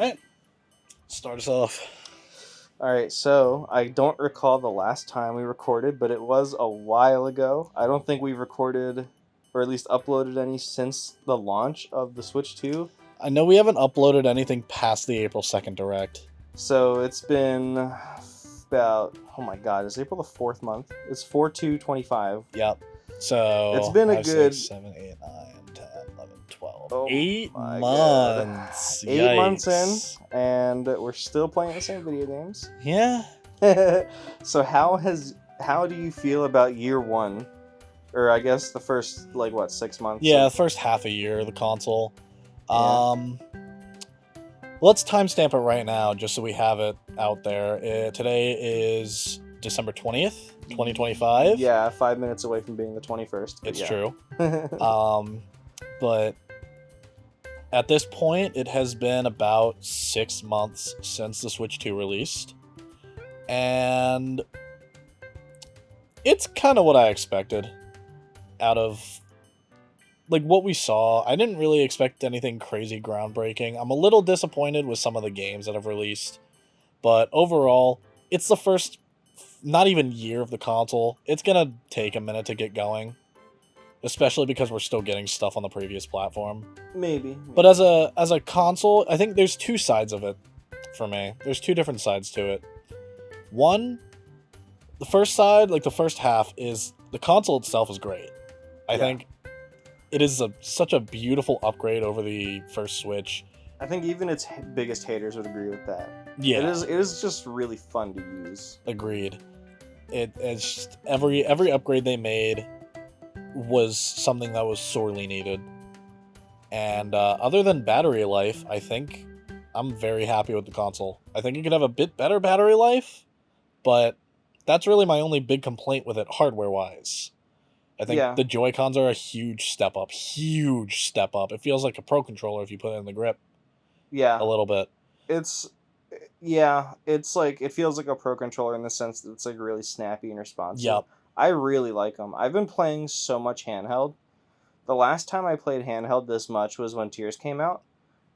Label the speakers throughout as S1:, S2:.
S1: right. Start us off.
S2: All right, so I don't recall the last time we recorded, but it was a while ago. I don't think we've recorded, or at least uploaded any since the launch of the Switch 2.
S1: I know we haven't uploaded anything past the April 2nd Direct.
S2: So it's been about, oh my god, is April the 4th month? It's 4/2/25.
S1: Yep. So
S2: It's been a
S1: 5,
S2: good
S1: 6, 7, 8, 9, 10, 11, 12.
S2: Oh
S1: 8
S2: my
S1: months.
S2: 8 months
S1: Yikes.
S2: in, and we're still playing the same video games.
S1: Yeah.
S2: So how do you feel about year one? Or I guess the first 6 months?
S1: Yeah, the first half a year of the console.
S2: Yeah.
S1: Let's timestamp it right now just so we have it out there. Today is December 20th, 2025.
S2: Yeah, 5 minutes away from being the 21st.
S1: It's true. But at this point, it has been about 6 months since the Switch 2 released. And it's kind of what I expected out of what we saw. I didn't really expect anything crazy groundbreaking. I'm a little disappointed with some of the games that have released. But overall, it's the first not even year of the console. It's going to take a minute to get going. Especially because we're still getting stuff on the previous platform.
S2: Maybe.
S1: But as a console, I think there's two sides of it for me. There's two different sides to it. One, the first side, the first half, is the console itself is great. I think it is such a beautiful upgrade over the first Switch.
S2: I think even its biggest haters would agree with that.
S1: Yeah.
S2: It is just really fun to use.
S1: Agreed. It's just every upgrade they made was something that was sorely needed. And other than battery life, I think I'm very happy with the console. I think it could have a bit better battery life, but that's really my only big complaint with it hardware-wise. I think the Joy-Cons are a huge step up. Huge step up. It feels like a Pro Controller if you put it in the grip.
S2: Yeah.
S1: A little bit.
S2: It's it feels like a Pro Controller in the sense that it's really snappy and responsive.
S1: Yep.
S2: I really like them. I've been playing so much handheld. The last time I played handheld this much was when Tears came out.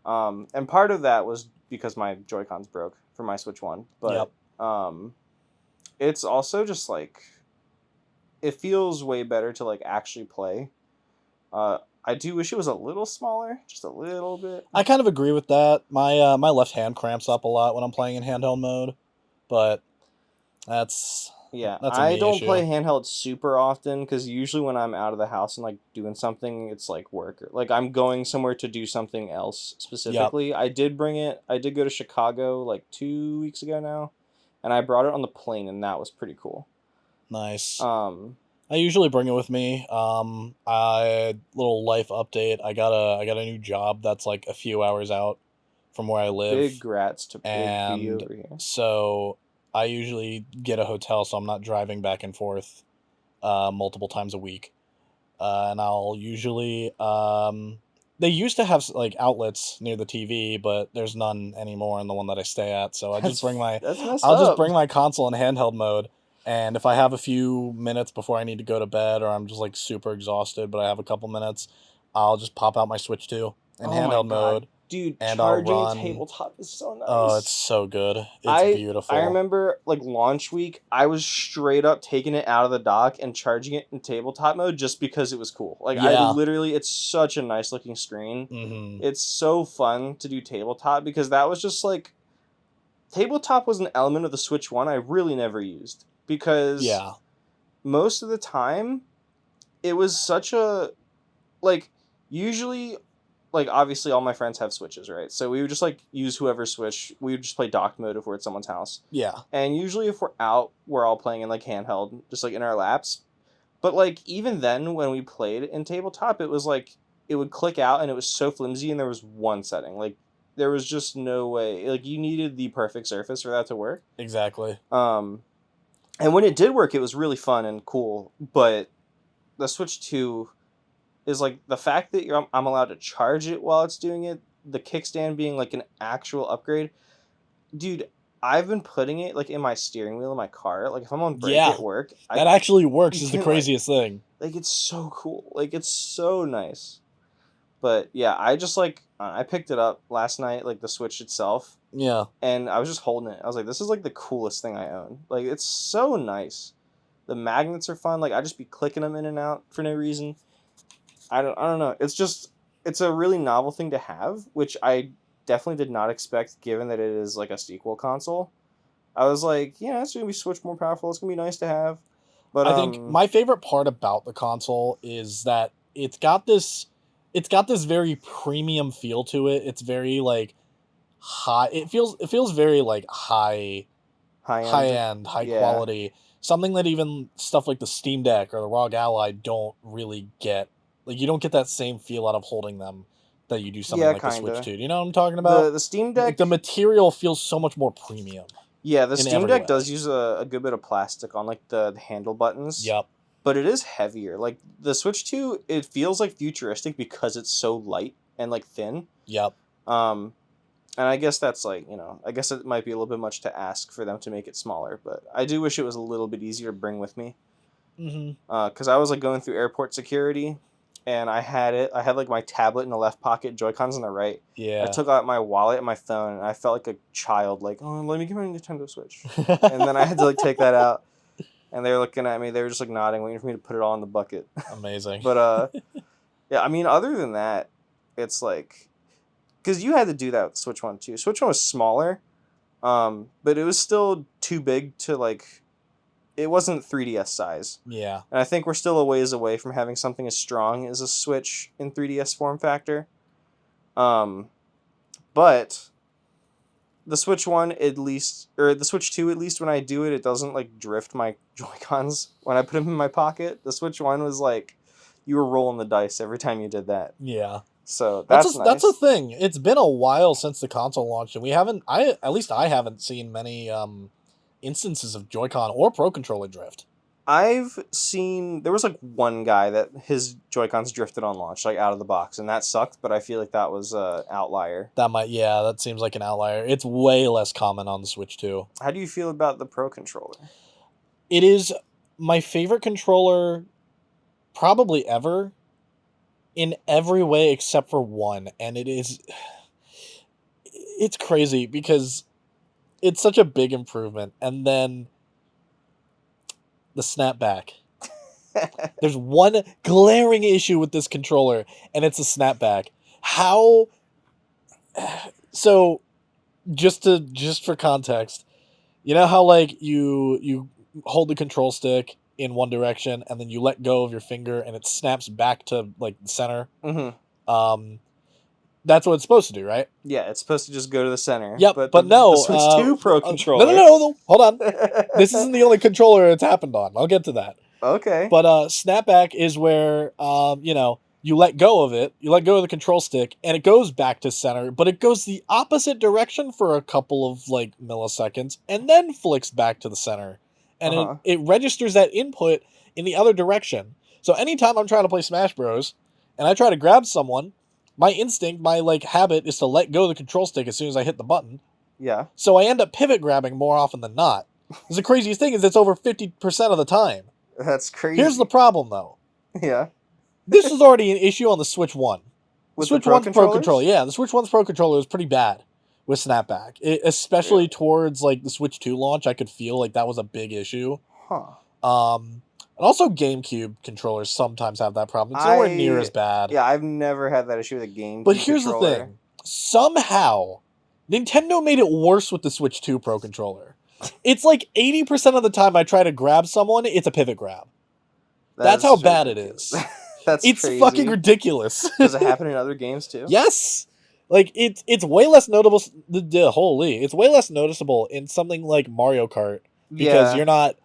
S2: And part of that was because my Joy-Cons broke for my Switch 1. But it's also just it feels way better to actually play. I do wish it was a little smaller, just a little bit.
S1: I kind of agree with that. My left hand cramps up a lot when I'm playing in handheld mode, but that's
S2: I don't
S1: issue.
S2: play handheld super often because usually when I'm out of the house and doing something, it's work or I'm going somewhere to do something else specifically. Yep. I did go to Chicago 2 weeks ago now, and I brought it on the plane, and that was pretty cool.
S1: Nice. I usually bring it with me. Little life update. I got a new job that's a few hours out from where I live.
S2: Big grats to Big B over here.
S1: So I usually get a hotel, so I'm not driving back and forth multiple times a week. And I'll usually they used to have outlets near the TV, but there's none anymore in the one that I stay at. So just bring my console in handheld mode. And if I have a few minutes before I need to go to bed, or I'm just super exhausted, but I have a couple minutes, I'll just pop out my Switch 2 in handheld mode.
S2: Dude,
S1: and
S2: charging tabletop is so nice.
S1: Oh, it's so good. It's beautiful.
S2: I remember launch week, I was straight up taking it out of the dock and charging it in tabletop mode just because it was cool. It's such a nice looking screen.
S1: Mm-hmm.
S2: It's so fun to do tabletop because that was just tabletop was an element of the Switch 1 I really never used. Because most of the time, it was such a, usually, obviously all my friends have Switches, right? So we would just, use whoever's Switch. We would just play docked mode if we're at someone's house.
S1: Yeah.
S2: And usually if we're out, we're all playing in, handheld, just, in our laps. But, even then, when we played in tabletop, it was, it would click out, and it was so flimsy, and there was one setting. There was just no way. You needed the perfect surface for that to work.
S1: Exactly.
S2: And when it did work, it was really fun and cool. But the Switch 2 is the fact that I'm allowed to charge it while it's doing it, the kickstand being an actual upgrade. Dude, I've been putting it in my steering wheel in my car. If I'm on break at work.
S1: That actually works is the craziest thing.
S2: It's so cool. It's so nice. But yeah, I just like I picked it up last night, like the Switch itself,
S1: Yeah.
S2: and I was just holding it. I was like, this is like the coolest thing I own. Like it's so nice. The magnets are fun. Like I just be clicking them in and out for no reason. I don't know. It's a really novel thing to have, which I definitely did not expect given that it is like a sequel console. I was like, yeah, it's gonna be Switch more powerful. It's gonna be nice to have. But
S1: I think my favorite part about the console is that it's got this very premium feel to it. It's very like high. It feels very like
S2: high
S1: high
S2: end,
S1: end, high
S2: yeah,
S1: quality. Something that even stuff like the Steam Deck or the ROG Ally don't really get. Like you don't get that same feel out of holding them that you do something
S2: yeah,
S1: like the Switch
S2: kinda.
S1: 2. Do you know what I'm talking about?
S2: The Steam
S1: Like the
S2: Deck,
S1: material feels so much more premium
S2: yeah, the
S1: in
S2: Steam
S1: every
S2: Deck
S1: way.
S2: does use a good bit of plastic on like the handle buttons,
S1: Yep.
S2: but it is heavier. Like the Switch 2, it feels like futuristic because it's so light and like thin.
S1: Yep.
S2: Um, and I guess that's like, I guess it might be a little bit much to ask for them to make it smaller, but I do wish it was a little bit easier to bring with me.
S1: Mm-hmm.
S2: Because I was like going through airport security, and I had like my tablet in the left pocket, Joy-Cons in the right. I
S1: Yeah.
S2: took out my wallet and my phone, and I felt like a child, like, oh, let me get my Nintendo Switch. And then I had to like take that out, and they were looking at me. They were just like nodding, waiting for me to put it all in the bucket.
S1: Amazing.
S2: But yeah, I mean, other than that, it's like, because you had to do that with Switch One too. Switch One was smaller, but it was still too big to like. It wasn't 3DS size.
S1: Yeah.
S2: And I think we're still a ways away from having something as strong as a Switch in 3DS form factor. But the Switch 1 at least, or the Switch 2 at least, when I do it, it doesn't like drift my Joy-Cons when I put them in my pocket. The Switch 1 was like, you were rolling the dice every time you did that.
S1: Yeah.
S2: So that's nice.
S1: That's a thing. It's been a while since the console launched, and we haven't at least I haven't seen many instances of Joy-Con or Pro Controller drift.
S2: I've seen there was like one guy that his Joy-Cons drifted on launch, like out of the box, and that sucked, but I feel like that was a outlier.
S1: That seems like an outlier. It's way less common on the Switch 2.
S2: How do you feel about the Pro Controller?
S1: It is my favorite controller probably ever in every way except for one, and it's crazy because it's such a big improvement, and then the snapback. There's one glaring issue with this controller, and it's a snapback. How? So, just for context, you know how like you hold the control stick in one direction, and then you let go of your finger, and it snaps back to like the center.
S2: Mm-hmm.
S1: That's what it's supposed to do, right?
S2: Yeah, it's supposed to just go to the center.
S1: Yep,
S2: but
S1: no.
S2: the Switch 2 Pro controller.
S1: No. Hold on. This isn't the only controller it's happened on. I'll get to that.
S2: Okay.
S1: But snapback is where you let go of it, you let go of the control stick, and it goes back to center, but it goes the opposite direction for a couple of like milliseconds, and then flicks back to the center, and it registers that input in the other direction. So anytime I'm trying to play Smash Bros. And I try to grab someone, my instinct, my like habit is to let go of the control stick as soon as I hit the button.
S2: Yeah.
S1: So I end up pivot grabbing more often than not. The craziest thing is it's over 50% of the time.
S2: That's crazy.
S1: Here's the problem, though.
S2: Yeah.
S1: This was already an issue on the Switch 1.
S2: With
S1: Switch
S2: the Pro
S1: 1's Pro Controller. Yeah, the Switch 1's Pro Controller was pretty bad with snapback. Especially towards like the Switch 2 launch, I could feel like that was a big issue.
S2: Huh.
S1: And also GameCube controllers sometimes have that problem. It's nowhere near as bad.
S2: Yeah, I've never had that issue with a GameCube
S1: But here's
S2: controller.
S1: the thing. Somehow, Nintendo made it worse with the Switch 2 Pro Controller. It's like 80% of the time I try to grab someone, it's a pivot grab. That's how bad it is. It's
S2: crazy.
S1: fucking ridiculous.
S2: Does it happen in other games too?
S1: Yes. Like it's way less notable. It's way less noticeable in something like Mario Kart because you're not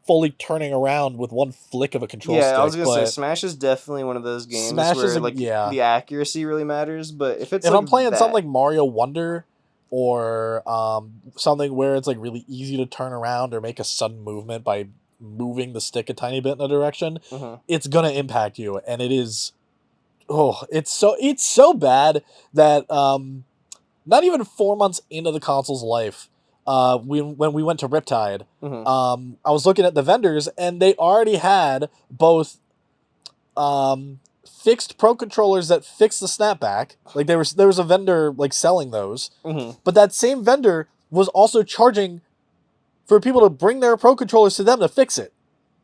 S1: fully turning around with one flick of a control stick.
S2: Yeah, I was gonna say Smash is definitely one of those games where the accuracy really matters. But if
S1: I'm playing something like Mario Wonder or something where it's like really easy to turn around or make a sudden movement by moving the stick a tiny bit in a direction, it's gonna impact you, and it is. Oh, it's so bad that not even 4 months into the console's life, when we went to Riptide, I was looking at the vendors, and they already had both fixed Pro controllers that fixed the snapback. Like there was a vendor like selling those,
S2: Mm-hmm.
S1: but that same vendor was also charging for people to bring their Pro controllers to them to fix it.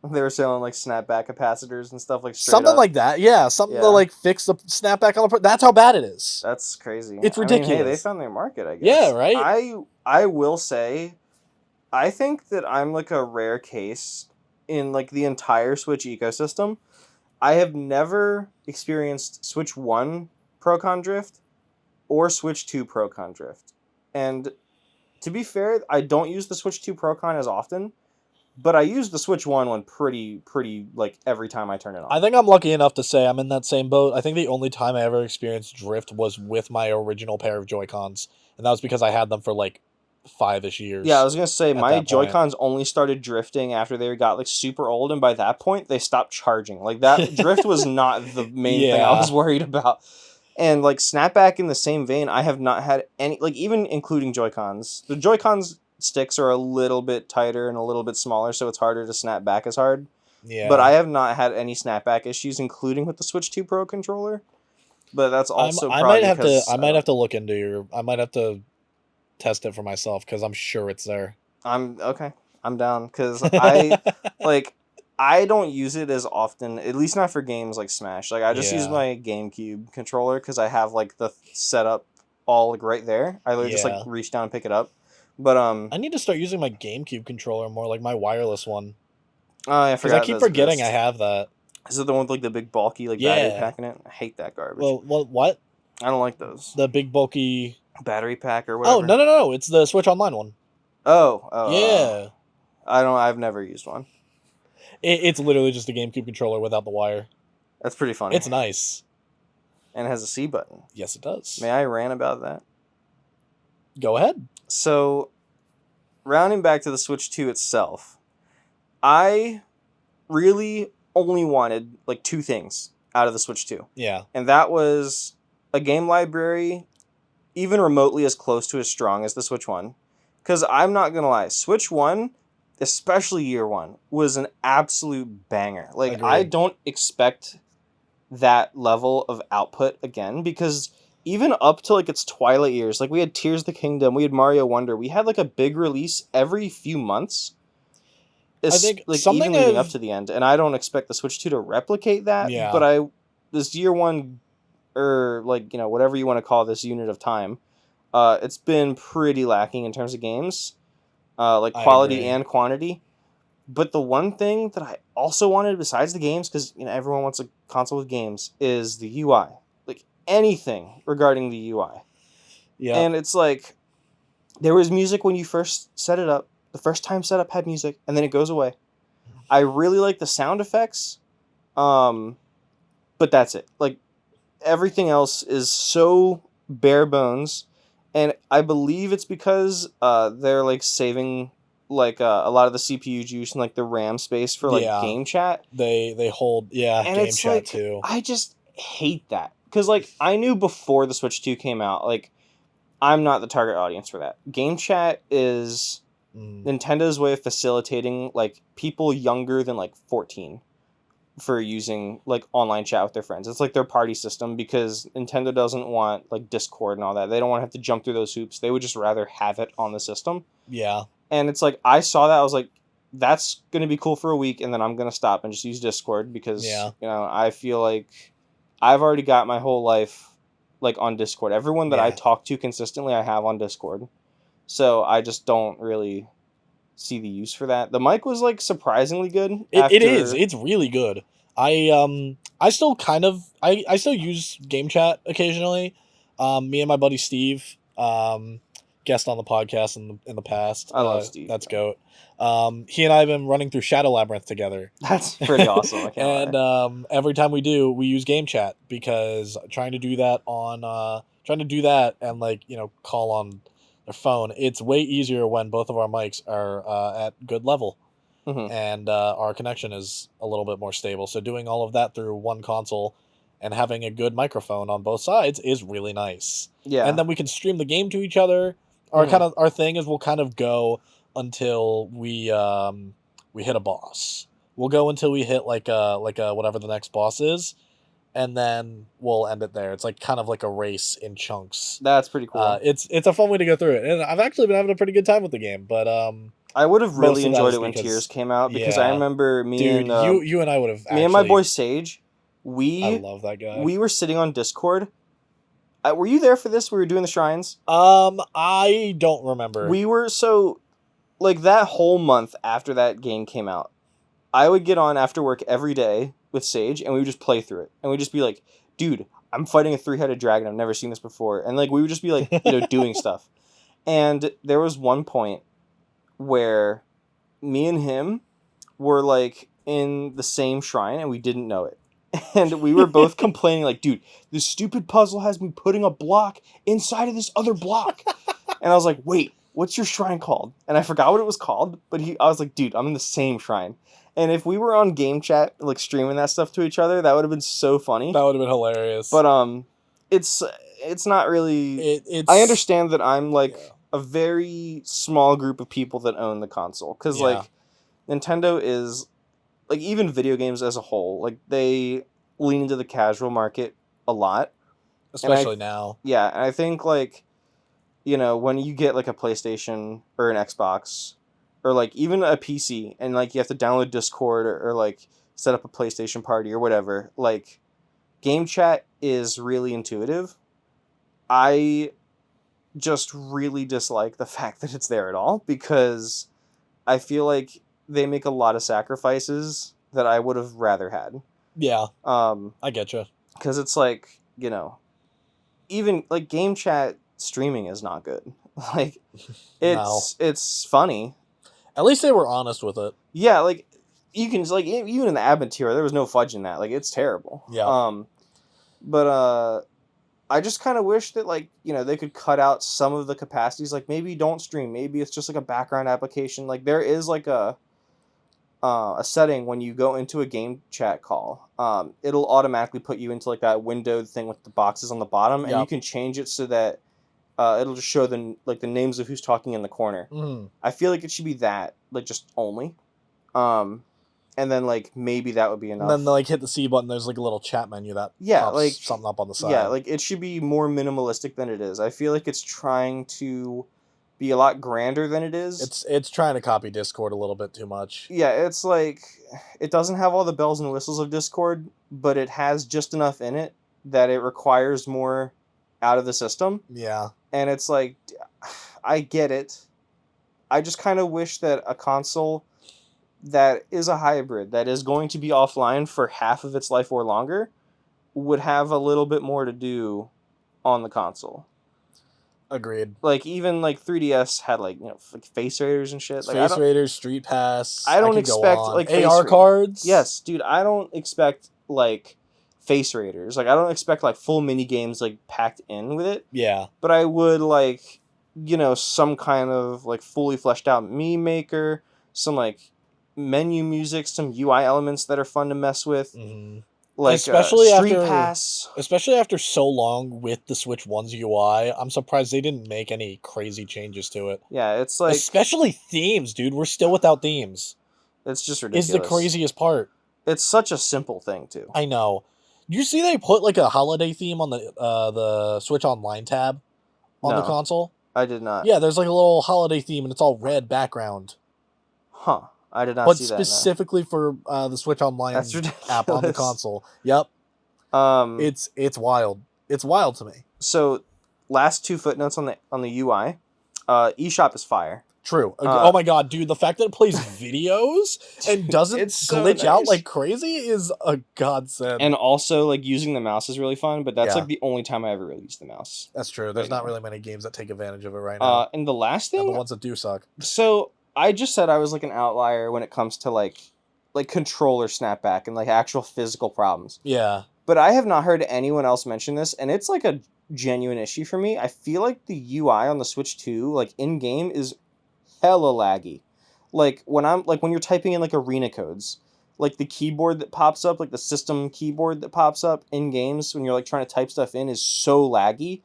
S2: They were selling like snapback capacitors and stuff like straight
S1: Something
S2: up.
S1: like that, yeah. Something to
S2: Yeah.
S1: like fix the snapback on the Pro. That's how bad it is.
S2: That's crazy.
S1: It's
S2: I mean, hey, they
S1: ridiculous.
S2: found their market, I guess.
S1: Yeah, right?
S2: I will say, I think that I'm like a rare case in like the entire Switch ecosystem. I have never experienced Switch 1 Procon Drift or Switch 2 Procon Drift. And to be fair, I don't use the Switch 2 Procon as often, but I use the Switch 1 one pretty like every time I turn it on.
S1: I think I'm lucky enough to say I'm in that same boat. I think the only time I ever experienced drift was with my original pair of Joy-Cons, and that was because I had them for like 5-ish years.
S2: Yeah, I was gonna say
S1: at
S2: my
S1: that point.
S2: Joy-Cons only started drifting after they got like super old, and by that point they stopped charging. Like that drift was not the main thing I
S1: Yeah.
S2: was worried about. And like snapback in the same vein, I have not had any, like even including Joy-Cons. The Joy-Cons sticks are a little bit tighter and a little bit smaller, so it's harder to snap back as hard.
S1: Yeah.
S2: But I have not had any snapback issues, including with the Switch 2 Pro controller. But that's also
S1: I
S2: probably
S1: might have to
S2: because
S1: I might have to look into your I might have to test it for myself because I'm sure it's there.
S2: I'm okay. I'm down because I like I don't use it as often, at least not for games like Smash. Like I just use
S1: Yeah.
S2: my GameCube controller because I have like the setup all like right there. I literally just like
S1: Yeah.
S2: reach down and pick it up. But
S1: I need to start using my GameCube controller more, like my wireless one,
S2: I
S1: because
S2: forgot
S1: I keep
S2: those
S1: forgetting
S2: exist.
S1: I have that.
S2: Is it the one with like the big bulky like
S1: Yeah.
S2: battery pack in it? I hate that garbage.
S1: Well, what?
S2: I don't like those.
S1: The big bulky
S2: Battery pack or whatever.
S1: Oh, no, it's the Switch Online one.
S2: Oh,
S1: Yeah.
S2: I've never used one.
S1: It's literally just a GameCube controller without the wire.
S2: That's pretty funny.
S1: It's nice.
S2: And it has a C button.
S1: Yes, it does.
S2: May I rant about that?
S1: Go ahead.
S2: So, rounding back to the Switch 2 itself, I really only wanted like two things out of the Switch 2.
S1: Yeah.
S2: And that was a game library even remotely as close to as strong as the Switch 1. Because I'm not going to lie, Switch 1, especially year 1, was an absolute banger. Like,
S1: Agreed.
S2: I don't expect that level of output again, because even up to like its twilight years, like we had Tears of the Kingdom, we had Mario Wonder, we had like a big release every few months.
S1: I think
S2: like
S1: something
S2: even leading
S1: of-
S2: up to the end, and I don't expect the Switch 2 to replicate that.
S1: Yeah.
S2: But this year 1, or like whatever you want to call this unit of time, it's been pretty lacking in terms of games, like
S1: I
S2: quality
S1: agree.
S2: and quantity. But the one thing that I also wanted besides the games, because everyone wants a console with games, is the UI. Like anything regarding the UI.
S1: Yeah.
S2: And it's like there was music when you first set it up. The first time setup had music, and then it goes away. I really like the sound effects, but that's it. Like everything else is so bare bones, and I believe it's because they're like saving like a lot of the CPU juice and like the RAM space for like
S1: Yeah.
S2: game chat.
S1: They hold
S2: And
S1: game
S2: it's
S1: chat
S2: like
S1: too.
S2: I just hate that, because like I knew before the Switch 2 came out, like I'm not the target audience for that. Game chat is Nintendo's way of facilitating like people younger than like 14 for using like online chat with their friends. It's like their party system, because Nintendo doesn't want like Discord and all that. They don't want to have to jump through those hoops. They would just rather have it on the system.
S1: Yeah.
S2: And it's like I saw that, I was like, that's gonna be cool for a week, and then I'm gonna stop and just use Discord, because
S1: Yeah.
S2: I feel like I've already got my whole life like on Discord. Everyone that I
S1: Yeah.
S2: talk to consistently, I have on Discord. So I just don't really see the use for that. The mic was like surprisingly good.
S1: It is. It's really good. I still kind of I still use game chat occasionally. Me and my buddy Steve, guest on the podcast in the past.
S2: I love Steve.
S1: That's goat. He and I have been running through Shadow Labyrinth together.
S2: That's pretty awesome. I can't lie.
S1: And every time we do, we use game chat, because trying to do that and like call on their phone, it's way easier when both of our mics are at good level.
S2: Mhm.
S1: And our connection is a little bit more stable. So doing all of that through one console and having a good microphone on both sides is really nice.
S2: Yeah.
S1: And then we can stream the game to each other. Our thing is we'll kind of go until we hit a boss. We'll go until we hit like a whatever the next boss is, and then we'll end it there. It's like kind of like a race in chunks.
S2: That's pretty cool.
S1: It's a fun way to go through it, and I've actually been having a pretty good time with the game. But
S2: I would have
S1: most
S2: really
S1: of that
S2: enjoyed
S1: is
S2: it when
S1: because
S2: Tears came out because I
S1: yeah,
S2: remember
S1: dude, you and I would have
S2: me and my
S1: actually.
S2: boy Sage,
S1: I love that guy.
S2: we were sitting on Discord. Were you there for this? We were doing the shrines.
S1: I don't remember.
S2: We were like that whole month after that game came out. I would get on after work every day with Sage, and we would just play through it, and we'd just be like, "Dude, I'm fighting a 3-headed dragon. I've never seen this before," and like we would just be like, doing stuff. And there was one point where me and him were like in the same shrine and we didn't know it. And we were both complaining like, dude, this stupid puzzle has me putting a block inside of this other block. And I was like, wait, what's your shrine called? And I forgot what it was called, but I was like, dude, I'm in the same shrine. And if we were on game chat, like streaming that stuff to each other, that would have been so funny.
S1: That would have been hilarious.
S2: But it's not really.
S1: It's.
S2: I understand that I'm like a very small group of people that own the console because like Nintendo is like even video games as a whole, like they lean into the casual market a lot,
S1: especially now.
S2: Yeah, and I think like when you get like a PlayStation or an Xbox or like even a PC and like you have to download Discord or like set up a PlayStation party or whatever, like game chat is really intuitive. I just really dislike the fact that it's there at all because I feel like they make a lot of sacrifices that I would have rather had.
S1: Yeah. I get you.
S2: Because it's like, even like game chat streaming is not good. Like it's funny.
S1: At least they were honest with it.
S2: Yeah, like you can like even in the admin tier there was no fudge in that. Like it's terrible.
S1: Yeah.
S2: But I just kind of wish that like they could cut out some of the capacities. Like maybe don't stream. Maybe it's just like a background application. Like there is like a setting when you go into a game chat call. It'll automatically put you into like that windowed thing with the boxes on the bottom, and you can change it so that it'll just show the names of who's talking in the corner.
S1: Mm.
S2: I feel like it should be that like just only. And then like maybe that would be enough.
S1: And then like hit the C button. There's like a little chat menu that pops
S2: like
S1: something up on the side.
S2: Yeah, like it should be more minimalistic than it is. I feel like it's trying to be a lot grander than it is.
S1: It's trying to copy Discord a little bit too much.
S2: Yeah, it's like it doesn't have all the bells and whistles of Discord, but it has just enough in it that it requires more out of the system.
S1: Yeah.
S2: And it's like I get it. I just kind of wish that a console that is a hybrid, that is going to be offline for half of its life or longer, would have a little bit more to do on the console.
S1: Agreed.
S2: Like even like 3DS had like like face raiders and shit. Like
S1: face raiders, Street Pass.
S2: I don't expect like
S1: AR cards.
S2: Yes, dude. I don't expect like face raiders. Like I don't expect like full mini games like packed in with it.
S1: Yeah.
S2: But I would like some kind of like fully fleshed out meme maker, some like menu music, some UI elements that are fun to mess with.
S1: Mm-hmm.
S2: Like
S1: especially
S2: Street Pass.
S1: Especially after so long with the Switch 1's UI, I'm surprised they didn't make any crazy changes to it.
S2: Yeah, it's like
S1: especially themes, dude. We're still without themes.
S2: It's just ridiculous.
S1: It's the craziest part.
S2: It's such a simple thing too.
S1: I know. You see they put like a holiday theme on the Switch Online tab on the console?
S2: I did not.
S1: Yeah, there's like a little holiday theme and it's all red background.
S2: Huh. I did not see that.
S1: But specifically for the Switch Online app on the console. Yep. It's wild. It's wild to me.
S2: So, last 2 footnotes on the UI. eShop is fire.
S1: True. Oh my god, dude! The fact that it plays videos and doesn't glitch out like crazy is a godsend.
S2: And also, like using the mouse is really fun. But that's like the only time I ever really used the mouse.
S1: That's true. There's not really many games that take advantage of it right now.
S2: And the last thing,
S1: and the ones that do suck.
S2: So I just said I was like an outlier when it comes to like controller snapback and like actual physical problems.
S1: Yeah.
S2: But I have not heard anyone else mention this, and it's like a genuine issue for me. I feel like the UI on the Switch 2, like in game, is hella laggy. Like when you're typing in like arena codes, like the keyboard that pops up, like the system keyboard that pops up in games when you're like trying to type stuff in is so laggy.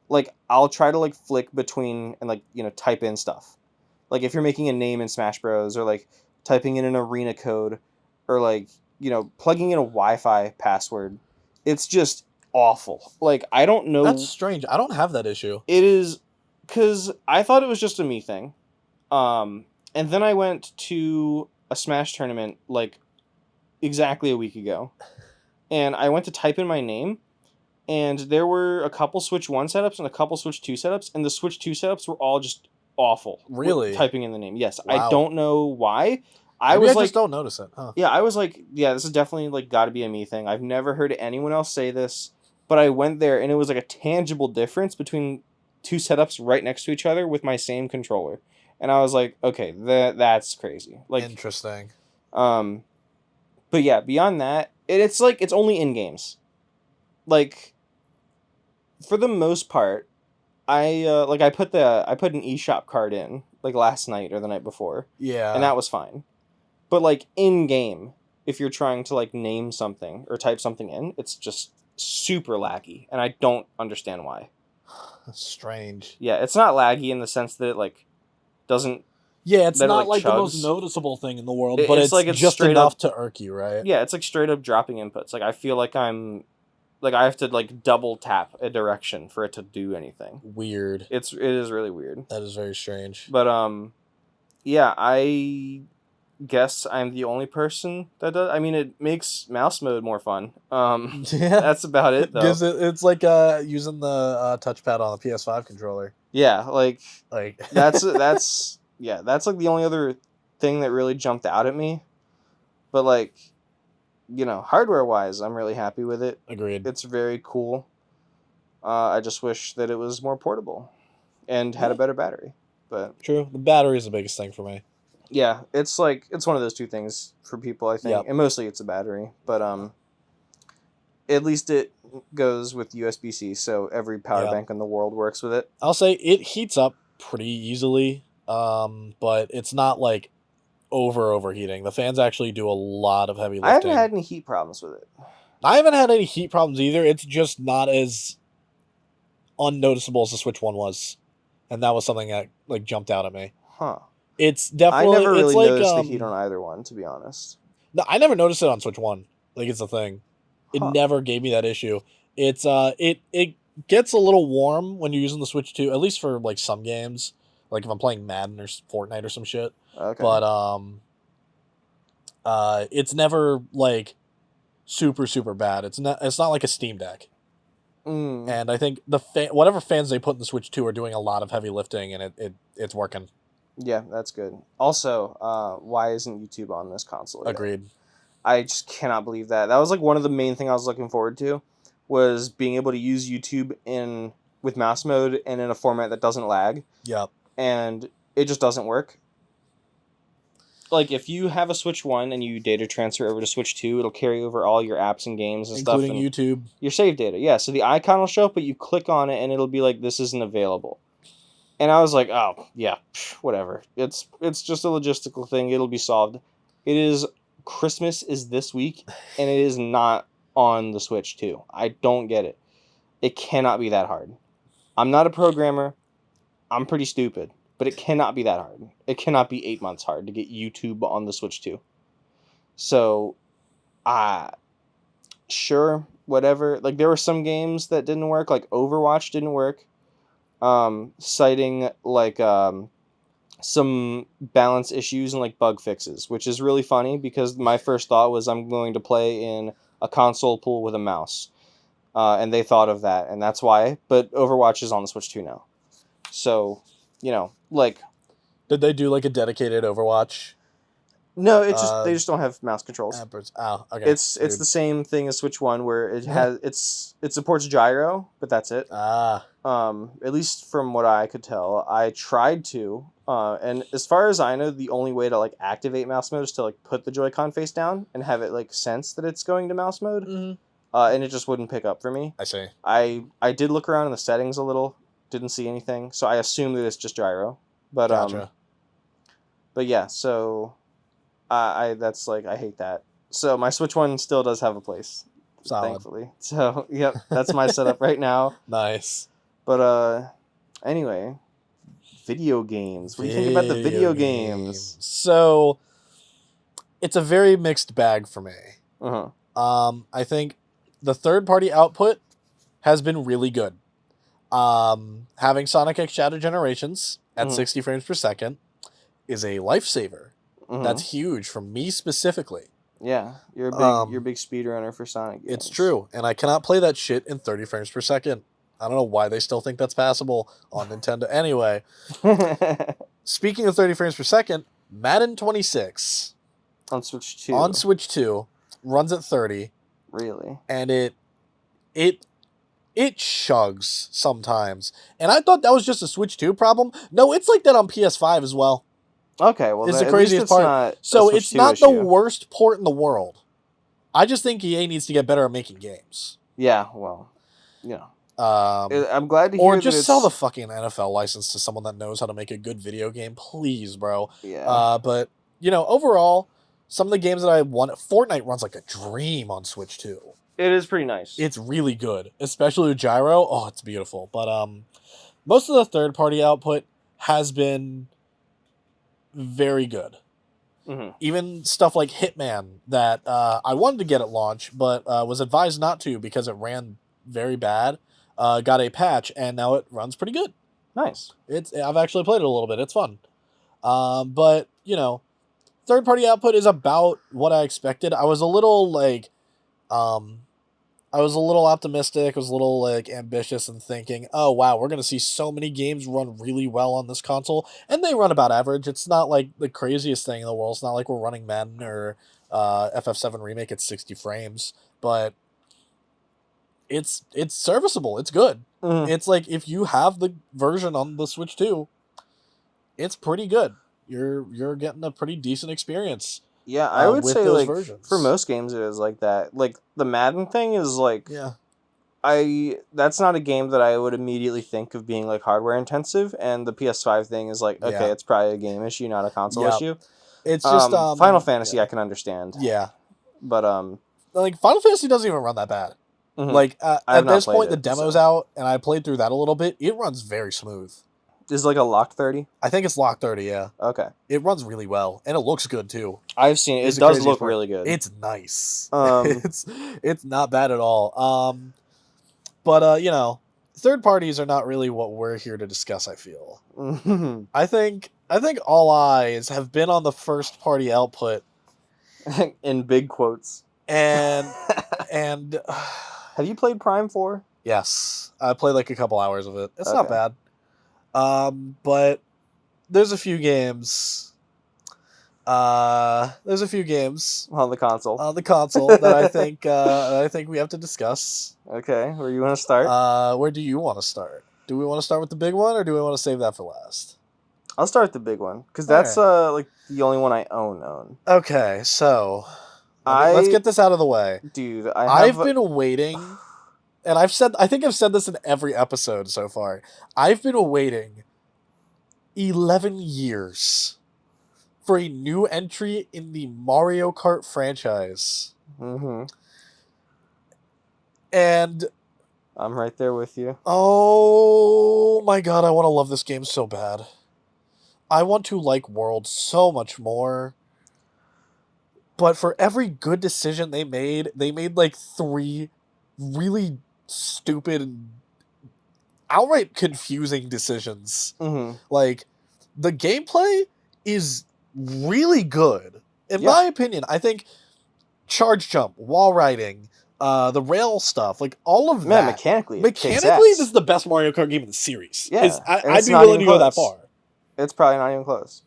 S2: Like I'll try to like flick between and like type in stuff. Like if you're making a name in Smash Bros. Or like typing in an arena code or like plugging in a Wi-Fi password It's just awful. Like, I don't know.
S1: That's strange. I don't have that issue.
S2: It is, because I thought it was just a me thing. And then I went to a Smash tournament, like, exactly a week ago. And I went to type in my name, and there were a couple Switch 1 setups and a couple Switch 2 setups, and the Switch 2 setups were all just awful.
S1: Really?
S2: Typing in the name. Yes.
S1: Wow.
S2: I don't know why.
S1: Maybe I just don't notice it. Huh.
S2: Yeah, I was like, yeah, this is definitely, like, got to be a me thing. I've never heard anyone else say this, but I went there, and it was, like, a tangible difference between two setups right next to each other with my same controller. And I was like, okay, that's crazy. Like,
S1: interesting.
S2: But yeah, beyond that, it's like, it's only in games. Like, for the most part, I put an eShop card in, like, last night or the night before.
S1: Yeah.
S2: And that was fine. But, like, in game, if you're trying to, like, name something or type something in, it's just super laggy, and I don't understand why.
S1: That's strange.
S2: Yeah, it's not laggy in the sense that it, like, doesn't.
S1: Yeah, it's
S2: that
S1: not
S2: it,
S1: like the most
S2: chugs.
S1: noticeable thing in the world, but it's
S2: like, it's
S1: just
S2: straight
S1: enough
S2: up
S1: to irk you, right?
S2: Yeah, it's like straight up dropping inputs. Like, I feel like I have to, like, double tap a direction for it to do anything.
S1: Weird.
S2: It is really weird.
S1: That is very strange.
S2: But yeah, I guess I'm the only person that does. I mean, it makes mouse mode more fun.
S1: Yeah,
S2: that's about it, though.
S1: It's like using the touchpad on the PS5 controller.
S2: Yeah, like that's
S1: yeah,
S2: that's like the only other thing that really jumped out at me. But, like, you know, hardware wise, I'm really happy with it.
S1: Agreed.
S2: It's very cool. I just wish that it was more portable and had a better battery. But
S1: true, the battery is the biggest thing for me.
S2: Yeah, it's like, it's one of those two things for people, I think.
S1: Yep.
S2: And mostly it's a battery, but at least it goes with USB-C, so every power bank in the world works with it.
S1: I'll say it heats up pretty easily, but it's not like overheating. The fans actually do a lot of heavy lifting.
S2: I haven't had any heat problems with it.
S1: I haven't had any heat problems either. It's just not as unnoticeable as the Switch 1 was. And that was something that, like, jumped out at me.
S2: Huh.
S1: It's definitely...
S2: I never really
S1: like,
S2: noticed the heat on either one, to be honest.
S1: No, I never noticed it on Switch 1. Like, it's a thing. It never gave me that issue. It's it gets a little warm when you're using the Switch 2, at least for, like, some games. Like, if I'm playing Madden or Fortnite or some shit.
S2: Okay.
S1: But it's never, like, super bad. It's not like a Steam Deck. And I think whatever fans they put in the Switch 2 are doing a lot of heavy lifting, and it's working.
S2: Yeah, that's good. Also, why isn't YouTube on this console yet?
S1: Agreed.
S2: I just cannot believe that. That was, like, one of the main things I was looking forward to, was being able to use YouTube with mouse mode and in a format that doesn't lag.
S1: Yep.
S2: And it just doesn't work. Like, if you have a Switch 1 and you data transfer over to Switch 2, it'll carry over all your apps and games and stuff.
S1: Including YouTube.
S2: Your save data, yeah. So the icon will show up, but you click on it and it'll be like, this isn't available. And I was like, oh, yeah, whatever. It's just a logistical thing. It'll be solved. Christmas is this week, and it is not on the Switch 2. I don't get it. It cannot be that hard. I'm not a programmer. I'm pretty stupid. But it cannot be that hard. It cannot be 8 months hard to get YouTube on the Switch 2. So, sure, whatever. Like, there were some games that didn't work. Like, Overwatch didn't work. Citing, like, some balance issues and, like, bug fixes. Which is really funny, because my first thought was I'm going to play in a console pool with a mouse. And they thought of that, and that's why. But Overwatch is on the Switch 2 now. So, you know, like...
S1: Did they do, like, a dedicated Overwatch?
S2: No, they just don't have mouse controls.
S1: Oh, okay.
S2: It's the same thing as Switch 1, where it has it supports gyro, but that's it. At least from what I could tell. I tried to, and as far as I know, the only way to, like, activate mouse mode is to, like, put the Joy-Con face down and have it, like, sense that it's going to mouse mode.
S1: Mm-hmm.
S2: And it just wouldn't pick up for me.
S1: I see.
S2: I did look around in the settings a little, didn't see anything, so I assume that it's just gyro. But
S1: gotcha.
S2: But yeah, so that's, like, I hate that. So my Switch 1 still does have a place.
S1: Solid.
S2: Thankfully. So, yep, that's my setup right now.
S1: Nice.
S2: But anyway, video games. What do you think about the video games?
S1: So, it's a very mixed bag for me.
S2: Uh-huh.
S1: I think the third-party output has been really good. Having Sonic X Shadow Generations at 60 frames per second is a lifesaver. That's huge for me specifically.
S2: Yeah, you're a big speedrunner for Sonic games.
S1: It's true, and I cannot play that shit in 30 frames per second. I don't know why they still think that's passable on Nintendo. Anyway, speaking of 30 frames per second, Madden 26
S2: on Switch 2
S1: runs at 30.
S2: Really?
S1: And it chugs sometimes. And I thought that was just a Switch 2 problem. No, it's like that on PS5 as well.
S2: Okay, well,
S1: it's the craziest part. So it's not the worst port in the world. I just think EA needs to get better at making games.
S2: Yeah, well, I'm glad to hear.
S1: Or just sell the fucking NFL license to someone that knows how to make a good video game, please, bro.
S2: Yeah.
S1: But overall, some of the games that I want, Fortnite runs like a dream on Switch 2.
S2: It is pretty nice.
S1: It's really good, especially with gyro. Oh, it's beautiful. But most of the third-party output has been very good. Even stuff like Hitman that I wanted to get at launch, but was advised not to because it ran very bad. Got a patch, and now it runs pretty good.
S2: Nice.
S1: I've actually played it a little bit. It's fun. But third-party output is about what I expected. I was a little optimistic. I was a little ambitious and thinking, oh wow, we're gonna see so many games run really well on this console, and they run about average. It's not like the craziest thing in the world. It's not like we're running Madden or FF7 Remake at 60 frames, but it's serviceable. It's good. It's like if you have the version on the Switch 2, it's pretty good. You're getting a pretty decent experience.
S2: Yeah, I would say like
S1: versions.
S2: For most games it is like that. Like the Madden thing is like that's not a game that I would immediately think of being like hardware intensive, and the PS5 thing is like okay, it's probably a game issue, not a console issue.
S1: It's just
S2: Final Fantasy I can understand.
S1: Yeah.
S2: But
S1: like Final Fantasy doesn't even run that bad. Like at this point the demo's out and I played through that a little bit. It runs very smooth.
S2: Is it like a locked 30?
S1: I think it's locked 30, yeah.
S2: Okay.
S1: It runs really well, and it looks good, too.
S2: I've seen it. It does look really good.
S1: It's nice. It's not bad at all. But third parties are not really what we're here to discuss, I feel. I think all eyes have been on the first party output.
S2: In big quotes.
S1: And
S2: have you played Prime 4?
S1: Yes. I played like a couple hours of it. It's not bad. But there's a few games. On
S2: the console.
S1: That I think we have to discuss.
S2: Okay, where you want to start?
S1: Where do you want to start? Do we want to start with the big one, or do we want to save that for last?
S2: I'll start with the big one because that's like the only one I own.
S1: Okay, so let's get this out of the way,
S2: dude.
S1: I've been waiting. And I think I've said this in every episode so far. I've been waiting 11 years for a new entry in the Mario Kart franchise. And
S2: I'm right there with you.
S1: Oh my god, I want to love this game so bad. I want to like World so much more. But for every good decision they made like 3 really stupid and outright confusing decisions. Like the gameplay is really good in my opinion. I think charge jump, wall riding, the rail stuff, like all of that.
S2: Mechanically
S1: this is the best Mario Kart game in the series.
S2: Yeah,
S1: I'd be willing to go that far.
S2: It's probably not even close.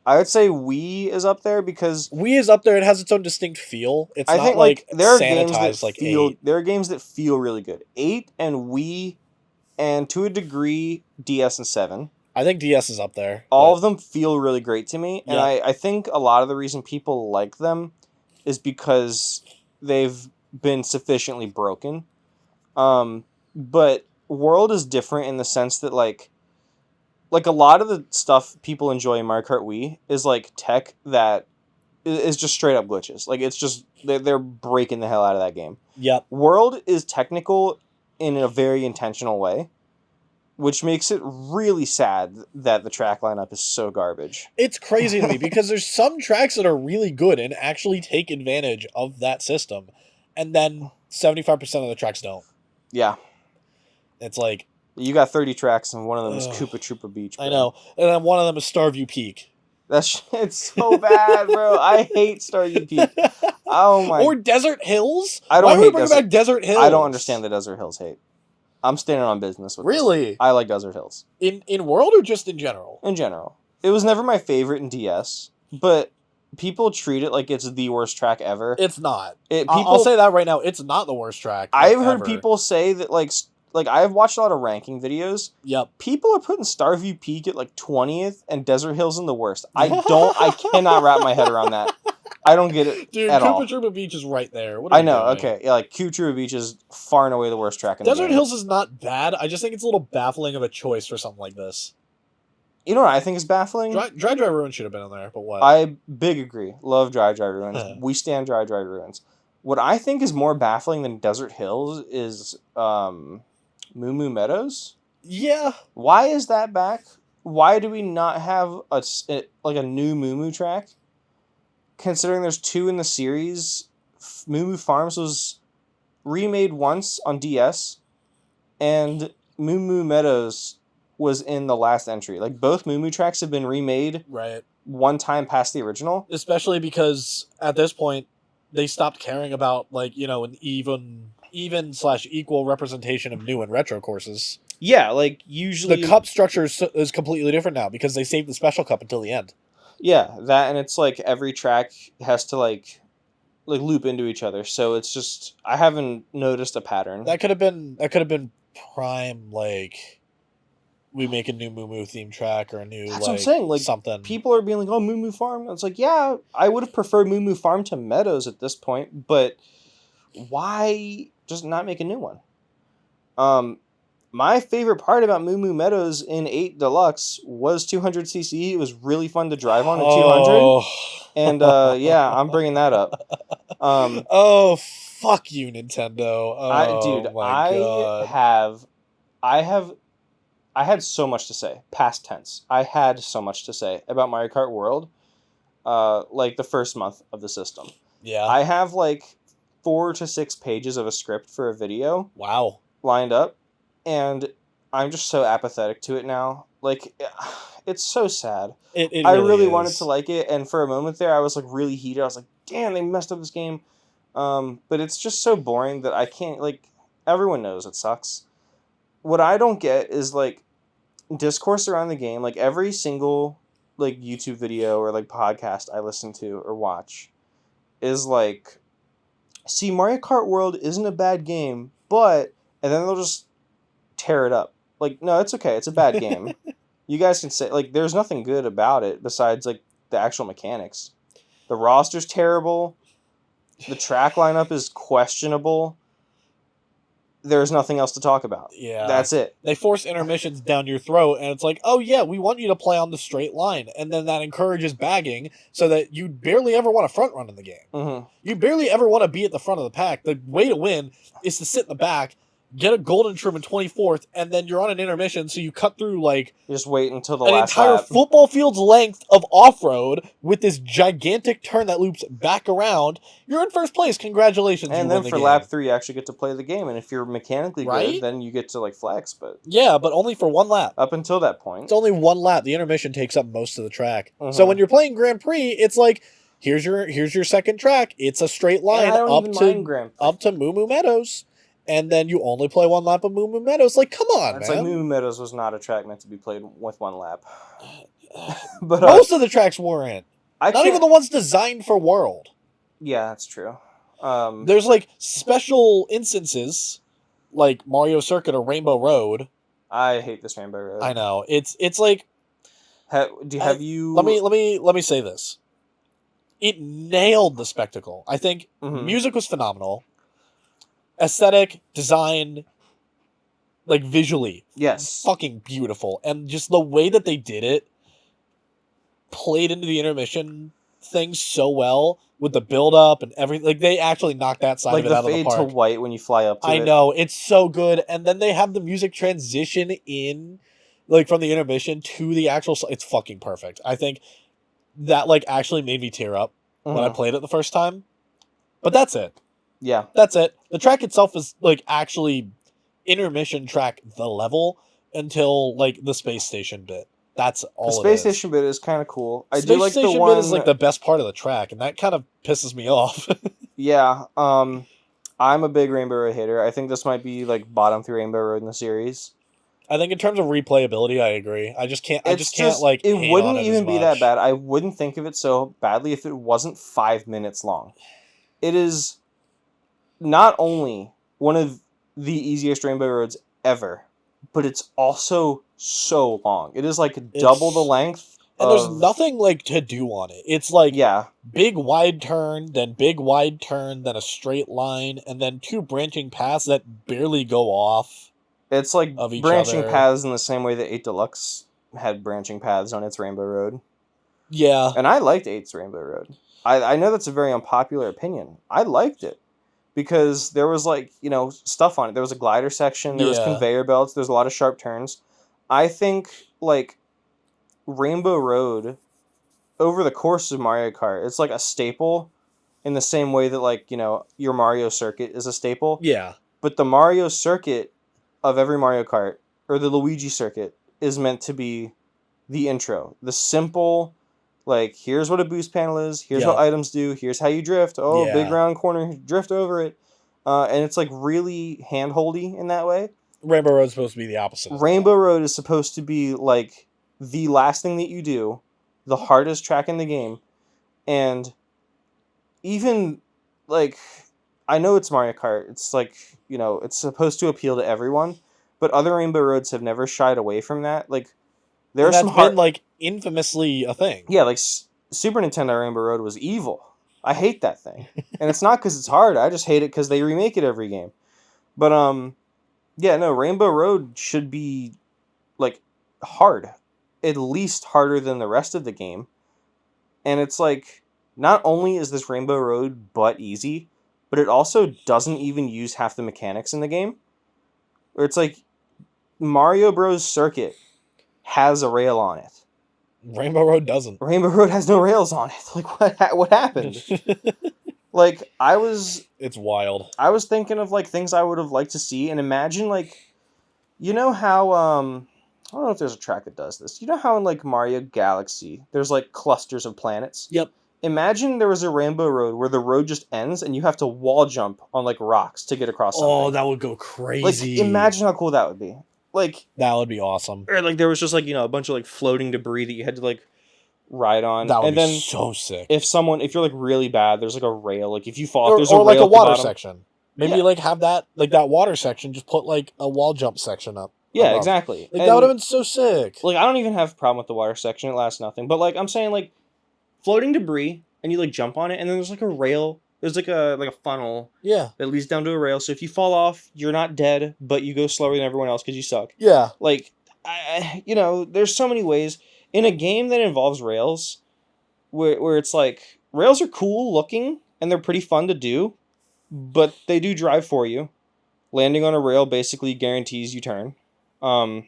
S2: I would say Wii is up there because
S1: Wii is up there. It has its own distinct feel. It's not like
S2: there are
S1: sanitized
S2: games that
S1: like
S2: feel.
S1: 8.
S2: There are games that feel really good. 8 and Wii, and to a degree DS and 7.
S1: I think DS is up there.
S2: All of them feel really great to me, and I think a lot of the reason people like them is because they've been sufficiently broken. But World is different in the sense that like a lot of the stuff people enjoy in Mario Kart Wii is like tech that is just straight up glitches. Like it's just they're breaking the hell out of that game.
S1: Yep.
S2: World is technical in a very intentional way, which makes it really sad that the track lineup is so garbage.
S1: It's crazy to me because there's some tracks that are really good and actually take advantage of that system. And then 75% of the tracks don't.
S2: Yeah.
S1: It's like...
S2: You got 30 tracks, and one of them is Koopa Troopa Beach, bro.
S1: I know. And then one of them is Starview Peak.
S2: It's so bad, bro. I hate Starview Peak. Oh my...
S1: Or Desert Hills?
S2: I don't
S1: Why would
S2: hate
S1: we bring back Desert Hills?
S2: I don't understand the Desert Hills hate. I'm standing on business with
S1: Really?
S2: this. I like Desert Hills.
S1: In World or just in general?
S2: In general. It was never my favorite in DS, but people treat it like it's the worst track ever.
S1: It's not.
S2: People,
S1: I'll say that right now. It's not the worst track.
S2: I've heard people say that, like I've watched a lot of ranking videos.
S1: Yep.
S2: People are putting Starview Peak at like 20th and Desert Hills in the worst. I cannot wrap my head around that. I don't get it.
S1: Dude,
S2: at all.
S1: Koopa Troopa Beach is right there. What
S2: I know,
S1: doing?
S2: okay. Yeah, like Koopa Troopa Beach is far and away the worst track in the game.
S1: Desert Hills is not bad. I just think it's a little baffling of a choice for something like this.
S2: You know what I think is baffling?
S1: Dry Ruin should have been in there, but what?
S2: I big agree. Love Dry Ruins. We stand Dry Ruins. What I think is more baffling than Desert Hills is Moo Moo Meadows.
S1: Yeah.
S2: Why is that back? Why do we not have a new Moo Moo track? Considering there's 2 in the series, Moo Moo Farms was remade once on DS, and Moo Moo Meadows was in the last entry. Like, both Moo Moo tracks have been remade one time past the original.
S1: Especially because at this point, they stopped caring about, like, you know, an even/equal representation of new and retro courses.
S2: Yeah, like, usually...
S1: The cup structure is completely different now because they saved the special cup until the end.
S2: Yeah, that, and it's like every track has to, like loop into each other. So it's just... I haven't noticed a pattern.
S1: That could have been prime, like... we make a new Moo Moo theme track or a new
S2: That's what I'm saying. Like,
S1: something.
S2: People are being like, oh, Moo Moo Farm. It's like, yeah, I would have preferred Moo Moo Farm to Meadows at this point, but why just not make a new one? My favorite part about Moo Moo Meadows in 8 Deluxe was 200cc. It was really fun to drive on at 200. And yeah, I'm bringing that up.
S1: Oh, fuck you, Nintendo. Oh,
S2: I had so much to say. Past tense. I had so much to say about Mario Kart World. Like the first month of the system.
S1: Yeah.
S2: I have like 4 to 6 pages of a script for a video.
S1: Wow.
S2: Lined up. And I'm just so apathetic to it now. Like, it's so sad.
S1: It
S2: I
S1: really
S2: wanted to like it, and for a moment there, I was like really heated. I was like, damn, they messed up this game. But it's just so boring that I can't, like, everyone knows it sucks. What I don't get is, like, discourse around the game. Like, every single, like, YouTube video or, like, podcast I listen to or watch is like, see, Mario Kart World isn't a bad game, but... And then they'll just tear it up. Like, no, it's okay. It's a bad game. You guys can say, like, there's nothing good about it besides, like, the actual mechanics. The roster's terrible. The track lineup is questionable. There's nothing else to talk about.
S1: Yeah.
S2: That's it.
S1: They force intermissions down your throat, and it's like, oh, yeah, we want you to play on the straight line. And then that encourages bagging so that you barely ever want to front run in the game.
S2: Mm-hmm.
S1: You barely ever want to be at the front of the pack. The way to win is to sit in the back, get a golden trim in 24th, and then you're on an intermission, so you cut through, like...
S2: You just wait until the
S1: an
S2: last
S1: entire
S2: lap.
S1: football field's length of off-road with this gigantic turn that loops back around. You're in first place. Congratulations.
S2: And then for lap 3, you actually get to play the game, and if you're mechanically good, then you get to, like, flex, but...
S1: Yeah, but only for one lap.
S2: Up until that point.
S1: It's only one lap. The intermission takes up most of the track. Mm-hmm. So when you're playing Grand Prix, it's like... Here's your second track. It's a straight line up to Moo Moo Meadows. And then you only play one lap of Moo Moo Meadows. Like, come on,
S2: it's
S1: man.
S2: Like Moo Moo Meadows was not a track meant to be played with one lap. But
S1: most of the tracks weren't. Not even the ones designed for World.
S2: Yeah, that's true.
S1: There's, like, special instances, like Mario Circuit or Rainbow Road.
S2: I hate this Rainbow Road.
S1: I know. It's like...
S2: Have you...
S1: Let me say this. It nailed the spectacle. I think music was phenomenal. Aesthetic, design, like visually,
S2: yes,
S1: fucking beautiful, and just the way that they did it played into the intermission thing so well with the build up and everything. Like, they actually knocked that side of it out of the park.
S2: Like the fade to white when you fly up to it.
S1: I know, it's so good, and then they have the music transition in, like, from the intermission to the actual. It's fucking perfect. I think that, like, actually made me tear up when I played it the first time. But that's it.
S2: Yeah.
S1: That's it. The track itself is like actually intermission track the level until like the space station bit. That's
S2: The
S1: all it
S2: space
S1: is.
S2: station bit is kind of cool. I do
S1: Space
S2: like the
S1: station
S2: one.
S1: bit is like the best part of the track, and that kind of pisses me off.
S2: Yeah. I'm a big Rainbow Road hater. I think this might be like bottom 3 Rainbow Road in the series.
S1: I think in terms of replayability, I agree. I just can't. I
S2: It's
S1: just can't
S2: just
S1: like
S2: it
S1: hate on
S2: wouldn't
S1: it as
S2: even be that
S1: much.
S2: bad. I wouldn't think of it so badly if it wasn't 5 minutes long. It is not only one of the easiest Rainbow Roads ever, but it's also so long. It is like double the
S1: It's
S2: length
S1: and there's
S2: of
S1: nothing like to do on it. It's like
S2: yeah.
S1: big wide turn, then big wide turn, then a straight line, and then 2 branching paths that barely go off
S2: It's like
S1: of each
S2: branching
S1: other.
S2: paths in the same way that 8 Deluxe had branching paths on its Rainbow Road.
S1: Yeah.
S2: And I liked 8's Rainbow Road. I know that's a very unpopular opinion. I liked it because there was like, stuff on it. There was a glider section, there was
S1: Yeah.
S2: conveyor belts, there's a lot of sharp turns. I think like Rainbow Road over the course of Mario Kart, it's like a staple in the same way that like, your Mario circuit is a staple.
S1: Yeah.
S2: But the Mario circuit of every Mario Kart, or the Luigi circuit, is meant to be the intro. The simple, like, here's what a boost panel is, here's
S1: Yeah.
S2: what items do, here's how you drift, big
S1: Yeah.
S2: round corner, drift over it. And it's like really hand-holdy in that way.
S1: Rainbow Road's supposed to be the opposite of
S2: Rainbow
S1: that.
S2: Road is supposed to be like the last thing that you do, the hardest track in the game, and even like I know it's Mario Kart. It's like, it's supposed to appeal to everyone, but other Rainbow Roads have never shied away from that. Like there
S1: And
S2: are
S1: that's
S2: some hard
S1: been like infamously a thing.
S2: yeah, like Super Nintendo Rainbow Road was evil. I hate that thing. And it's not cuz it's hard. I just hate it cuz they remake it every game. But yeah, no, Rainbow Road should be like hard. At least harder than the rest of the game. And it's like, not only is this Rainbow Road but easy, but it also doesn't even use half the mechanics in the game. Or it's like Mario Bros. Circuit has a rail on it.
S1: Rainbow Road doesn't.
S2: Rainbow Road has no rails on it. Like what happened? Like
S1: It's wild.
S2: I was thinking of like things I would have liked to see, and imagine like, how I don't know if there's a track that does this. You know how in like Mario Galaxy there's like clusters of planets?
S1: Yep.
S2: Imagine there was a Rainbow Road where the road just ends and you have to wall jump on like rocks to get across something.
S1: Oh, that would go crazy.
S2: Like imagine how cool that would be. Like
S1: that would be awesome.
S2: Or like there was just like, a bunch of like floating debris that you had to like ride on.
S1: That would
S2: and
S1: be
S2: then
S1: so sick.
S2: If you're like really bad, there's like a rail. Like if you fall,
S1: or,
S2: there's
S1: or
S2: a
S1: like
S2: rail
S1: a
S2: at the
S1: water
S2: bottom.
S1: section. Maybe like have that like that water section. Just put like a wall jump section up.
S2: Yeah,
S1: above.
S2: exactly.
S1: Like that would have been so sick.
S2: Like I don't even have a problem with the water section. It lasts nothing. But like I'm saying, like floating debris, and you like jump on it, and then there's like a rail. There's like a funnel.
S1: Yeah.
S2: That leads down to a rail. So if you fall off, you're not dead, but you go slower than everyone else because you suck.
S1: Yeah.
S2: Like, there's so many ways in a game that involves rails, where it's like rails are cool looking and they're pretty fun to do, but they do drive for you. Landing on a rail basically guarantees you turn. And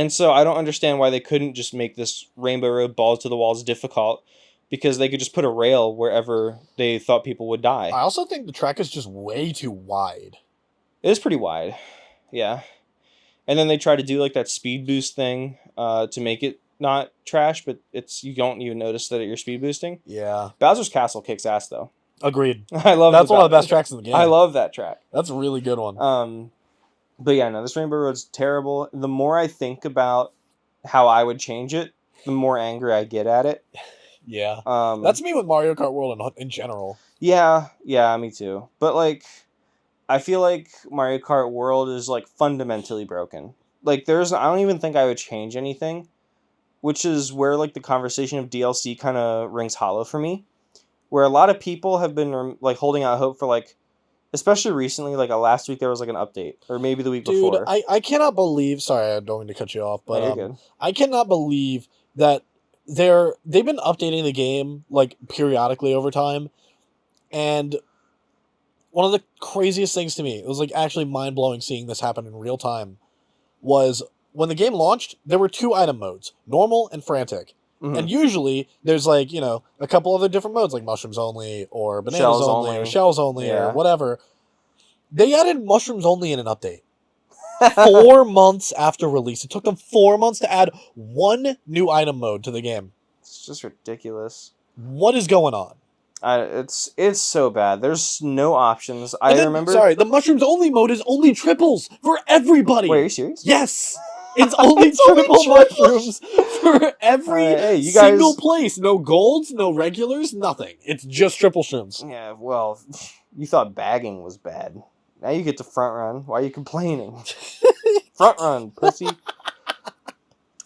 S2: so I don't understand why they couldn't just make this Rainbow Road balls to the walls difficult, because they could just put a rail wherever they thought people would die.
S1: I also think the track is just way too wide.
S2: It is pretty wide. Yeah. And then they try to do like that speed boost thing to make it not trash, but you don't even notice that you're speed boosting.
S1: Yeah.
S2: Bowser's Castle kicks ass though.
S1: Agreed.
S2: I love
S1: that's one of the best tracks in the game.
S2: I love that track.
S1: That's a really good one.
S2: But yeah, no, this Rainbow Road's terrible. The more I think about how I would change it, the more angry I get at it.
S1: Yeah. That's me with Mario Kart World in general.
S2: Yeah, me too. But like, I feel like Mario Kart World is like fundamentally broken. Like I don't even think I would change anything, which is where like the conversation of DLC kind of rings hollow for me. Where a lot of people have been like holding out hope for like, especially recently, like last week there was like an update, or maybe the week before.
S1: I cannot believe. Sorry, I don't mean to cut you off, but
S2: you're good.
S1: I cannot believe that they've been updating the game like periodically over time, and one of the craziest things to me, it was like actually mind blowing seeing this happen in real time, was when the game launched. There were 2 item modes, normal and frantic.
S2: Mhm.
S1: And usually there's like, a couple other different modes like mushrooms only or bananas
S2: Shells
S1: only or
S2: only.
S1: shells only or
S2: Yeah.
S1: whatever. They added mushrooms only in an update. 4 months after release. It took them 4 months to add one new item mode to the game.
S2: It's just ridiculous.
S1: What is going on?
S2: It's so bad. There's no options.
S1: And then,
S2: remember.
S1: Sorry, the mushrooms only mode is only triples for everybody.
S2: Wait, are you serious?
S1: Yes. It's only
S2: It's only
S1: triple
S2: triples.
S1: mushrooms for every
S2: Hey, you
S1: single
S2: guys-
S1: place. No golds, no regulars, nothing. It's just triple shrooms.
S2: Yeah, well, you thought bagging was bad. Now you get to front run. Why are you complaining? Front run, pussy.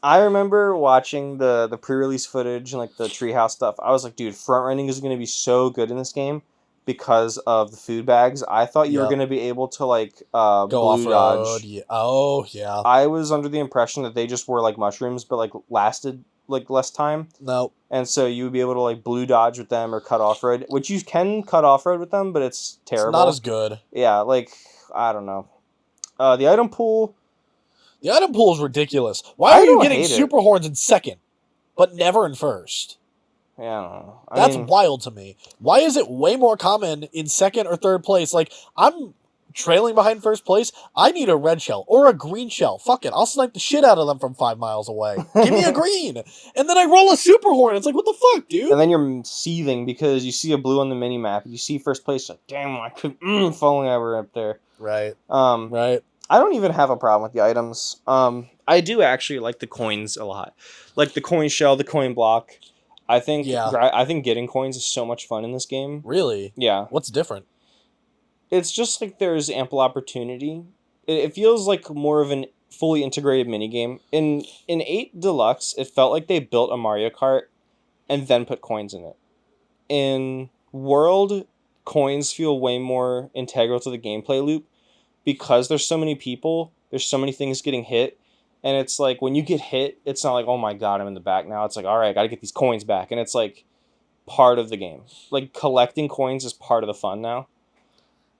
S2: I remember watching the pre-release footage and like the treehouse stuff. I was like, dude, front running is going to be so good in this game because of the food bags. I thought you were
S1: Yep.
S2: going to be able to like
S1: Go
S2: blue
S1: off road.
S2: dodge.
S1: Yeah. Oh, yeah.
S2: I was under the impression that they just were like mushrooms, but like lasted like less time.
S1: No.
S2: And so you would be able to like blue dodge with them or cut off road, which you can cut off road with them, but it's terrible.
S1: It's not as good.
S2: Yeah, like I don't know. The item pool.
S1: The item pool is ridiculous. Why
S2: I
S1: are you
S2: don't
S1: getting
S2: hate it.
S1: super horns in second, but never in first?
S2: Yeah, I don't know.
S1: That's wild to me. Why is it way more common in second or third place? Like, I'm trailing behind first place. I need a red shell or a green shell. Fuck it. I'll snipe the shit out of them from 5 miles away. Give me a green. And then I roll a super horn. It's like, what the fuck, dude?
S2: And then you're seething because you see a blue on the mini map. You see first place. Like, damn, I could if only I were up there.
S1: Right.
S2: Right. I don't even have a problem with the items. I do actually like the coins a lot, like the coin shell, the coin block. I think getting coins is so much fun in this game.
S1: Really?
S2: Yeah.
S1: What's different?
S2: It's just like there's ample opportunity. It feels like more of an fully integrated minigame. In 8 Deluxe, it felt like they built a Mario Kart and then put coins in it. In World, coins feel way more integral to the gameplay loop because there's so many people, there's so many things getting hit, and it's like when you get hit, it's not like, oh my god, I'm in the back now. It's like, all right, I gotta get these coins back, and it's like part of the game. Like collecting coins is part of the fun now.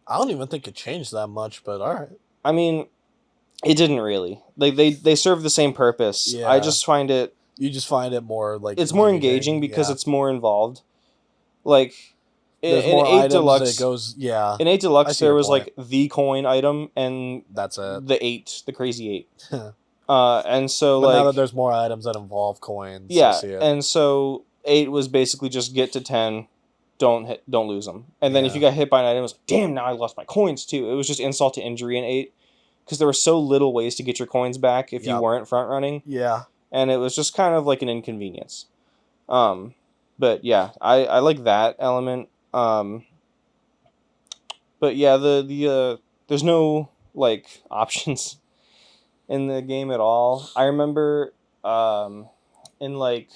S1: I don't even think it changed that much, but all right.
S2: I mean, it didn't really. Like they serve the same purpose.
S1: Yeah.
S2: I just find it.
S1: You just find it more like
S2: It's more engaging because it's more involved. Like
S1: there's
S2: in
S1: more
S2: 8
S1: items
S2: Deluxe,
S1: that goes
S2: in 8 Deluxe
S1: see
S2: there
S1: your
S2: was
S1: point.
S2: like the coin item and
S1: that's it.
S2: the crazy 8. And so
S1: But
S2: like
S1: now that there's more items that involve coins,
S2: yeah,
S1: I see it.
S2: and so 8 was basically just get to 10, don't lose them. And then if
S1: Yeah.
S2: you got hit by an item, it was like, damn, now I lost my coins too. It was just insult to injury in 8 because there were so little ways to get your coins back if you
S1: Yep.
S2: weren't front running.
S1: Yeah.
S2: And it was just kind of like an inconvenience. But yeah, I like that element. But yeah, the there's no like options in the game at all. I remember in like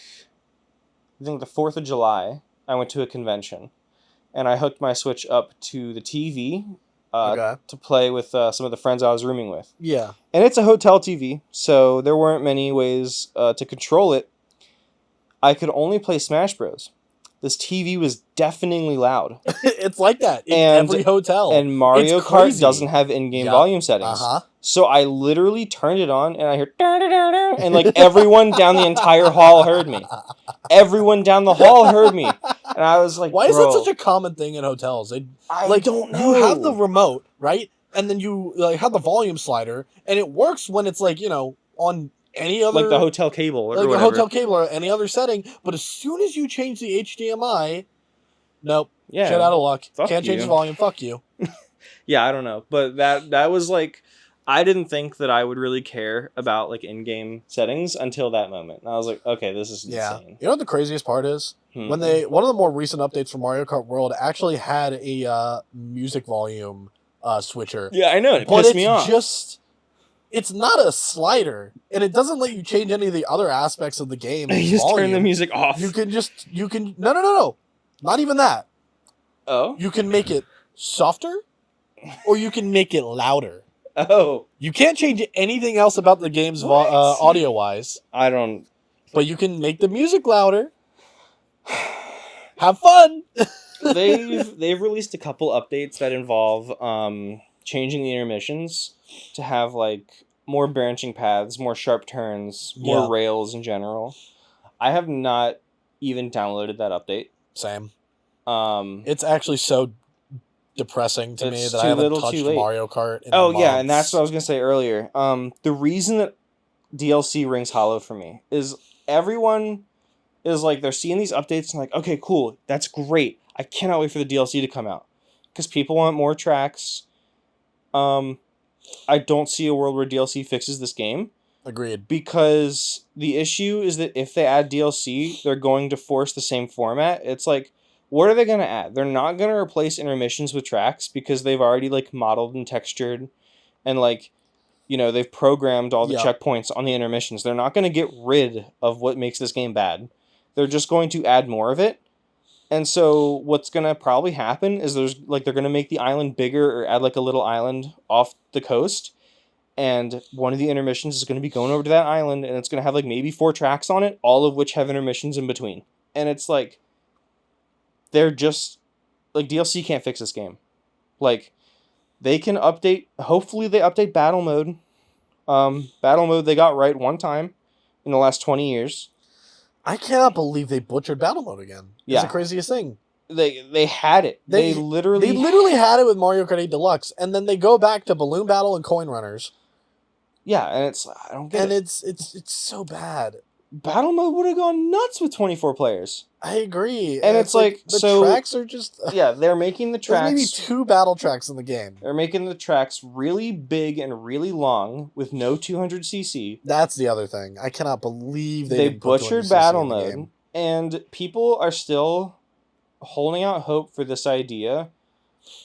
S2: I think the 4th of July, I went to a convention and I hooked my Switch up to the TV
S1: Okay.
S2: to play with some of the friends I was rooming with.
S1: Yeah.
S2: And it's a hotel TV, so there weren't many ways to control it. I could only play Smash Bros. This TV was deafeningly loud.
S1: It's like that in
S2: And-
S1: every hotel.
S2: And Mario
S1: It's
S2: Kart
S1: crazy.
S2: doesn't have in-game
S1: Yup.
S2: volume settings.
S1: Uh-huh.
S2: So I literally turned it on and I heard "Da-da-da-da," and like everyone down the entire hall heard me. Everyone down the hall heard me. And I was like,
S1: Why is
S2: bro,
S1: that such a common thing in hotels? They
S2: I don't know.
S1: You have the remote, right? And then you like have the volume slider, and it works when it's like, on any other
S2: like the hotel cable or
S1: like
S2: whatever.
S1: a hotel cable or any other setting. But as soon as you change the HDMI, nope.
S2: Yeah.
S1: Shit out of luck.
S2: Fuck
S1: Can't change
S2: you.
S1: the volume. Fuck you.
S2: Yeah, I don't know. But that was like I didn't think that I would really care about like in-game settings until that moment. And I was like, okay, this is
S1: Yeah.
S2: insane.
S1: You know what the craziest part is?
S2: Hmm.
S1: When one of the more recent updates for Mario Kart World actually had a music volume switcher.
S2: Yeah, I know. It
S1: But
S2: pissed
S1: it's
S2: me off.
S1: it's not a slider, and it doesn't let you change any of the other aspects of the game.
S2: You just
S1: volume.
S2: turn the music off.
S1: No. Not even that.
S2: Oh?
S1: You can make it softer, or you can make it louder.
S2: Oh.
S1: You can't change anything else about the game's
S2: What?
S1: audio-wise,
S2: I don't...
S1: but you can make the music louder. Have fun!
S2: They've released a couple updates that involve changing the intermissions to have like more branching paths, more sharp turns, more
S1: Yeah.
S2: rails in general. I have not even downloaded that update.
S1: Same.
S2: Um,
S1: It's actually so depressing to me
S2: It's
S1: that I
S2: too
S1: haven't
S2: little, too
S1: touched
S2: late.
S1: Mario Kart in
S2: oh
S1: months.
S2: yeah, and that's what I was gonna say earlier. The reason that DLC rings hollow for me is everyone is like they're seeing these updates and like, okay, cool, that's great. I cannot wait for the DLC to come out because people want more tracks. I don't see a world where DLC fixes this game.
S1: Agreed.
S2: Because the issue is that if they add DLC, they're going to force the same format. It's like, what are they going to add? They're not going to replace intermissions with tracks because they've already like modeled and textured and like, they've programmed all the checkpoints on the intermissions. They're not going to get rid of what makes this game bad. They're just going to add more of it. And so what's going to probably happen is they're going to make the island bigger or add like a little island off the coast. And one of the intermissions is going to be going over to that island, and it's going to have like maybe 4 tracks on it, all of which have intermissions in between. And it's like, they're just like, DLC can't fix this game. Like, they can update. Hopefully, they update battle mode. Battle mode they got right one time in the last 20 years.
S1: I cannot believe they butchered battle mode again. It's the craziest thing.
S2: They had it. They literally
S1: had it with Mario Kart 8 Deluxe, and then they go back to Balloon Battle and Coin Runners.
S2: Yeah, and I don't get
S1: it.
S2: And
S1: it's so bad.
S2: Battle mode would have gone nuts with 24 players.
S1: I agree.
S2: And it's like
S1: the tracks are just
S2: yeah, they're making the tracks.
S1: There's maybe 2 battle tracks in the game.
S2: They're making the tracks really big and really long with no 200cc.
S1: That's the other thing. I cannot believe
S2: they butchered battle mode, and people are still holding out hope for this idea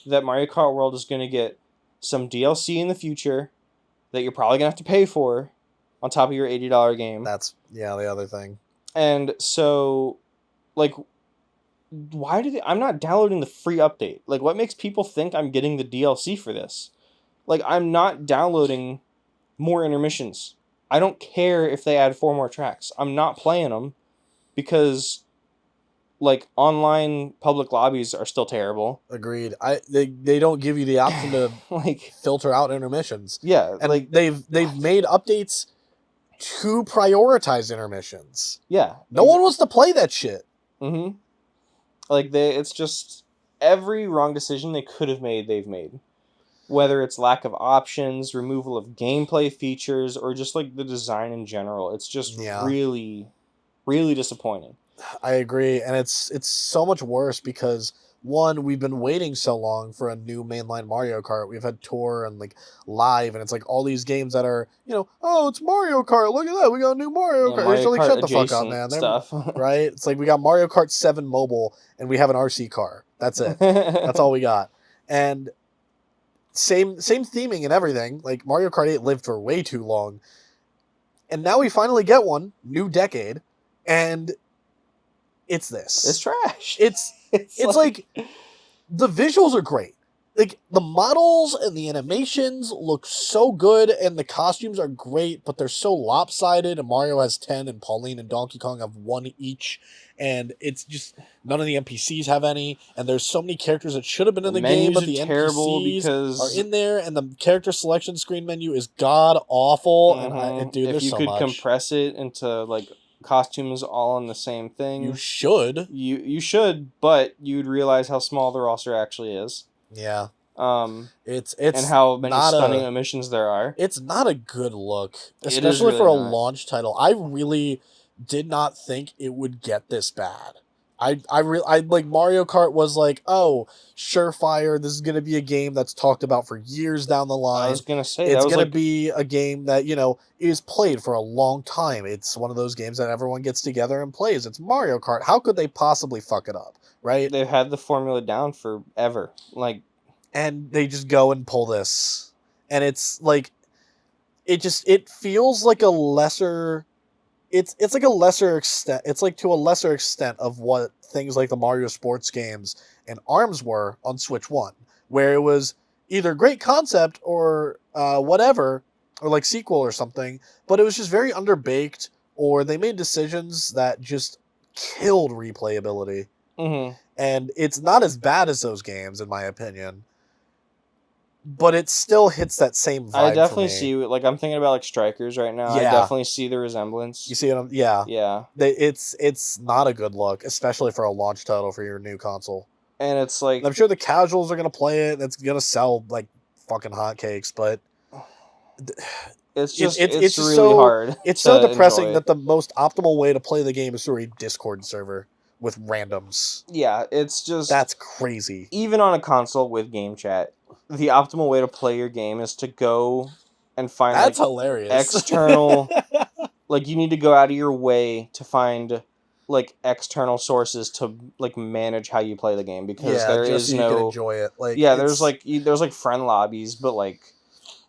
S2: that Mario Kart World is going to get some DLC in the future that you're probably going to have to pay for on top of your $80 game.
S1: That's, the other thing.
S2: And so, like, why do I'm not downloading the free update. Like, what makes people think I'm getting the DLC for this? Like, I'm not downloading more intermissions. I don't care if they add 4 more tracks. I'm not playing them because, like, online public lobbies are still terrible.
S1: Agreed. They don't give you the option to
S2: like
S1: filter out intermissions.
S2: Yeah,
S1: and like they've made updates to prioritize intermissions.
S2: Yeah,
S1: no one wants to play that shit.
S2: Mm-hmm. Like it's just every wrong decision they could have made, they've made. Whether it's lack of options, removal of gameplay features, or just like the design in general, it's just really, really disappointing.
S1: I agree, and it's so much worse because one, we've been waiting so long for a new mainline Mario Kart. We've had Tour and like Live, and it's like all these games that are, oh, it's Mario Kart. Look at that, we got a new Mario Kart.
S2: Mario
S1: like,
S2: Kart
S1: shut the fuck up, man.
S2: Stuff.
S1: Right? It's like we got Mario Kart 7 mobile, and we have an RC car. That's it. That's all we got. And same theming and everything. Like Mario Kart 8 lived for way too long, and now we finally get one, new decade, and it's this.
S2: It's trash.
S1: It's like the visuals are great. Like the models and the animations look so good, and the costumes are great, but they're so lopsided. And Mario has 10, and Pauline and Donkey Kong have 1 each, and it's just none of the NPCs have any. And there's so many characters that should have been in the game, but the NPCs are in there, and the character selection screen menu is god awful.
S2: Mm-hmm.
S1: And dude,
S2: if
S1: there's
S2: you
S1: so
S2: could
S1: much.
S2: Compress it into like costumes all on the same thing,
S1: you should.
S2: You should, but you'd realize how small the roster actually is.
S1: Yeah. It's
S2: and how many stunning omissions there are.
S1: It's not a good look, especially really for a launch title. I really did not think it would get this bad. I like Mario Kart was like, oh, surefire. This is gonna be a game that's talked about for years down the line.
S2: I was gonna say
S1: it's gonna be a game that is played for a long time. It's one of those games that everyone gets together and plays. It's Mario Kart. How could they possibly fuck it up, right?
S2: They've had the formula down forever,
S1: and they just go and pull this, and it's like, it feels like a lesser. It's like a lesser extent. It's like to a lesser extent of what things like the Mario sports games and ARMS were on Switch 1, where it was either great concept or whatever, or like sequel or something, but it was just very underbaked, or they made decisions that just killed replayability.
S2: Mm-hmm.
S1: And it's not as bad as those games, in my opinion. but it still hits that same vibe
S2: I
S1: for
S2: definitely
S1: me.
S2: see, like, I'm thinking about, like, Strikers right now. I
S1: Yeah.
S2: definitely see the resemblance.
S1: You see what I'm... Yeah.
S2: Yeah.
S1: It's not a good look, especially for a launch title for your new console.
S2: And it's like...
S1: And I'm sure the casuals are going to play it, and it's going to sell, like, fucking hotcakes, but...
S2: It's just
S1: it's
S2: really
S1: so
S2: hard.
S1: It's so depressing
S2: enjoy.
S1: that the most optimal way to play the game is through a Discord server with randoms.
S2: Yeah, it's just...
S1: That's crazy.
S2: Even on a console with game chat, the optimal way to play your game is to go and find,
S1: That's
S2: like,
S1: hilarious.
S2: external... like, you need to go out of your way to find, like, external sources to, like, manage how you play the game, because
S1: yeah,
S2: there
S1: just
S2: is
S1: so
S2: no...
S1: you can enjoy it. Like,
S2: yeah, there's like friend lobbies, but, like,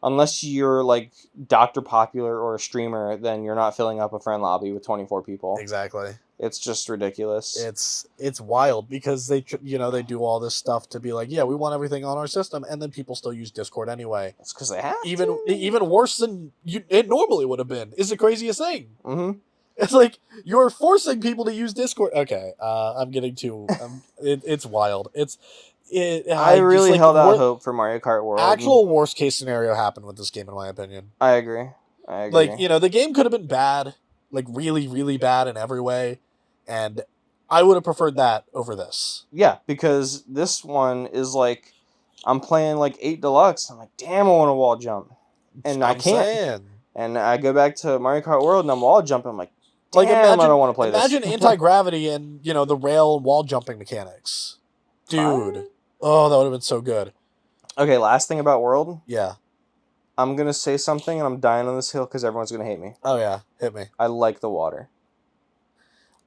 S2: unless you're, like, Dr. Popular or a streamer, then you're not filling up a friend lobby with 24 people.
S1: Exactly.
S2: It's just ridiculous.
S1: It's wild because they they do all this stuff to be like, yeah, we want everything on our system, and then people still use Discord anyway.
S2: It's because they have
S1: even worse than it normally would have been. Is the craziest thing.
S2: Mm-hmm.
S1: It's like you're forcing people to use Discord. Okay, I'm getting too. It's wild.
S2: I really held out hope for Mario Kart World.
S1: Actual worst case scenario happened with this game, in my opinion.
S2: I agree.
S1: Like, the game could have been bad, like really, really bad in every way, and I would have preferred that over this.
S2: Yeah, because this one is like, I'm playing like 8 Deluxe. I'm like, damn, I want to wall jump, and I can't. And I go back to Mario Kart World, and I'm wall jumping. I'm like, damn, I don't want to play this.
S1: Imagine anti-gravity and the rail and wall jumping mechanics, dude.
S2: Fine.
S1: Oh, that would have been so good.
S2: Okay, last thing about World.
S1: Yeah.
S2: I'm going to say something, and I'm dying on this hill because everyone's going to hate me.
S1: Oh, yeah. Hit me.
S2: I like the water.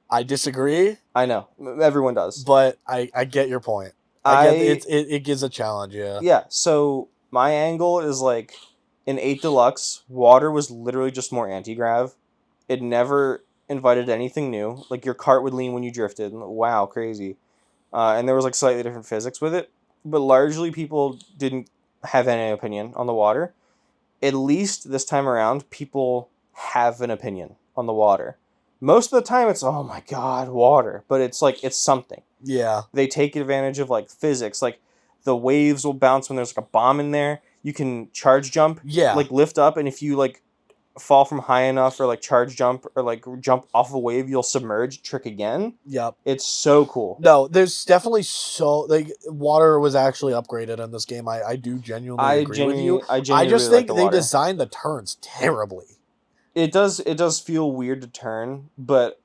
S1: I disagree.
S2: I know. Everyone does.
S1: But I get your point. It gives a challenge, yeah.
S2: Yeah, so my angle is like, in 8 Deluxe, water was literally just more anti-grav. It never invited anything new. Like, your cart would lean when you drifted. Wow, crazy. And there was, like, slightly different physics with it. But largely, people didn't have any opinion on the water. At least this time around, people have an opinion on the water. Most of the time, it's, oh my god, water. But it's, like, it's something.
S1: Yeah.
S2: They take advantage of, like, physics. Like, the waves will bounce when there's, like, a bomb in there. You can charge jump.
S1: Yeah.
S2: Like, lift up, and if you, like, fall from high enough, or, like, charge jump, or, like, jump off a wave, you'll submerge, trick again.
S1: Yep.
S2: It's so cool.
S1: No, there's definitely water was actually upgraded in this game. I do genuinely agree with you.
S2: I
S1: just
S2: really
S1: think
S2: like the
S1: they
S2: water.
S1: designed the turns terribly.
S2: It does feel weird to turn, but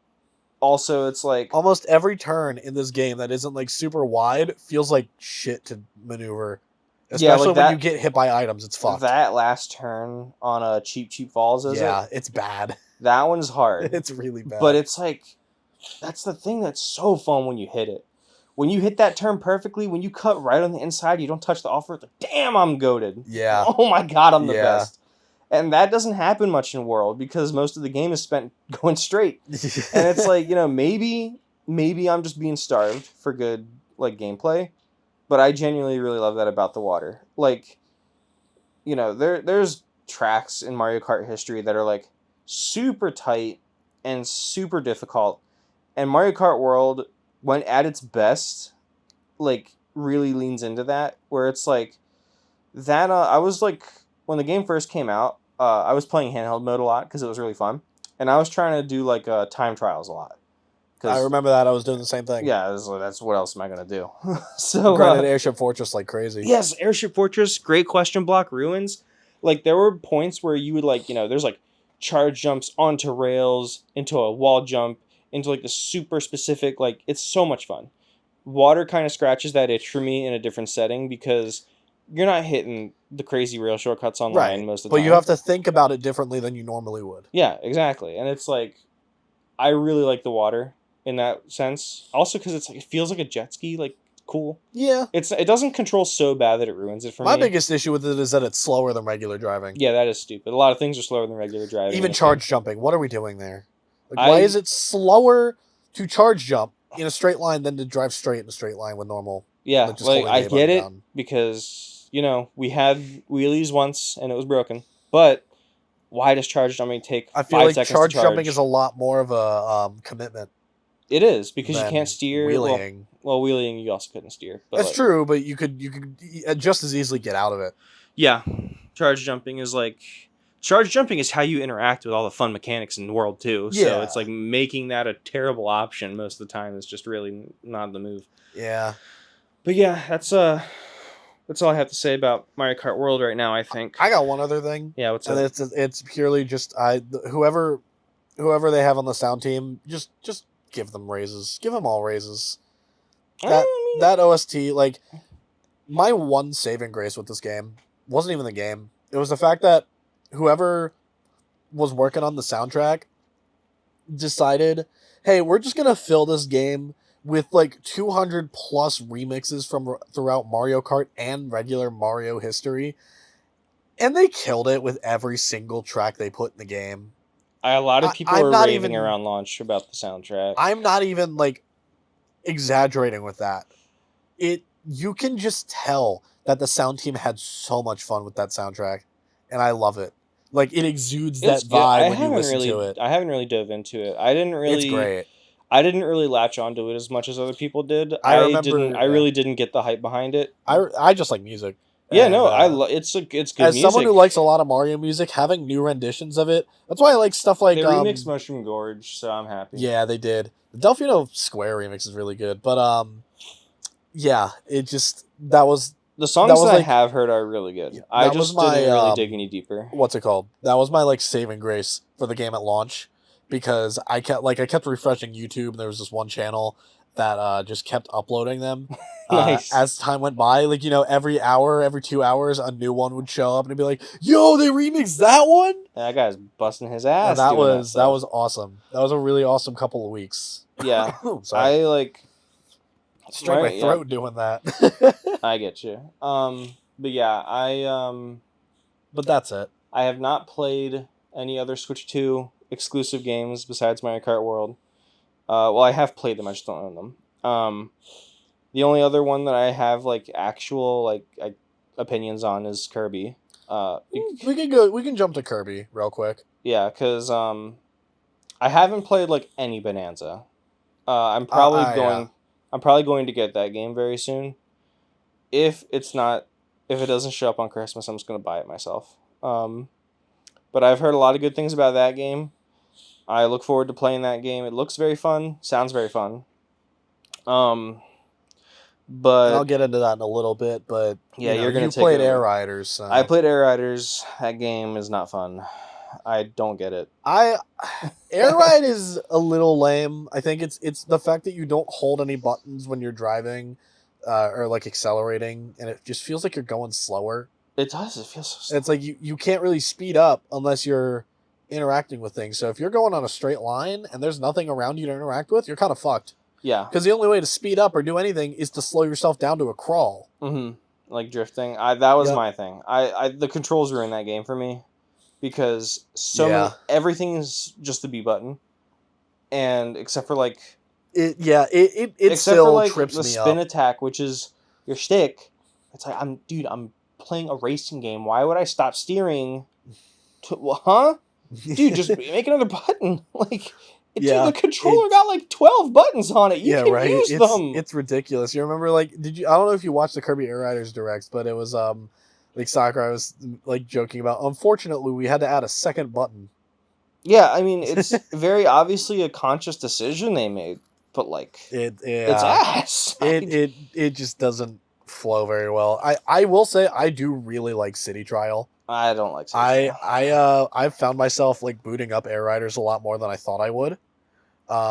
S2: also it's like...
S1: Almost every turn in this game that isn't, like, super wide feels like shit to maneuver. Especially when you get hit by items, it's fucked.
S2: That last turn on a Cheap Falls,
S1: it's bad.
S2: That one's hard.
S1: It's really bad.
S2: But it's like, that's the thing that's so fun when you hit it. When you hit that turn perfectly, when you cut right on the inside, you don't touch the off-road, like, damn, I'm goated.
S1: Yeah.
S2: Oh my god, I'm the best. And that doesn't happen much in World, because most of the game is spent going straight. And it's like, maybe I'm just being starved for good, like, gameplay. But I genuinely really love that about the water. Like, there's tracks in Mario Kart history that are, like, super tight and super difficult. And Mario Kart World, when at its best, like, really leans into that. Where it's like, that, I was, like, when the game first came out, I was playing handheld mode a lot because it was really fun. And I was trying to do, like, time trials a lot.
S1: I remember that. I was doing the same thing.
S2: Yeah, that's what else am I going to do? So
S1: granted, Airship Fortress like crazy.
S2: Yes, Airship Fortress, great question block, ruins. Like, there were points where you would, like, there's, like, charge jumps onto rails, into a wall jump, into, like, the super specific, like, it's so much fun. Water kind of scratches that itch for me in a different setting, because you're not hitting the crazy rail shortcuts online most of the time.
S1: But you have to think about it differently than you normally would.
S2: Yeah, exactly. And it's like, I really like the water in that sense. Also because it's like, it feels like a jet ski, like, cool.
S1: Yeah.
S2: It doesn't control so bad that it ruins it for me.
S1: My biggest issue with it is that it's slower than regular driving.
S2: Yeah, that is stupid. A lot of things are slower than regular driving.
S1: Even charge jumping. What are we doing there? Like, why is it slower to charge jump in a straight line than to drive straight in a straight line with normal?
S2: Yeah, like, I get it, because, we had wheelies once and it was broken. But why does charge jumping take 5 seconds to charge?
S1: I feel like charge jumping is a lot more of a commitment.
S2: It is because you
S1: than
S2: can't steer.
S1: wheeling.
S2: Well, wheeling you also couldn't steer. But
S1: That's
S2: like,
S1: true, but you could just as easily get out of it.
S2: yeah, charge jumping is how you interact with all the fun mechanics in the world too. So
S1: Yeah.
S2: it's like making that a terrible option most of the time is just really not the move.
S1: Yeah.
S2: But yeah, that's all I have to say about Mario Kart World right now. I think.
S1: I got one other thing.
S2: Yeah, what's
S1: and
S2: up?
S1: it's purely just whoever they have on the sound team, just give them raises. Give them all raises. That OST, like, my one saving grace with this game wasn't even the game. It was the fact that whoever was working on the soundtrack decided, hey, we're just gonna fill this game with like 200 plus remixes from throughout Mario Kart and regular Mario history, and they killed it with every single track they put in the game.
S2: A lot of people were raving around launch about the soundtrack.
S1: I'm not even like exaggerating with that. You can just tell that the sound team had so much fun with that soundtrack, and I love it. Like, it exudes that vibe when you listen to it.
S2: I haven't really dove into it. It's great. I didn't really latch onto it as much as other people did. I really didn't get the hype behind it.
S1: I just like music.
S2: Yeah, and, it's good music.
S1: As someone who likes a lot of Mario music, having new renditions of it, that's why I like stuff like...
S2: They remixed Mushroom Gorge, so I'm happy.
S1: Yeah, they did. The Delfino Square remix is really good, but yeah, it just...
S2: The songs that I have heard are really good.
S1: Yeah,
S2: I just didn't really dig any deeper.
S1: What's it called? That was my like saving grace for the game at launch, because I kept refreshing YouTube, and there was this one channel that just kept uploading them.
S2: Nice.
S1: As time went by, like, every hour, every 2 hours, a new one would show up, and it'd be like, "Yo, they remixed that one."
S2: That guy's busting his ass.
S1: And that was awesome. That was a really awesome couple of weeks.
S2: Yeah,
S1: sorry.
S2: I like.
S1: Straight my throat doing that.
S2: I get you. But yeah,
S1: But that's it.
S2: I have not played any other Switch 2 exclusive games besides Mario Kart World. Well, I have played them. I just don't own them. The only other one that I have like actual opinions on is Kirby.
S1: We can jump to Kirby real quick.
S2: Yeah, because I haven't played like any Bonanza. I'm probably going to get that game very soon. If it doesn't show up on Christmas, I'm just going to buy it myself. But I've heard a lot of good things about that game. I look forward to playing that game. It looks very fun. Sounds very fun. But
S1: I'll get into that in a little bit. But
S2: yeah, you're going to take
S1: played Air Riders. So.
S2: I played Air Riders. That game is not fun. I don't get it.
S1: Air Ride is a little lame. I think it's the fact that you don't hold any buttons when you're driving, or like accelerating, and it just feels like you're going slower.
S2: It does. It feels so slow.
S1: It's like you can't really speed up unless you're interacting with things. So if you're going on a straight line and there's nothing around you to interact with, you're kind of fucked.
S2: Yeah.
S1: Because the only way to speed up or do anything is to slow yourself down to a crawl.
S2: Mm-hmm. Like drifting. That was my thing. The controls ruined that game for me. Because everything is just the B button, and except for like
S1: it still trips me up. The
S2: spin attack, which is your stick. It's like I'm playing a racing game. Why would I stop steering? Dude, just make another button. Like, dude, the controller got like 12 buttons on it. You can use them.
S1: It's ridiculous. You remember I don't know if you watched the Kirby Air Riders Directs, but it was like Sakurai was like joking about, unfortunately, we had to add a second button.
S2: Yeah, I mean, it's very obviously a conscious decision they made, but like it's ass.
S1: It just doesn't flow very well. I will say I do really like City Trial.
S2: I don't like City
S1: Trial. I've found myself like booting up Air Riders a lot more than I thought I would.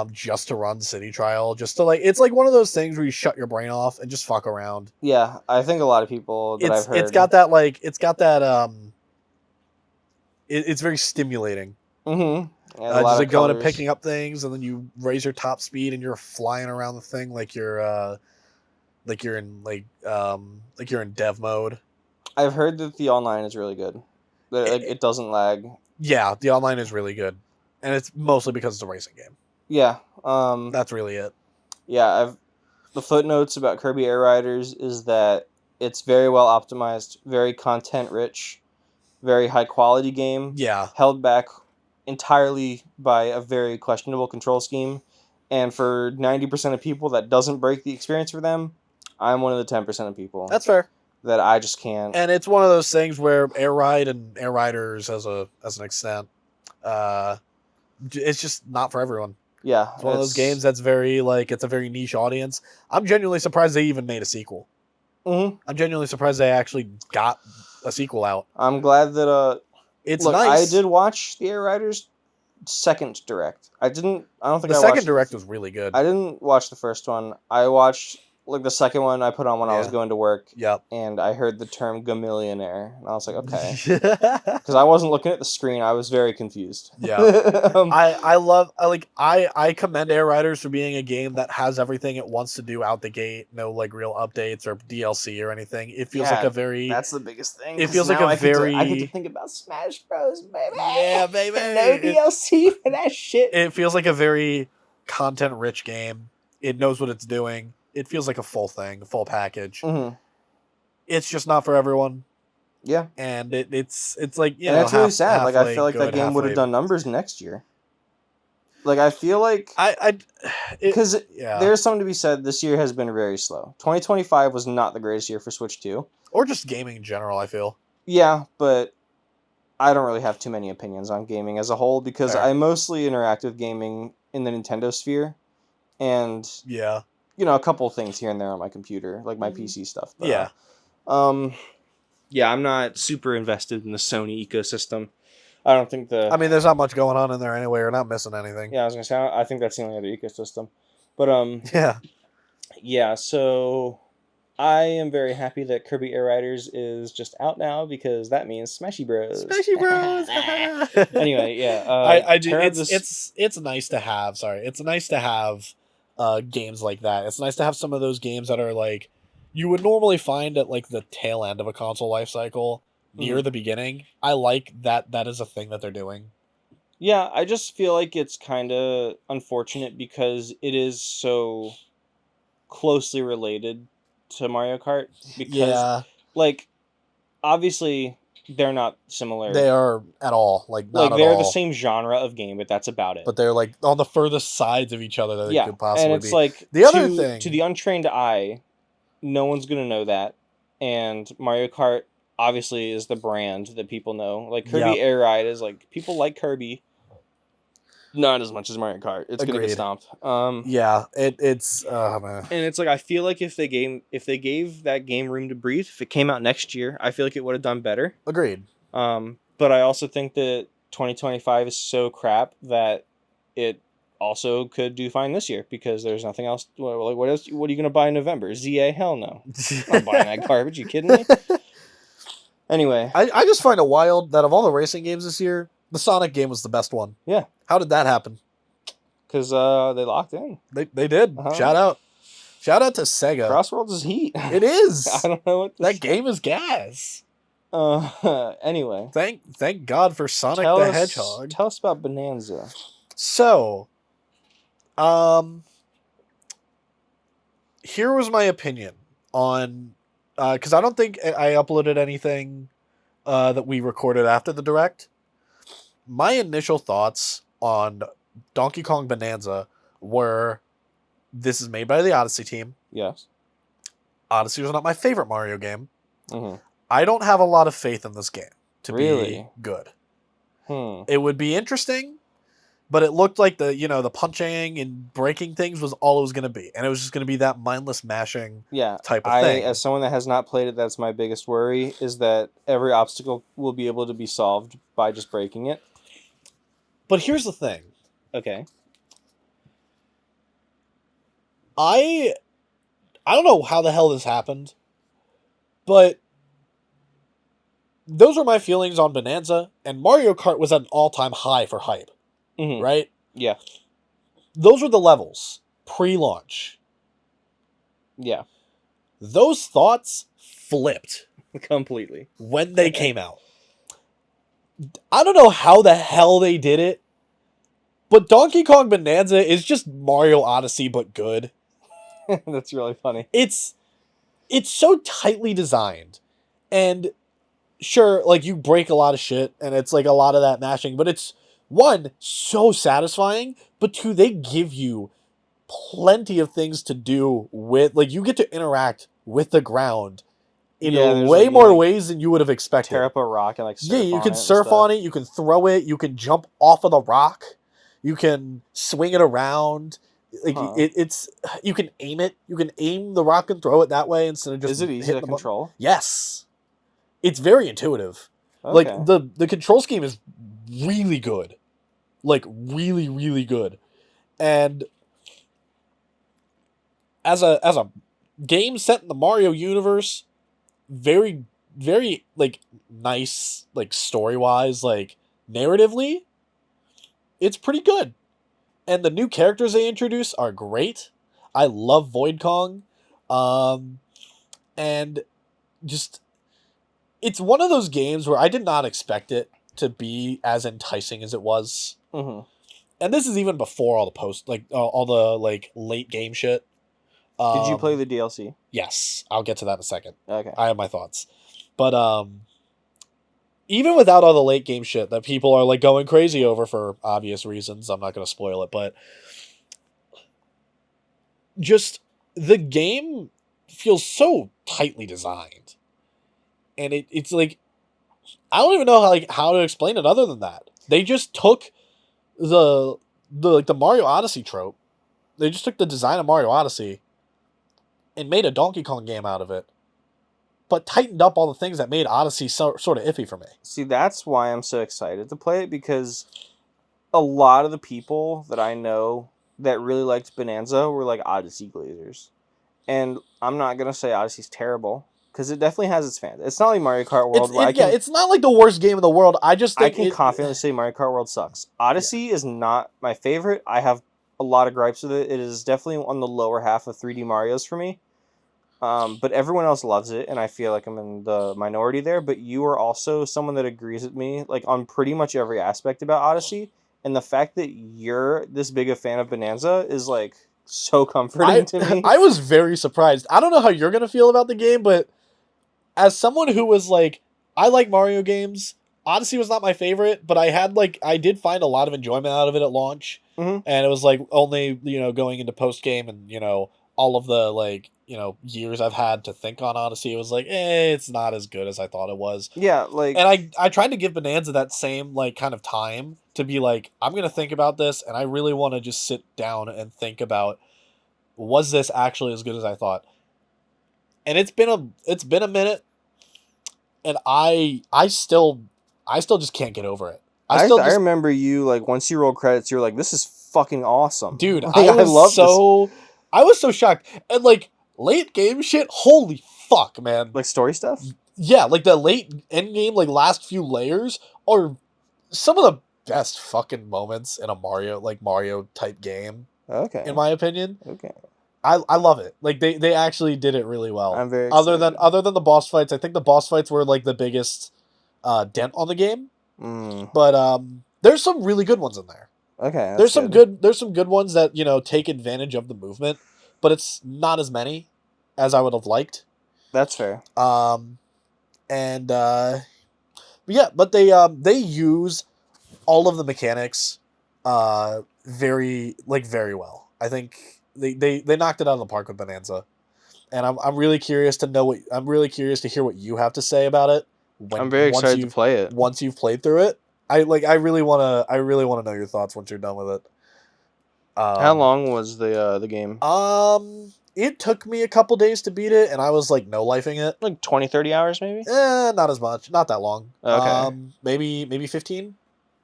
S1: Just to run City Trial, just to like, it's like one of those things where you shut your brain off and just fuck around.
S2: Yeah, I think a lot of people that I've heard,
S1: it's very stimulating.
S2: Mm-hmm. Yeah,
S1: just like going and picking up things, and then you raise your top speed and you're flying around the thing like you're in dev mode.
S2: I've heard that the online is really good. It doesn't lag.
S1: Yeah, the online is really good, and it's mostly because it's a racing game.
S2: Yeah.
S1: That's really it.
S2: Yeah, the footnotes about Kirby Air Riders is that it's very well optimized, very content rich, very high quality game.
S1: Yeah.
S2: Held back entirely by a very questionable control scheme, And for 90% of people, that doesn't break the experience for them. I'm one of the 10% of people
S1: That's fair.
S2: that I just can't.
S1: And it's one of those things where Air Ride and Air Riders, as an extent, it's just not for everyone.
S2: Yeah,
S1: It's one of those games that's very it's a very niche audience. I'm genuinely surprised they even made a sequel.
S2: Mm-hmm.
S1: I'm genuinely surprised they actually got a sequel out.
S2: I'm glad that
S1: it's
S2: look,
S1: nice.
S2: I did watch the Air Riders second direct. I don't think
S1: the second direct was really good.
S2: I didn't watch the first one. I watched the second one I put on when I was going to work.
S1: Yep.
S2: And I heard the term "gamillionaire," and I was like, okay, because I wasn't looking at the screen. I was very confused.
S1: Yeah. I commend Air Riders for being a game that has everything it wants to do out the gate. No real updates or DLC or anything. It feels like a very.
S2: That's the biggest thing.
S1: It feels like a very.
S2: I get to think about Smash Bros. Baby.
S1: Yeah, baby.
S2: No DLC for that shit.
S1: It feels like a very content-rich game. It knows what it's doing. It feels like a full thing, a full package.
S2: Mm-hmm.
S1: It's just not for everyone.
S2: Yeah,
S1: and it's like
S2: and it's really sad. I feel like that game would have done numbers next year. I feel like because there's something to be said. This year has been very slow. 2025 was not the greatest year for Switch 2,
S1: or just gaming in general. I feel.
S2: Yeah, but I don't really have too many opinions on gaming as a whole because I mostly interact with gaming in the Nintendo sphere, and a couple things here and there on my computer, like my PC stuff. But, I'm not super invested in the Sony ecosystem. I don't think
S1: there's not much going on in there anyway. We're not missing anything.
S2: Yeah, I was gonna say I think that's the only other ecosystem, but yeah. So I am very happy that Kirby Air Riders is just out now because that means Smashy Bros.
S1: Smashy Bros.
S2: Anyway, yeah.
S1: I do. It's nice to have. Sorry, it's nice to have games like that. It's nice to have some of those games that are you would normally find at the tail end of a console life cycle, near the beginning. I like that is a thing that they're doing.
S2: Yeah, I just feel like it's kind of unfortunate because it is so closely related to Mario Kart. Because, obviously, they're not similar.
S1: They are at all. Not at
S2: they're
S1: all.
S2: the same genre of game, but that's about it.
S1: But they're on the furthest sides of each other that they could possibly
S2: and it's
S1: be. The other thing
S2: to the untrained eye, no one's gonna know that, and Mario Kart obviously is the brand that people know. Kirby Air Ride is people like Kirby, not as much as Mario Kart. It's gonna get stomped.
S1: It's man.
S2: And it's I feel like if they gave that game room to breathe, if it came out next year, I feel like it would have done better.
S1: Agreed.
S2: But I also think that 2025 is so crap that it also could do fine this year because there's nothing else. What else? What are you gonna buy in November? ZA? Hell no. I'm not buying that garbage. You kidding me? Anyway,
S1: I just find it wild that of all the racing games this year, the Sonic game was the best one.
S2: Yeah.
S1: How did that happen?
S2: Because they locked in.
S1: They did. Shout out to Sega.
S2: Crossworlds is heat.
S1: It is.
S2: I don't know what
S1: that game is gas.
S2: Anyway.
S1: Thank God for Sonic the Hedgehog.
S2: Tell us about Bonanza.
S1: So, here was my opinion on, because I don't think I uploaded anything that we recorded after the Direct. My initial thoughts on Donkey Kong Bonanza were, this is made by the Odyssey team.
S2: Yes.
S1: Odyssey was not my favorite Mario game.
S2: Mm-hmm.
S1: I don't have a lot of faith in this game to
S2: be
S1: good. It would be interesting, but it looked like the punching and breaking things was all it was going to be. And it was just going to be that mindless mashing type of thing.
S2: As someone that has not played it, that's my biggest worry, is that every obstacle will be able to be solved by just breaking it.
S1: But here's the thing.
S2: Okay.
S1: I don't know how the hell this happened, but those are my feelings on Bonanza, and Mario Kart was at an all-time high for hype.
S2: Mm-hmm.
S1: Right?
S2: Yeah.
S1: Those were the levels pre-launch.
S2: Yeah.
S1: Those thoughts flipped
S2: completely
S1: when they came out. I don't know how the hell they did it, but Donkey Kong Bonanza is just Mario Odyssey but good.
S2: That's really funny.
S1: It's so tightly designed, and sure, you break a lot of shit, and it's a lot of that mashing, but it's, one, so satisfying, but two, they give you plenty of things to do with, like, you get to interact with the ground in
S2: there's
S1: way
S2: like,
S1: more ways than you would have expected.
S2: Tear up a rock and like surf
S1: Yeah, you
S2: on
S1: can
S2: it and
S1: surf
S2: stuff.
S1: on it, you can throw it, you can jump off of the rock, you can swing it around. Like it's you can aim it. You can aim the rock and throw it that way instead of just
S2: Is it easy
S1: hitting
S2: to
S1: the button.
S2: control?
S1: Yes. It's very intuitive.
S2: Okay.
S1: Like the control scheme is really good. Like really, really good. And as a game set in the Mario universe, very, very like nice, like story-wise, like narratively, it's pretty good. And the new characters they introduce are great. I love Void Kong. And just it's one of those games where I did not expect it to be as enticing as it was.
S2: Mm-hmm.
S1: And this is even before all the all the like late game shit.
S2: Did you play the DLC?
S1: Yes, I'll get to that in a second.
S2: Okay.
S1: I have my thoughts. But even without all the late game shit that people are like going crazy over for obvious reasons, I'm not going to spoil it, but just the game feels so tightly designed. And it's like I don't even know how to explain it other than that. They just took the Mario Odyssey trope. They just took the design of Mario Odyssey and made a Donkey Kong game out of it, but tightened up all the things that made Odyssey sort of iffy for me.
S2: See, that's why I'm so excited to play it, because a lot of the people that I know that really liked Bonanza were like Odyssey glazers. And I'm not going to say Odyssey's terrible, because it definitely has its fans. It's not like Mario Kart World.
S1: It's not like the worst game in the world. I can
S2: confidently say Mario Kart World sucks. Odyssey is not my favorite. I have a lot of gripes with it. It is definitely on the lower half of 3D Marios for me. But everyone else loves it, and I feel like I'm in the minority there. But you are also someone that agrees with me, like on pretty much every aspect about Odyssey. And the fact that you're this big a fan of Bonanza is like so comforting to me.
S1: I was very surprised. I don't know how you're gonna feel about the game, but as someone who was like, I like Mario games. Odyssey was not my favorite, but I did find a lot of enjoyment out of it at launch.
S2: Mm-hmm.
S1: And it was like only, going into post game and, all of the years I've had to think on Odyssey, it was like, it's not as good as I thought it was.
S2: Yeah, like,
S1: and I tried to give Bonanza that same like kind of time to be like, I'm gonna think about this, and I really want to just sit down and think about, was this actually as good as I thought? And it's been a minute, and I still just can't get over it.
S2: I remember you, like, once you rolled credits, you were like, this is fucking awesome.
S1: Dude,
S2: like,
S1: I was so shocked. And like late game shit, holy fuck, man.
S2: Like story stuff?
S1: Yeah, like the late end game, like last few layers are some of the best fucking moments in a Mario type game.
S2: Okay.
S1: In my opinion.
S2: Okay.
S1: I love it. Like they actually did it really well.
S2: I'm very excited.
S1: Other than the boss fights, I think the boss fights were like the biggest dent on the game. But there's some really good ones in there.
S2: Okay.
S1: There's some good ones that, take advantage of the movement, but it's not as many as I would have liked.
S2: That's fair.
S1: And but they use all of the mechanics very well. I think they knocked it out of the park with Bonanza. And I'm really curious to hear what you have to say about it.
S2: I'm very excited to play it.
S1: Once you've played through it. I really want to know your thoughts once you're done with it.
S2: How long was the game?
S1: It took me a couple days to beat it, and I was like no-lifing it.
S2: Like 20, 30 hours maybe?
S1: Not as much. Not that long.
S2: Okay.
S1: Maybe 15.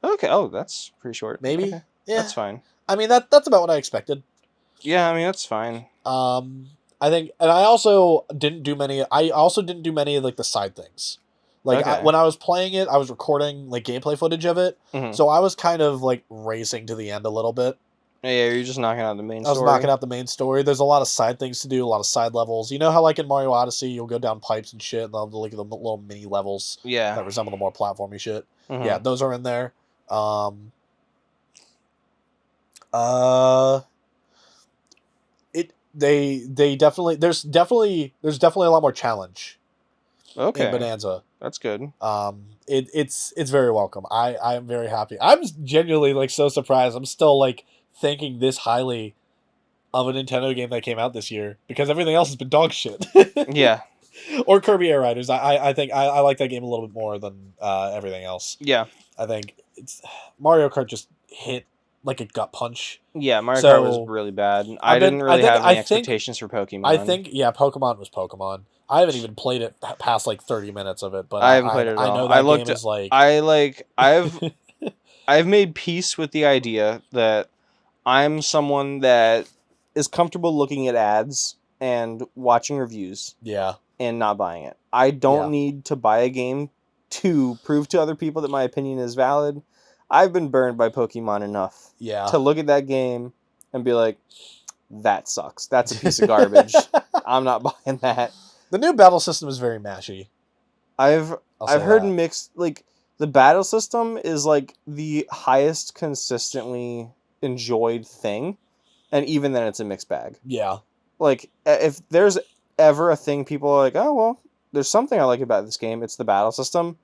S2: Okay. Oh, that's pretty short.
S1: Maybe.
S2: Okay.
S1: Yeah.
S2: That's fine.
S1: I mean, that's about what I expected.
S2: Yeah, I mean, that's fine.
S1: I think, and I also didn't do many of like the side things. Like when I was playing it, I was recording like gameplay footage of it, so I was kind of like racing to the end a little bit.
S2: Yeah, you're just knocking out the main story.
S1: I was knocking out the main story. There's a lot of side things to do, a lot of side levels. You know how like in Mario Odyssey, you'll go down pipes and shit, and they'll have like the little mini levels that resemble the more platformy shit. Yeah, those are in there. They definitely there's definitely a lot more challenge.
S2: Okay.
S1: In Bonanza.
S2: That's good.
S1: It's very welcome. I am very happy. I'm genuinely like so surprised. I'm still like thinking this highly of a Nintendo game that came out this year because everything else has been dog shit.
S2: Yeah.
S1: Or Kirby Air Riders. I think I like that game a little bit more than everything else.
S2: Yeah.
S1: I think it's Mario Kart just hit like a gut punch.
S2: Yeah, Mario Kart was
S1: So
S2: really bad. I didn't really have any expectations for Pokemon.
S1: I think yeah, Pokemon was Pokemon. I haven't even played it past like 30 minutes of it, but
S2: I haven't played it at all.
S1: I know that game is like
S2: I've made peace with the idea that I'm someone that is comfortable looking at ads and watching reviews
S1: yeah.
S2: and not buying it. I don't
S1: Yeah.
S2: need to buy a game to prove to other people that my opinion is valid. I've been burned by Pokemon enough
S1: Yeah.
S2: to look at that game and be like, that sucks. That's a piece of garbage. I'm not buying that.
S1: The new battle system is very mashy.
S2: I've
S1: say
S2: heard
S1: that.
S2: mixed, like, the battle system is like the highest consistently enjoyed thing, and even then it's a mixed bag.
S1: Yeah.
S2: Like, if there's ever a thing people are like, oh well, there's something I like about this game, it's the battle system,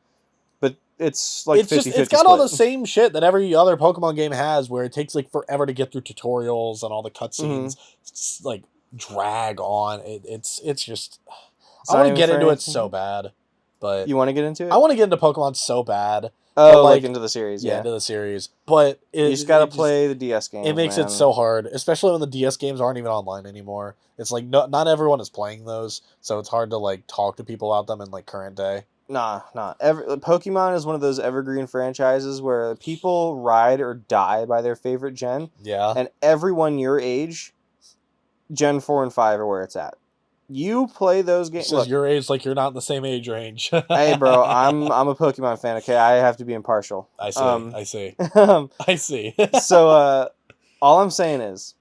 S2: but it's like
S1: It's
S2: 50-50
S1: it's got all the
S2: split.
S1: same shit that every other Pokemon game has, where it takes like forever to get through tutorials and all the cutscenes like drag on. It's just
S2: It's
S1: I
S2: not
S1: want to
S2: even
S1: get
S2: for
S1: into it
S2: anything.
S1: so bad, but
S2: You want to get into it?
S1: I want to get into Pokemon so bad.
S2: Oh,
S1: like,
S2: like into the series, yeah.
S1: into the series, but
S2: You just gotta play the DS games.
S1: It makes it so hard, especially when the DS games aren't even online anymore. It's like not everyone is playing those, so it's hard to like talk to people about them in like current day.
S2: Nah. Pokemon is one of those evergreen franchises where people ride or die by their favorite gen,
S1: Yeah,
S2: and everyone your age, Gen 4 and 5 are where it's at. You play those games.
S1: says your age like you're not in the same age range.
S2: Hey, bro, I'm a Pokemon fan. Okay, I have to be impartial.
S1: I see. I see.
S2: Um,
S1: I see.
S2: so, all I'm saying is,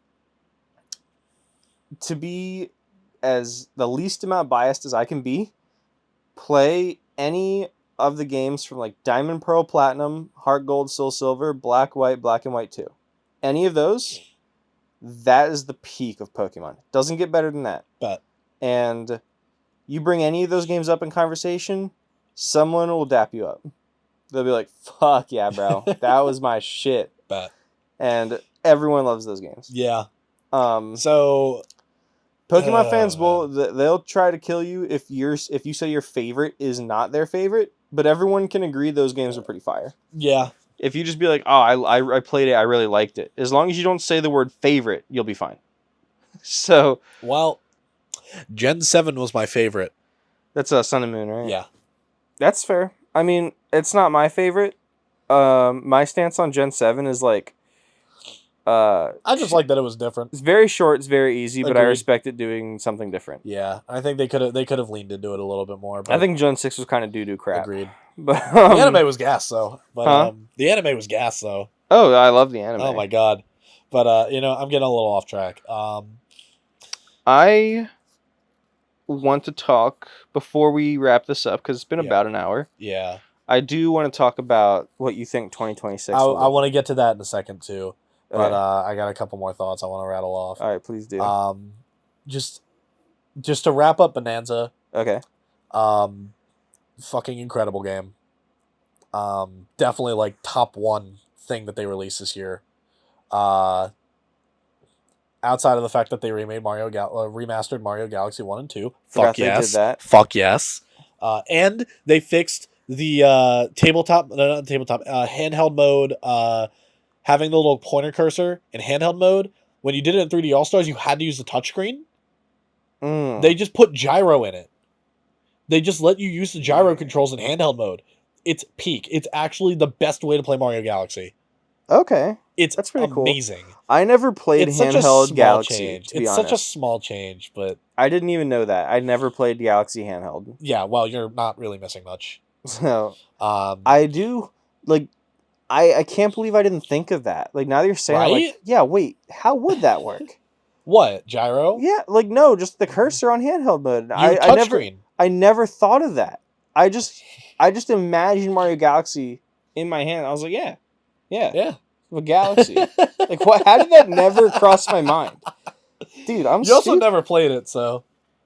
S2: to be as the least amount biased as I can be, play any of the games from like Diamond, Pearl, Platinum, Heart Gold, Soul Silver, Black, White, Black and White 2. Any of those, that is the peak of Pokemon. Doesn't get better than that.
S1: Bet.
S2: And you bring any of those games up in conversation, someone will dap you up. They'll be like, fuck yeah, bro. That was my shit.
S1: Bet.
S2: And everyone loves those games.
S1: Yeah.
S2: Um,
S1: So
S2: Pokemon fans they'll try to kill you if you say your favorite is not their favorite, but everyone can agree those games are pretty fire.
S1: yeah.
S2: If you just be like, oh, I played it, I really liked it. As long as you don't say the word favorite, you'll be fine. So,
S1: Well, Gen 7 was my favorite.
S2: that's Sun and Moon, right?
S1: Yeah.
S2: That's fair. I mean, it's not my favorite. My stance on Gen 7 is like,
S1: I just like that it was different.
S2: it's very short, it's very easy, but I
S1: Agreed.
S2: respect it doing something different.
S1: Yeah, I think they could have leaned into it a little bit more. But
S2: I think Gen 6 was kind of doo-doo crap.
S1: agreed.
S2: But
S1: The anime was gas though. But
S2: Huh?
S1: the anime was gas though.
S2: Oh, I love the anime.
S1: Oh my god. But I'm getting a little off track.
S2: I want to talk before we wrap this up because it's been about an hour.
S1: Yeah.
S2: I do want to talk about what you think 2026
S1: I
S2: will look
S1: want to get to that in a second too. But
S2: Okay.
S1: I got a couple more thoughts I want to rattle off.
S2: All right, please do.
S1: Just to wrap up Bonanza.
S2: Okay.
S1: Fucking incredible game. Definitely like top one thing that they released this year. Outside of the fact that they remastered Mario Galaxy 1 and 2.
S2: Forgot
S1: Fuck
S2: they
S1: yes.
S2: did that.
S1: Fuck yes. And they fixed the handheld mode, having the little pointer cursor in handheld mode. When you did it in 3D All-Stars, you had to use the touchscreen.
S2: Mm.
S1: They just put gyro in it. They just let you use the gyro controls in handheld mode. It's peak. It's actually the best way to play Mario Galaxy.
S2: Okay.
S1: That's
S2: pretty cool.
S1: amazing.
S2: I never played
S1: It's such a
S2: handheld
S1: small
S2: Galaxy,
S1: change.
S2: to be
S1: It's
S2: honest.
S1: such a small change, but
S2: I didn't even know that. I never played Galaxy handheld.
S1: yeah, well, you're not really missing much.
S2: So,
S1: I
S2: I can't believe I didn't think of that. Like, now that you're saying it,
S1: Right?
S2: like, yeah, wait, how would that work?
S1: what gyro?
S2: Yeah, like, no, just the cursor on handheld mode.
S1: Your
S2: I
S1: touchscreen.
S2: never thought of that. I just imagined Mario Galaxy in my hand. I was like, yeah,
S1: Yeah.
S2: a Galaxy. Like, what? How did that never cross my mind, dude?
S1: You also never played it, so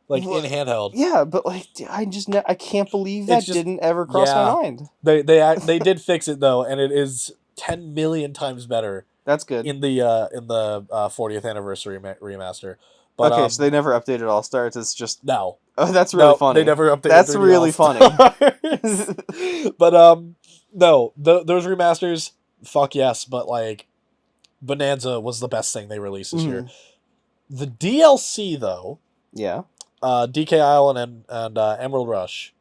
S1: like
S2: What?
S1: in handheld.
S2: Yeah, but like, I can't believe that
S1: It's just-
S2: didn't ever cross
S1: yeah.
S2: my mind.
S1: They did fix it though, and it is 10 million times better
S2: That's good.
S1: in the 40th anniversary remaster. But
S2: Okay, so they never updated All Stars. It's just
S1: no.
S2: oh, that's really funny.
S1: They never updated.
S2: That's
S1: 3D
S2: really funny.
S1: But no, those remasters, fuck yes. But like, Bonanza was the best thing they released this year. The DLC though,
S2: yeah,
S1: DK Island and Emerald Rush,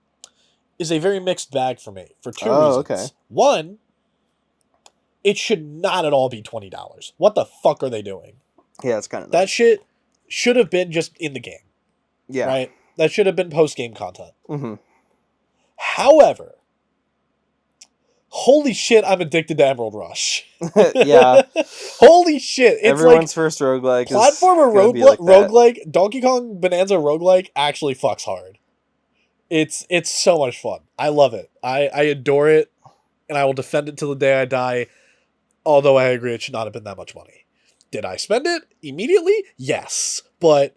S1: is a very mixed bag for me for two reasons.
S2: Okay.
S1: One, it should not at all be $20. What the fuck are they doing?
S2: Yeah, it's kind of
S1: that shit should have been just in the game.
S2: Yeah,
S1: right. That should have been post-game content.
S2: Mm-hmm.
S1: However, holy shit, I'm addicted to Emerald Rush.
S2: Yeah.
S1: Holy shit. It's
S2: everyone's
S1: like
S2: first roguelike
S1: platformer roguelike, Donkey Kong Bonanza roguelike actually fucks hard. It's so much fun. I love it. I adore it, and I will defend it till the day I die, although I agree it should not have been that much money. Did I spend it immediately? Yes. But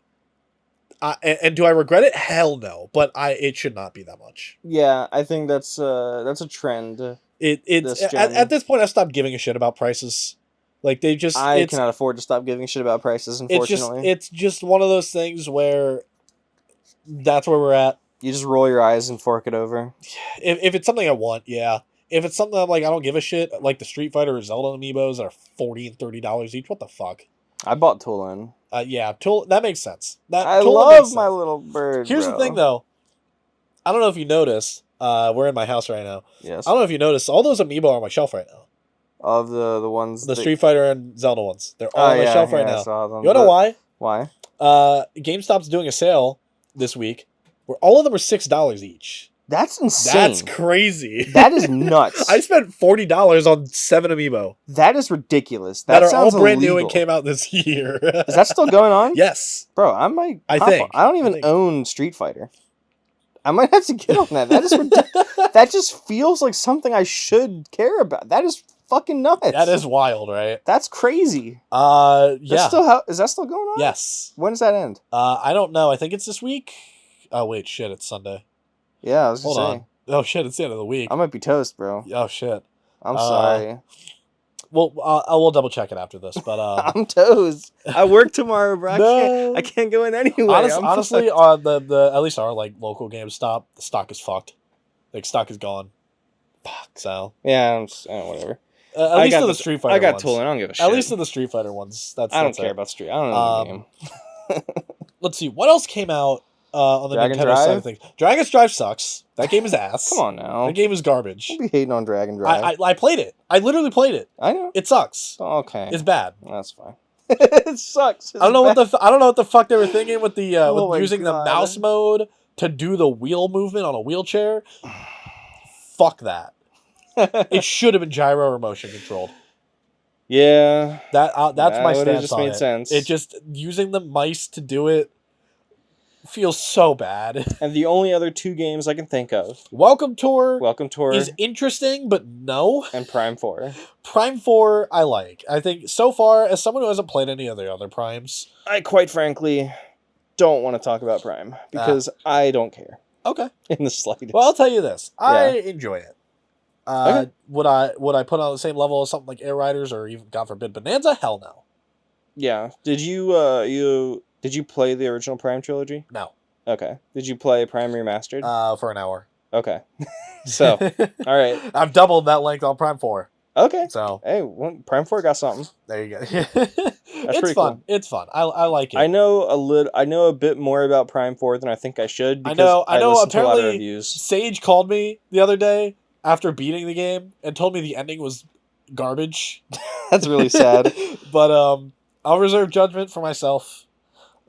S1: and do I regret it? Hell no. But it should not be that much.
S2: Yeah, I think that's a trend.
S1: At this point, I stopped giving a shit about prices. Like
S2: I cannot afford to stop giving a shit about prices. Unfortunately,
S1: it's just one of those things where that's where we're at.
S2: You just roll your eyes and fork it over.
S1: If it's something I want, yeah. If it's something I'm like I don't give a shit, like the Street Fighter or Zelda amiibos are $40 and $30 each. What the fuck?
S2: I bought Tulin.
S1: Yeah, that makes sense.
S2: I love my little bird.
S1: Here's the thing, though. I don't know if you noticed. We're in my house right now.
S2: Yes.
S1: I don't know if you noticed. All those amiibo are on my shelf right now.
S2: Of the ones.
S1: The Street Fighter and Zelda ones. They're all on my shelf right now.
S2: I saw them.
S1: You wanna know why?
S2: Why?
S1: GameStop's doing a sale this week where all of them are $6 each.
S2: That's insane.
S1: That's crazy.
S2: That is nuts.
S1: I spent $40 on 7 amiibo.
S2: That is ridiculous. That
S1: are all brand
S2: illegal.
S1: new and came out this year.
S2: Is that still going on?
S1: Yes.
S2: Bro, I might.
S1: I think.
S2: I don't even own Street Fighter. I might have to get on that. That is ridiculous. That just feels like something I should care about. That is fucking nuts.
S1: That is wild, right?
S2: That's crazy.
S1: Yeah.
S2: Is that still going on?
S1: Yes.
S2: When does that end?
S1: I don't know. I think it's this week. Oh wait, shit! It's Sunday.
S2: Yeah, I was gonna say.
S1: Hold on. Oh shit! It's the end of the week.
S2: I might be toast, bro.
S1: Oh shit!
S2: I'm sorry.
S1: Well, I will double check it after this, but
S2: I'm toast. I work tomorrow, bro. I can't go in anyway.
S1: Honestly, on the at least our like local GameStop, the stock is fucked. Like stock is gone. Fuck. So
S2: yeah, whatever.
S1: At least to the Street Fighter.
S2: I got
S1: ones.
S2: Tulin. I don't give a shit.
S1: At least to the Street Fighter ones. I
S2: don't care about Street. I don't know the game.
S1: Let's see what else came out. On the
S2: Dragon
S1: Nintendo
S2: Drive?
S1: side of things, Dragon's Drive sucks. That game is ass.
S2: Come on now.
S1: The game is garbage.
S2: Don't be hating on Dragon Drive.
S1: I played it. I literally played it.
S2: I know.
S1: It sucks.
S2: Okay.
S1: It's bad.
S2: That's fine. It sucks.
S1: I don't know what the fuck they were thinking with the with using the mouse mode to do the wheel movement on a wheelchair. Fuck that. It should have been gyro or motion controlled.
S2: Yeah.
S1: That's my stance
S2: just
S1: on
S2: made
S1: it.
S2: sense.
S1: It just using the mice to do it feels so bad.
S2: And the only other 2 games I can think of.
S1: Welcome Tour is interesting, but no.
S2: And Prime 4.
S1: Prime 4 I like. I think so far, as someone who hasn't played any of the other Primes,
S2: I quite frankly don't want to talk about Prime because I don't care.
S1: Okay.
S2: In the slightest.
S1: Well, I'll tell you this. I enjoy it. Okay. Would I put it on the same level as something like Air Riders or even, God forbid, Bonanza? Hell no.
S2: Yeah. Did you play the original Prime trilogy?
S1: No.
S2: Okay. Did you play Prime Remastered?
S1: For an hour.
S2: Okay. So, all right.
S1: I've doubled that length on Prime 4.
S2: Okay.
S1: So,
S2: hey, Prime 4 got something.
S1: There you go.
S2: It's
S1: fun.
S2: Cool.
S1: It's fun. I like it.
S2: I know a bit more about Prime 4 than I think I should.
S1: I know.
S2: Apparently, to a lot of
S1: reviews. Sage called me the other day after beating the game and told me the ending was garbage.
S2: That's really sad.
S1: But I'll reserve judgment for myself.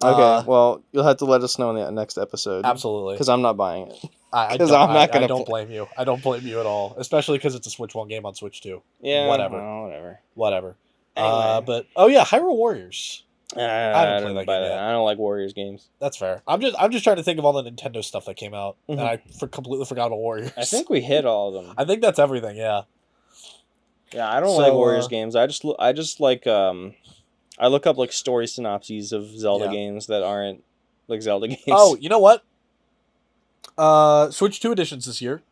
S2: Okay, well, you'll have to let us know in the next episode.
S1: Absolutely.
S2: Because I'm not buying it.
S1: I don't blame you. I don't blame you at all. Especially because it's a Switch 1 game on Switch 2.
S2: Yeah.
S1: Whatever.
S2: Well,
S1: whatever.
S2: Anyway.
S1: But Hyrule Warriors.
S2: I haven't played that game yet. I don't like Warriors games.
S1: That's fair. I'm just trying to think of all the Nintendo stuff that came out, and I completely forgot about Warriors.
S2: I think we hit all of them.
S1: I think that's everything. Yeah.
S2: Yeah, I don't like Warriors games. I just like I look up like story synopses of Zelda games that aren't like Zelda games.
S1: Oh, you know what? Switch 2 editions this year.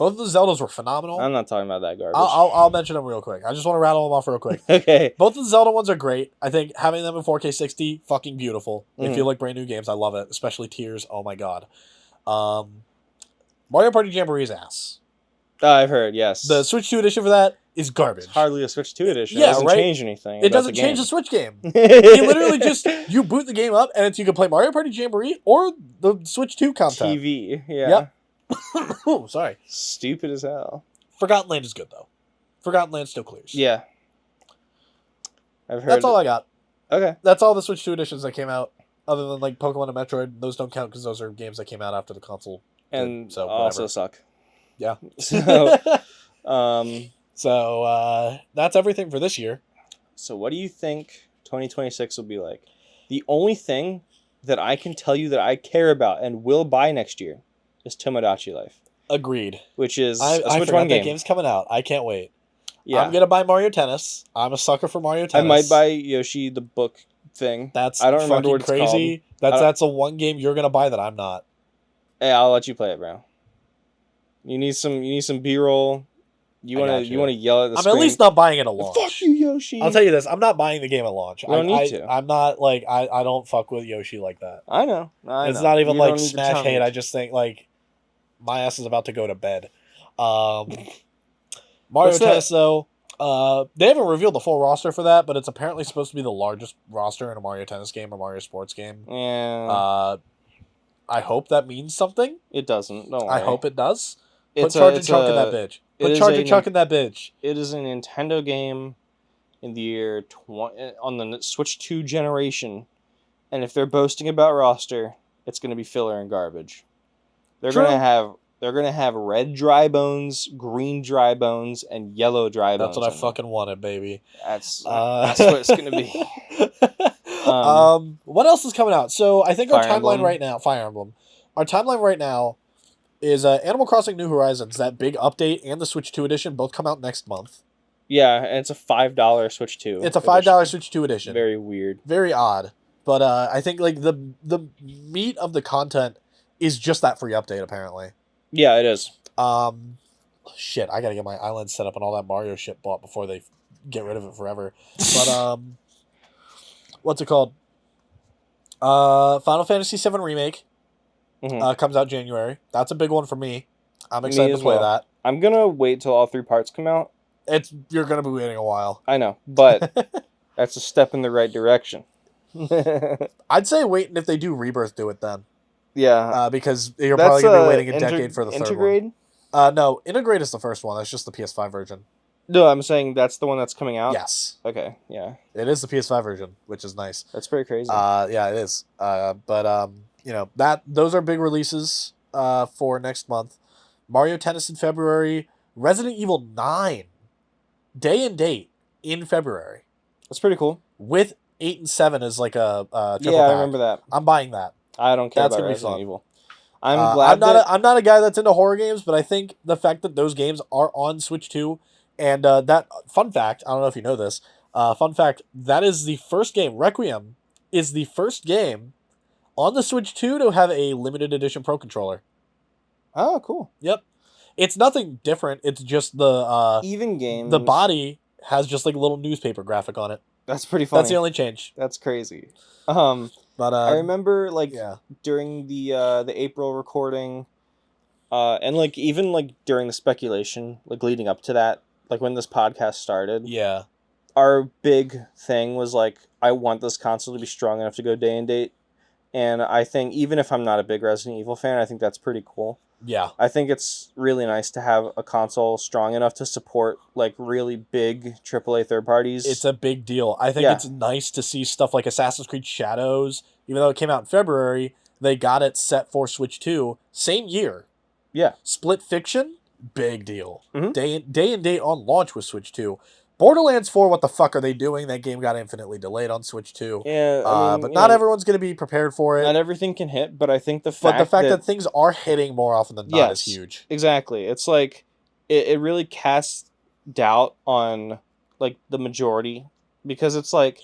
S1: Both of the Zeldas were phenomenal.
S2: I'm not talking about that garbage.
S1: I'll mention them real quick. I just want to rattle them off real quick.
S2: Okay.
S1: Both of the Zelda ones are great. I think having them in 4K 60, fucking beautiful. They
S2: Mhm.
S1: feel like brand new games. I love it, especially Tears. Oh my god. Mario Party Jamboree's ass.
S2: I've heard, yes.
S1: The Switch 2 edition for that is garbage.
S2: It's hardly a Switch 2 edition.
S1: Yeah,
S2: it doesn't
S1: right?
S2: change anything.
S1: It
S2: about
S1: doesn't
S2: the
S1: change
S2: game.
S1: the Switch game. It literally just, you boot the game up and you can play Mario Party Jamboree or the Switch 2 content.
S2: TV, yeah.
S1: Yep. Oh, sorry.
S2: Stupid as hell.
S1: Forgotten Land is good, though. Forgotten Land still clears.
S2: Yeah. I've heard.
S1: That's all I got.
S2: Okay.
S1: That's all the Switch 2 editions that came out, other than like Pokemon and Metroid. Those don't count because those are games that came out after the console.
S2: And
S1: so
S2: also suck.
S1: Yeah.
S2: So,
S1: that's everything for this year.
S2: So what do you think 2026 will be like? The only thing that I can tell you that I care about and will buy next year is Tomodachi Life.
S1: Agreed.
S2: Which is
S1: I
S2: a Switch
S1: forgot
S2: 1
S1: that
S2: game.
S1: game's coming out. I can't wait.
S2: Yeah.
S1: I'm gonna buy Mario Tennis. I'm a sucker for Mario Tennis.
S2: I might buy Yoshi the book thing.
S1: That's
S2: I don't remember what it's
S1: crazy. That's a one game you're gonna buy that I'm not.
S2: Hey, I'll let you play it, bro. You need some B-roll. You wanna yell at the
S1: I'm
S2: screen.
S1: at least not buying it at launch.
S2: Fuck you, Yoshi.
S1: I'll tell you this, I'm not buying the game at launch.
S2: You don't need to.
S1: I'm not like I don't fuck with Yoshi like that.
S2: I know.
S1: It's not even
S2: You
S1: like
S2: don't need to
S1: smash
S2: tell me.
S1: hate. I just think like my ass is about to go to bed. Mario
S2: What's that?
S1: Tennis though, they haven't revealed the full roster for that, but it's apparently supposed to be the largest roster in a Mario Tennis game or Mario Sports game.
S2: Yeah.
S1: I hope that means something.
S2: It doesn't. Don't worry.
S1: I hope it does. Put
S2: It's
S1: Charge and Chunk in that bitch. Put Charge and Chunk in that bitch.
S2: It is a Nintendo game in the year on the Switch 2 generation, and if they're boasting about roster, it's going to be filler and garbage. They're
S1: True.
S2: going to have red dry bones, green dry bones, and yellow dry bones.
S1: That's what I
S2: in
S1: fucking wanted, baby.
S2: That's what it's going to be.
S1: What else is coming out? So I think our
S2: Fire
S1: timeline
S2: Emblem.
S1: right now, Fire Emblem. Our timeline right now is Animal Crossing New Horizons, that big update, and the Switch 2 edition both come out next month.
S2: Yeah, and it's a $5 Switch 2.
S1: It's a $5 Switch 2 edition.
S2: Very weird.
S1: Very odd. But I think like the meat of the content is just that free update, apparently.
S2: Yeah, it is.
S1: Shit, I gotta get my island set up and all that Mario shit bought before they get rid of it forever. But what's it called? Final Fantasy VII Remake comes out January. That's a big one for me. I'm excited to play that.
S2: I'm gonna wait till all 3 parts come out.
S1: You're gonna be waiting a while.
S2: I know, but that's a step in the right direction.
S1: I'd say wait, and if they do Rebirth, do it then.
S2: Yeah,
S1: because you're probably gonna be waiting a decade for the third
S2: Intergrade?
S1: one. No, Intergrade is the first one. That's just the PS5 version.
S2: No, I'm saying that's the one that's coming out.
S1: Yes.
S2: Okay. Yeah.
S1: It is the PS5 version, which is nice.
S2: That's pretty crazy.
S1: Yeah, it is. But you know, those are big releases for next month. Mario Tennis in February. Resident Evil 9 day and date in February.
S2: That's pretty cool.
S1: With 8 and 7 as like a triple
S2: Yeah,
S1: pack.
S2: I remember that.
S1: I'm buying that.
S2: I don't care
S1: That's
S2: about
S1: gonna be
S2: Resident
S1: fun.
S2: Evil. I'm glad
S1: I'm not a guy that's into horror games, but I think the fact that those games are on Switch 2 and that fun fact, I don't know if you know this, fun fact, that is the first game, Requiem is the first game on the Switch 2 to have a limited edition Pro Controller.
S2: Oh, cool.
S1: Yep. It's nothing different. It's just the
S2: even games.
S1: the body has just like a little newspaper graphic on it.
S2: That's pretty funny.
S1: That's the only change.
S2: That's crazy.
S1: But
S2: I remember
S1: yeah.
S2: during the April recording, and like even like during the speculation, like leading up to that, like when this podcast started,
S1: Yeah.
S2: our big thing was like, I want this console to be strong enough to go day and date. And I think even if I'm not a big Resident Evil fan, I think that's pretty cool.
S1: Yeah.
S2: I think it's really nice to have a console strong enough to support like really big AAA third parties.
S1: It's a big deal. I think it's nice to see stuff like Assassin's Creed Shadows, even though it came out in February, they got it set for Switch 2, same year.
S2: Yeah.
S1: Split Fiction, big deal.
S2: Mhm.
S1: Day and date on launch with Switch 2. Borderlands 4, what the fuck are they doing? That game got infinitely delayed on Switch 2.
S2: Yeah,
S1: But not everyone's going to be prepared for it.
S2: Not everything can hit, but I think the fact
S1: that things are hitting more often than not is huge.
S2: Exactly. It's like it really casts doubt on like the majority, because it's like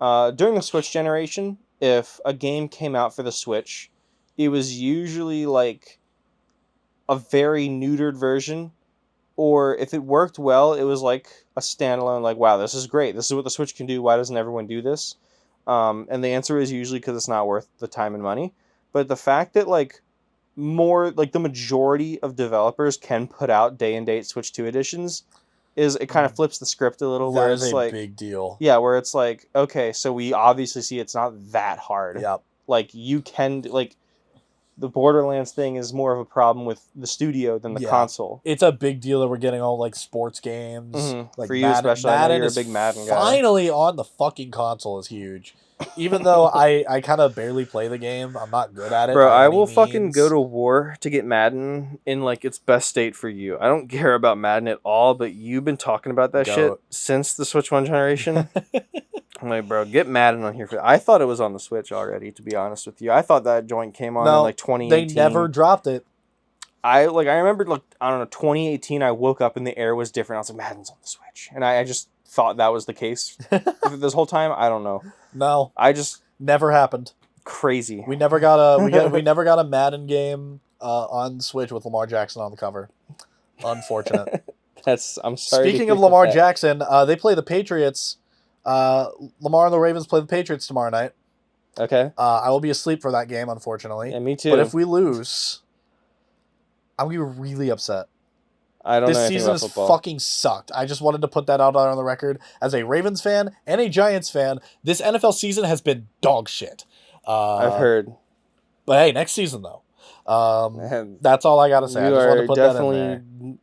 S2: during the Switch generation, if a game came out for the Switch, it was usually like a very neutered version, or if it worked well, it was like a standalone, like, wow, this is great. This is what the Switch can do. Why doesn't everyone do this? And the answer is usually because it's not worth the time and money. But the fact that, like, more, like, the majority of developers can put out day and date Switch 2 editions it kind of flips the script a little.
S1: That
S2: where
S1: is
S2: it's
S1: a
S2: like,
S1: big deal.
S2: Yeah, where it's like, okay, so we obviously see it's not that hard.
S1: Yep.
S2: Like, you can, like, the Borderlands thing is more of a problem with the studio than the console.
S1: It's a big deal that we're getting all, like, sports games.
S2: Mm-hmm.
S1: Like
S2: For you especially, I know you're a big Madden guy.
S1: Finally on the fucking console is huge. Even though I kind of barely play the game, I'm not good at it.
S2: Bro, I will fucking go to war to get Madden in, like, its best state for you. I don't care about Madden at all, but you've been talking about that shit since the Switch 1 generation. I'm like, bro, get Madden on here. I thought it was on the Switch already, to be honest with you. I thought that joint came on in, like, 2018.
S1: They never dropped it. I
S2: remember, like, I don't know, 2018, I woke up and the air was different. I was like, Madden's on the Switch. And I just thought that was the case this whole time. I don't know.
S1: No,
S2: I just
S1: never happened.
S2: Crazy.
S1: We never got a we never got a Madden game on Switch with Lamar Jackson on the cover. Unfortunate.
S2: I'm sorry.
S1: Speaking of Lamar Jackson, they play the Patriots. Lamar and the Ravens play the Patriots tomorrow night.
S2: Okay.
S1: I will be asleep for that game, unfortunately.
S2: Yeah, me too.
S1: But if we lose, I'm gonna be really upset.
S2: I don't know anything about
S1: football. This season has fucking sucked. I just wanted to put that out on the record. As a Ravens fan and a Giants fan, this NFL season has been dog shit.
S2: I've heard.
S1: But hey, next season, though. That's all I got to say. I just wanted to put that in there.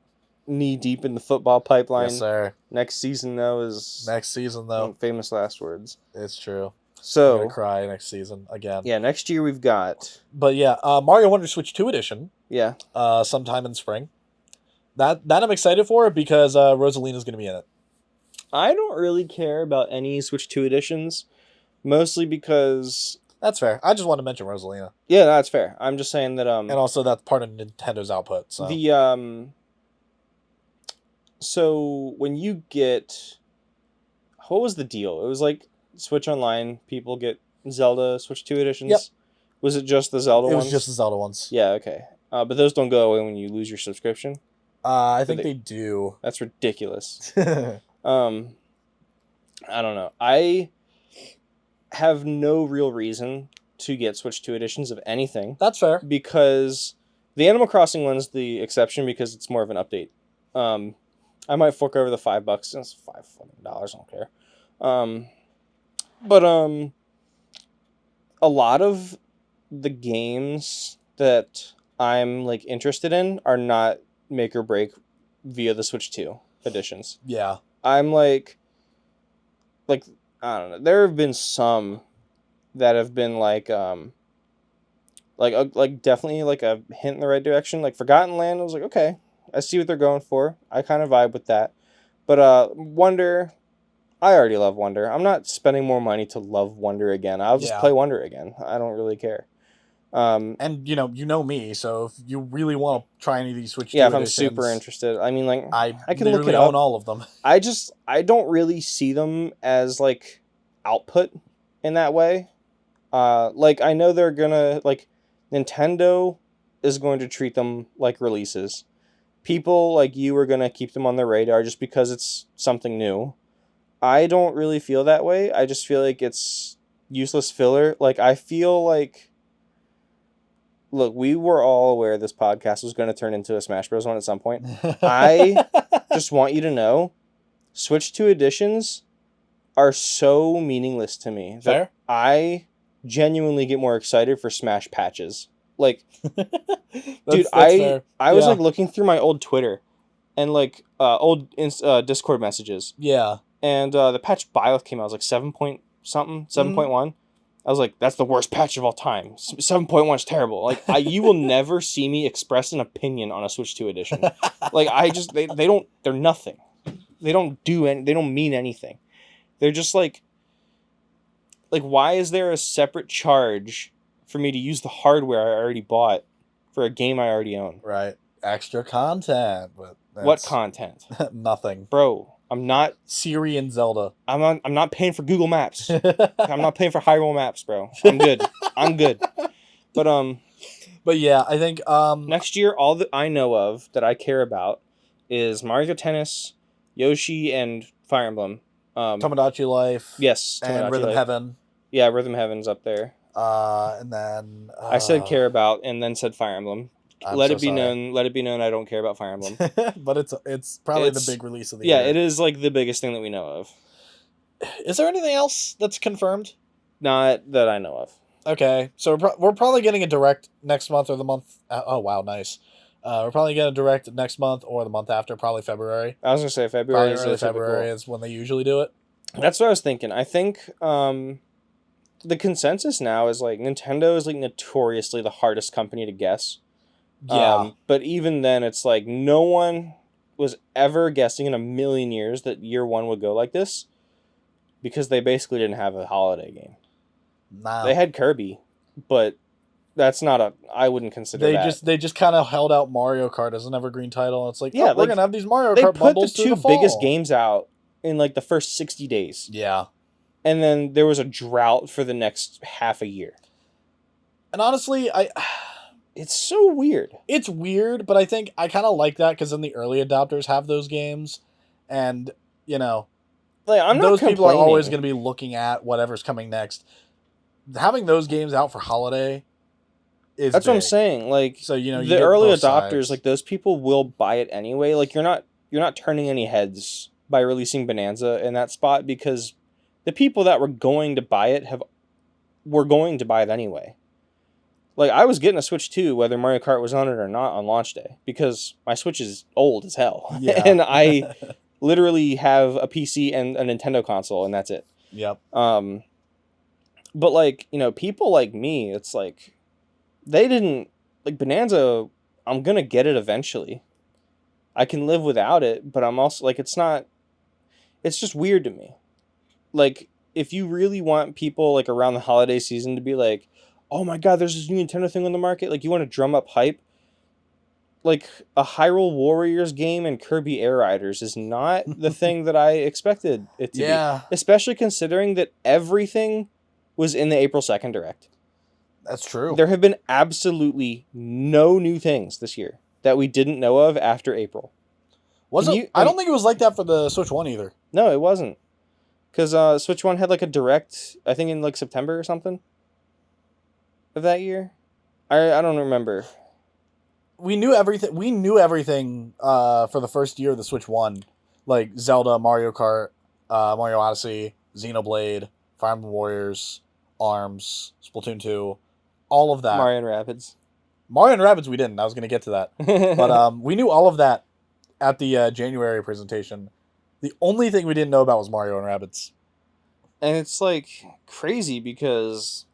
S2: Knee deep in the football pipeline.
S1: Yes, sir.
S2: Next season, though. Famous last words.
S1: It's true.
S2: So
S1: I'm gonna cry next season again.
S2: Yeah, next year we've got.
S1: But yeah, Mario Wonder Switch 2 edition.
S2: Yeah.
S1: Sometime in spring. That I'm excited for because Rosalina's going to be in it.
S2: I don't really care about any Switch 2 editions, mostly because...
S1: That's fair. I just want to mention Rosalina.
S2: Yeah, that's fair. I'm just saying that...
S1: And also that's part of Nintendo's output. So.
S2: So when you get... What was the deal? It was like Switch Online, people get Zelda Switch 2 editions? Yep. Was it just the Zelda ones?
S1: It was just the Zelda ones.
S2: Yeah, okay. But those don't go away when you lose your subscription?
S1: I think they do.
S2: That's ridiculous. I don't know. I have no real reason to get Switch 2 editions of anything.
S1: That's fair.
S2: Because the Animal Crossing one's the exception because it's more of an update. I might fork over the $5. That's $5 fucking dollars. I don't care. But a lot of the games that I'm like interested in are not make or break via the Switch 2 editions.
S1: Yeah.
S2: I'm like I don't know. There have been some that have been like definitely like a hint in the right direction. Like Forgotten Land, I was like, okay, I see what they're going for. I kind of vibe with that. But Wonder, I already love Wonder. I'm not spending more money to love Wonder again. I'll just play Wonder again. I don't really care.
S1: And you know me, so if you really want to try any of these Switch 2
S2: if
S1: editions,
S2: I'm super interested, I mean, like I can
S1: look
S2: it up.
S1: Own all of them.
S2: I don't really see them as like output in that way. Like I know they're gonna like Nintendo is going to treat them like releases. People like you are gonna keep them on their radar just because it's something new. I don't really feel that way. I just feel like it's useless filler. Like I feel like. Look, we were all aware this podcast was going to turn into a Smash Bros. One at some point. I just want you to know, Switch 2 editions are so meaningless to me.
S1: Fair?
S2: I genuinely get more excited for Smash patches. Like, dude,
S1: fair.
S2: I was like looking through my old Twitter and like old Discord messages.
S1: Yeah.
S2: And the patch Byleth came out. It was like 7.1. Mm-hmm. I was like, that's the worst patch of all time. 7.1 is terrible. Like, you will never see me express an opinion on a Switch 2 edition. Like, they're nothing. They don't mean anything. They're just like, why is there a separate charge for me to use the hardware I already bought for a game I already own?
S1: Right. Extra content. But
S2: what content?
S1: Nothing.
S2: Bro. I'm not
S1: Siri and Zelda.
S2: I'm not paying for Google Maps. I'm not paying for Hyrule Maps, bro. I'm good. But
S1: But yeah, I think
S2: Next year, all that I know of that I care about is Mario Tennis, Yoshi, and Fire Emblem.
S1: Tomodachi Life.
S2: Yes,
S1: And
S2: Tomodachi
S1: Rhythm
S2: Life.
S1: Heaven.
S2: Yeah, Rhythm Heaven's up there.
S1: And then
S2: I said care about, and then said Fire Emblem.
S1: I'm
S2: Let
S1: so
S2: it be
S1: sorry.
S2: known. Let it be known. I don't care about Fire Emblem.
S1: But it's probably the big release of the
S2: year.
S1: year.
S2: Yeah, it is like the biggest thing that we know of.
S1: Is there anything else that's confirmed?
S2: Not that I know of.
S1: Okay, so we're probably getting a direct next month or the month. Oh wow, nice. We're probably getting a direct next month or the month after, probably February.
S2: I was gonna say
S1: Probably
S2: February is
S1: early February is when they usually do it.
S2: That's what I was thinking. I think the consensus now is like Nintendo is like notoriously the hardest company to guess.
S1: Yeah.
S2: But even then, it's like no one was ever guessing in a million years that year one would go like this, because they basically didn't have a holiday game.
S1: Nah.
S2: They had Kirby, but that's not a. I wouldn't consider that.
S1: They just kind of held out Mario Kart as an evergreen title. It's like,
S2: Yeah,
S1: we're
S2: like,
S1: gonna have these Mario
S2: they
S1: Kart
S2: put the
S1: bundles through
S2: two
S1: the fall.
S2: biggest games out in like the first 60 days.
S1: Yeah.
S2: And then there was a drought for the next half a year.
S1: And honestly,
S2: it's so weird.
S1: It's weird, but I think I kind of like that because then the early adopters have those games, and you know,
S2: like I'm
S1: those
S2: not
S1: people are always going to be looking at whatever's coming next. Having those games out for holiday is
S2: that's
S1: big.
S2: what I'm saying. Like,
S1: so you know,
S2: the early adopters,
S1: sides.
S2: like those people will buy it anyway. Like you're not turning any heads by releasing Bonanza in that spot, because the people that were going to buy it were going to buy it anyway. Like, I was getting a Switch 2 whether Mario Kart was on it or not on launch day, because my Switch is old as hell.
S1: Yeah.
S2: And I literally have a PC and a Nintendo console, and that's it.
S1: Yep.
S2: But like, you know, people like me, it's like they didn't like Bonanza. I'm gonna get it eventually. I can live without it, but I'm also like, it's just weird to me. Like, if you really want people like around the holiday season to be like, oh my god, there's this new Nintendo thing on the market, like you want to drum up hype, like a Hyrule Warriors game and Kirby Air Riders is not the thing that I expected it to be. Especially considering that everything was in the April 2nd Direct.
S1: That's true.
S2: There have been absolutely no new things this year that we didn't know of after April.
S1: I don't think it was like that for the Switch 1 either.
S2: No, it wasn't. Because Switch 1 had like a Direct, I think in like September or something of that year. I don't remember.
S1: We knew everything. We knew everything for the first year of the Switch 1. Like Zelda, Mario Kart, Mario Odyssey, Xenoblade, Fire Emblem Warriors, ARMS, Splatoon 2, all of that.
S2: Mario and Rabbids.
S1: Mario and Rabbids we didn't. I was going to get to that. But we knew all of that at the January presentation. The only thing we didn't know about was Mario and Rabbids.
S2: And it's like crazy because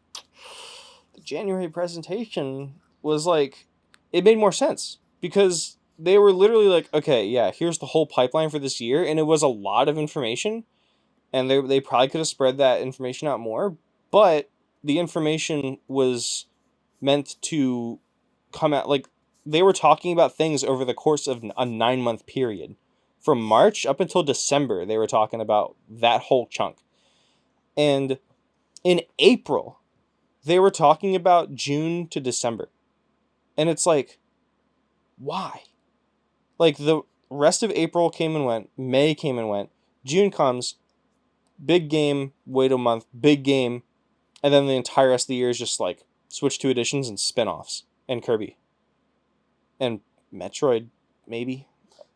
S2: the January presentation was like, it made more sense because they were literally like, okay, yeah, here's the whole pipeline for this year. And it was a lot of information, and they probably could have spread that information out more, but the information was meant to come out, like they were talking about things over the course of a 9-month period. From March up until December, they were talking about that whole chunk. And in April, they were talking about June to December. And it's like, why? Like, the rest of April came and went. May came and went. June comes. Big game. Wait a month. Big game. And then the entire rest of the year is just like Switch 2 editions and spin-offs. And Kirby. And Metroid, maybe.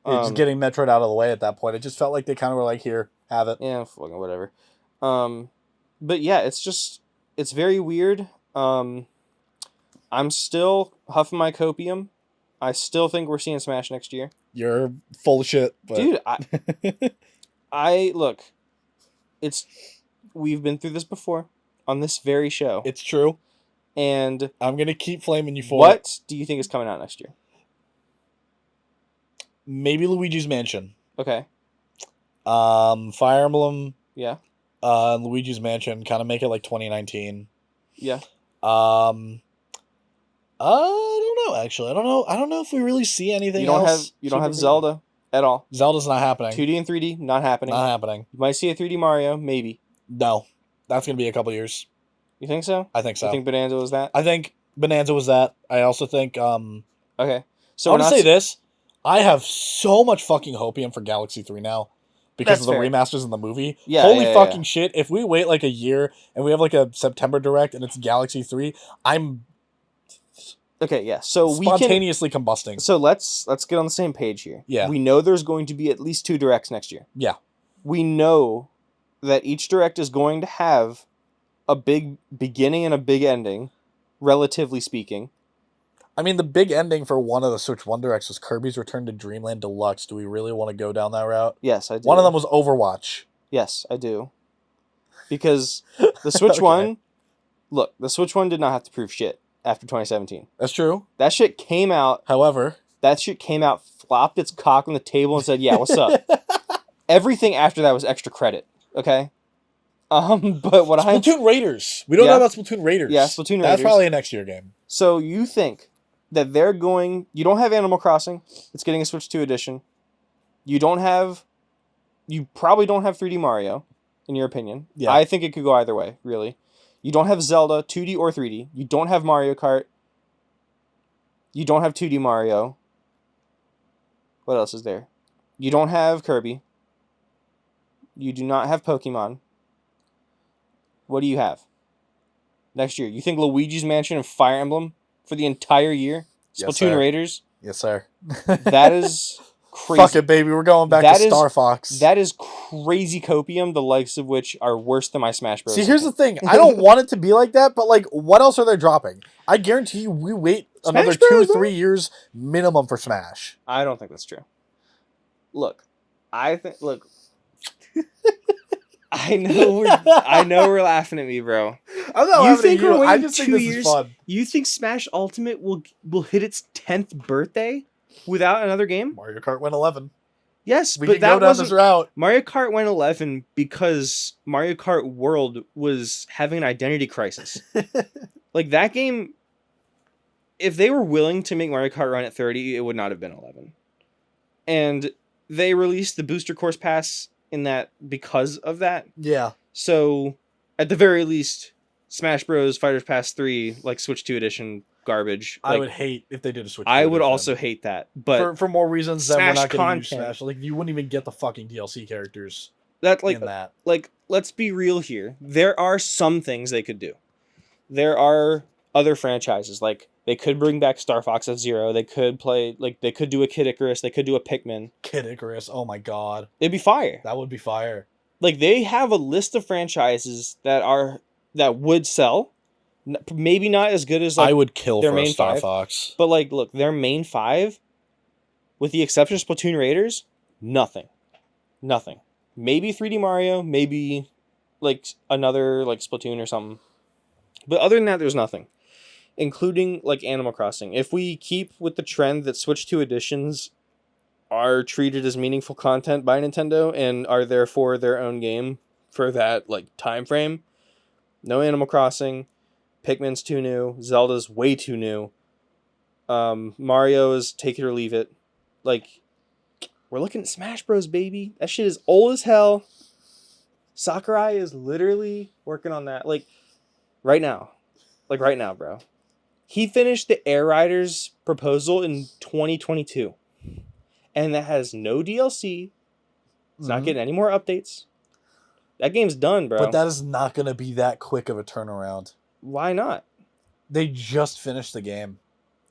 S1: Just getting Metroid out of the way at that point. It just felt like they kind of were like, here, have it.
S2: Yeah, fucking whatever. But yeah, it's very weird. I'm still huffing my copium. I still think we're seeing Smash next year.
S1: You're full of shit. But...
S2: Dude, I look, we've been through this before on this very show.
S1: It's true.
S2: And
S1: I'm going to keep flaming you for it.
S2: What do you think is coming out next year?
S1: Maybe Luigi's Mansion.
S2: Okay.
S1: Fire Emblem.
S2: Yeah.
S1: Luigi's Mansion. Kind of make it like 2019.
S2: Yeah.
S1: I don't know. Actually, I don't know if we really see anything else.
S2: You don't have Zelda at all.
S1: Zelda's not happening.
S2: 2D and 3D not happening.
S1: Not happening.
S2: You might see a 3D Mario, maybe.
S1: No, that's gonna be a couple years.
S2: You think so?
S1: I think so.
S2: You think Bonanza was that?
S1: I think Bonanza was that. I also think
S2: Okay,
S1: so
S2: so
S1: I
S2: we're
S1: want to
S2: not.
S1: say this. I have so much fucking hopium for Galaxy 3 now because
S2: That's
S1: of the
S2: fair.
S1: remasters in the movie.
S2: Yeah,
S1: Holy
S2: yeah, yeah,
S1: fucking
S2: yeah.
S1: shit. If we wait like a year and we have like a September direct and it's Galaxy 3, I'm
S2: Okay, yeah. So we can.
S1: spontaneously combusting.
S2: So let's get on the same page here.
S1: Yeah.
S2: We know there's going to be at least 2 directs next year.
S1: Yeah.
S2: We know that each direct is going to have a big beginning and a big ending, relatively speaking.
S1: I mean, the big ending for one of the Switch 1 directs was Kirby's Return to Dreamland Deluxe. Do we really want to go down that route?
S2: Yes, I do.
S1: One of them was Overwatch.
S2: Yes, I do. Because the Switch
S1: Okay.
S2: 1, look, the Switch 1 did not have to prove shit after 2017.
S1: That's true.
S2: That shit came out,
S1: However,
S2: flopped its cock on the table and said, "Yeah, what's up?" Everything after that was extra credit, okay? But what I
S1: Splatoon Raiders. We don't
S2: Yeah.
S1: know about Splatoon Raiders.
S2: Yeah, Splatoon
S1: That's
S2: Raiders.
S1: probably a next year game.
S2: So you think that they're going... You don't have Animal Crossing. It's getting a Switch 2 edition. You probably don't have 3D Mario, in your opinion.
S1: Yeah.
S2: I think it could go either way, really. You don't have Zelda, 2D or 3D. You don't have Mario Kart. You don't have 2D Mario. What else is there? You don't have Kirby. You do not have Pokemon. What do you have next year? You think Luigi's Mansion and Fire Emblem for the entire year?
S1: Yes,
S2: Splatoon
S1: sir.
S2: Raiders?
S1: Yes, sir.
S2: That is crazy.
S1: Fuck it, baby. We're going back
S2: That
S1: to
S2: is-
S1: Star Fox.
S2: That is crazy copium, the likes of which are worse than my Smash Bros.
S1: See, here's the thing. I don't want it to be like that, but like, what else are they dropping? I guarantee you, we wait another
S2: Bros,
S1: 2-3 years minimum for Smash.
S2: I don't think that's true. Look, I know we're laughing at me, bro.
S1: I'm not
S2: You
S1: laughing
S2: think
S1: at you.
S2: we're
S1: I
S2: waiting
S1: just think
S2: 2
S1: this
S2: years?
S1: is fun.
S2: You think Smash Ultimate will hit its 10th birthday without another game?
S1: Mario Kart went 11.
S2: Yes,
S1: We
S2: but
S1: can go
S2: that
S1: down
S2: wasn't
S1: this route.
S2: Mario Kart went 11 because Mario Kart World was having an identity crisis. Like that game, if they were willing to make Mario Kart run at 30, it would not have been 11. And they released the Booster Course Pass in that because of that.
S1: Yeah.
S2: So, at the very least, Smash Bros. Fighters Pass 3, like Switch 2 edition, garbage.
S1: I
S2: Like,
S1: would hate if they did a Switch.
S2: I
S1: 2
S2: would
S1: edition.
S2: also hate that. But
S1: for more reasons than we're
S2: Smash
S1: not going to use
S2: content.
S1: Smash. Like, you wouldn't even get the fucking DLC characters
S2: that
S1: in that.
S2: like let's be real here. There are some things they could do. There are other franchises, like they could bring back Star Fox F-Zero. They could they could do a Kid Icarus. They could do a Pikmin.
S1: Kid Icarus. Oh my god.
S2: It'd be fire.
S1: That would be fire.
S2: Like they have a list of franchises that would sell. Maybe not as good as
S1: I would kill
S2: their
S1: for a
S2: main
S1: Star
S2: 5,
S1: Fox.
S2: but like look, their main 5, with the exception of Splatoon Raiders, nothing. Maybe 3D Mario, maybe like another like Splatoon or something. But other than that, there's nothing. Including like Animal Crossing. If we keep with the trend that Switch 2 editions are treated as meaningful content by Nintendo and are therefore their own game for that like time frame, no Animal Crossing, Pikmin's too new, Zelda's way too new, Mario's take it or leave it. Like, we're looking at Smash Bros, baby. That shit is old as hell. Sakurai is literally working on that like right now, bro. He finished the Air Riders proposal in 2022. And that has no DLC. It's not getting any more updates. That game's done, bro.
S1: But that is not going to be that quick of a turnaround.
S2: Why not?
S1: They just finished the game.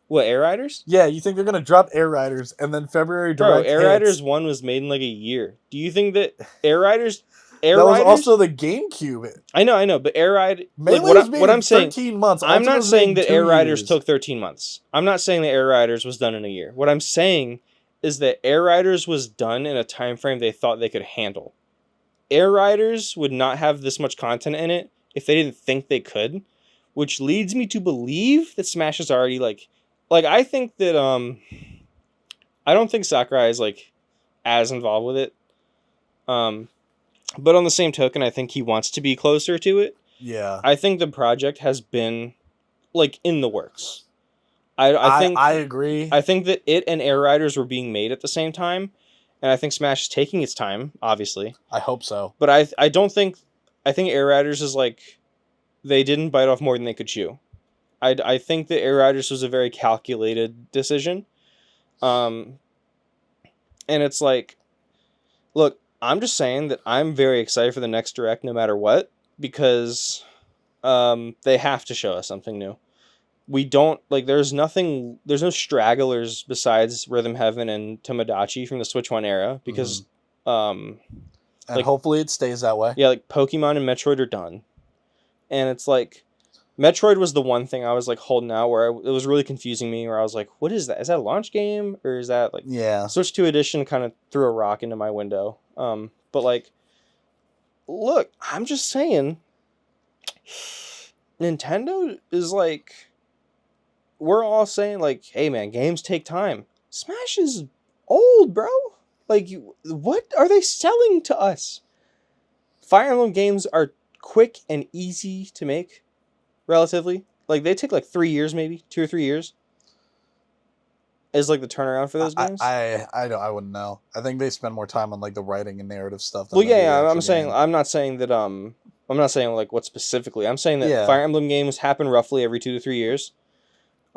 S2: What, Air Riders?
S1: Yeah, you think they're going to drop Air Riders and then February
S2: Bro,
S1: Direct
S2: Air
S1: hits.
S2: Riders 1 was made in like a year. Do you think that Air Riders...
S1: That was also the GameCube.
S2: I know, but Air Ride...
S1: Melee
S2: Like,
S1: was made
S2: what
S1: in
S2: I'm saying...
S1: 13 months.
S2: I'm
S1: Ultimate
S2: not
S1: was
S2: saying
S1: made
S2: that
S1: in 2
S2: Air Riders
S1: years.
S2: took 13 months. I'm not saying that Air Riders was done in a year. What I'm saying is that Air Riders was done in a time frame they thought they could handle. Air Riders would not have this much content in it if they didn't think they could, which leads me to believe that Smash is already like I think that I don't think Sakurai is like as involved with it. But on the same token, I think he wants to be closer to it.
S1: Yeah.
S2: I think the project has been like in the works. I think
S1: I agree.
S2: I think that it and Air Riders were being made at the same time, and I think Smash is taking its time, obviously.
S1: I hope so.
S2: But I think Air Riders is like they didn't bite off more than they could chew. I think that Air Riders was a very calculated decision. And it's like, look, I'm just saying that I'm very excited for the next Direct no matter what, because they have to show us something new. We don't, like, there's no stragglers besides Rhythm Heaven and Tomodachi from the Switch 1 era, because
S1: and hopefully it stays that way.
S2: Yeah, like Pokemon and Metroid are done. And it's like, Metroid was the one thing I was like holding out where it was really confusing me, where I was like, what is that? Is that a launch game? Or is that like...
S1: Yeah.
S2: Switch 2 Edition kind of threw a rock into my window. But like, look, I'm just saying, Nintendo is like... We're all saying like, hey man, games take time. Smash is old, bro. Like, what are they selling to us? Fire Emblem games are quick and easy to make, relatively. Like, they take like 3 years, maybe 2 or 3 years. Is like the turnaround for those games.
S1: I wouldn't know. I think they spend more time on like the writing and narrative stuff.
S2: Well, yeah, I'm saying I'm not saying that I'm not saying like what specifically. I'm saying that Fire Emblem games happen roughly every 2 to 3 years.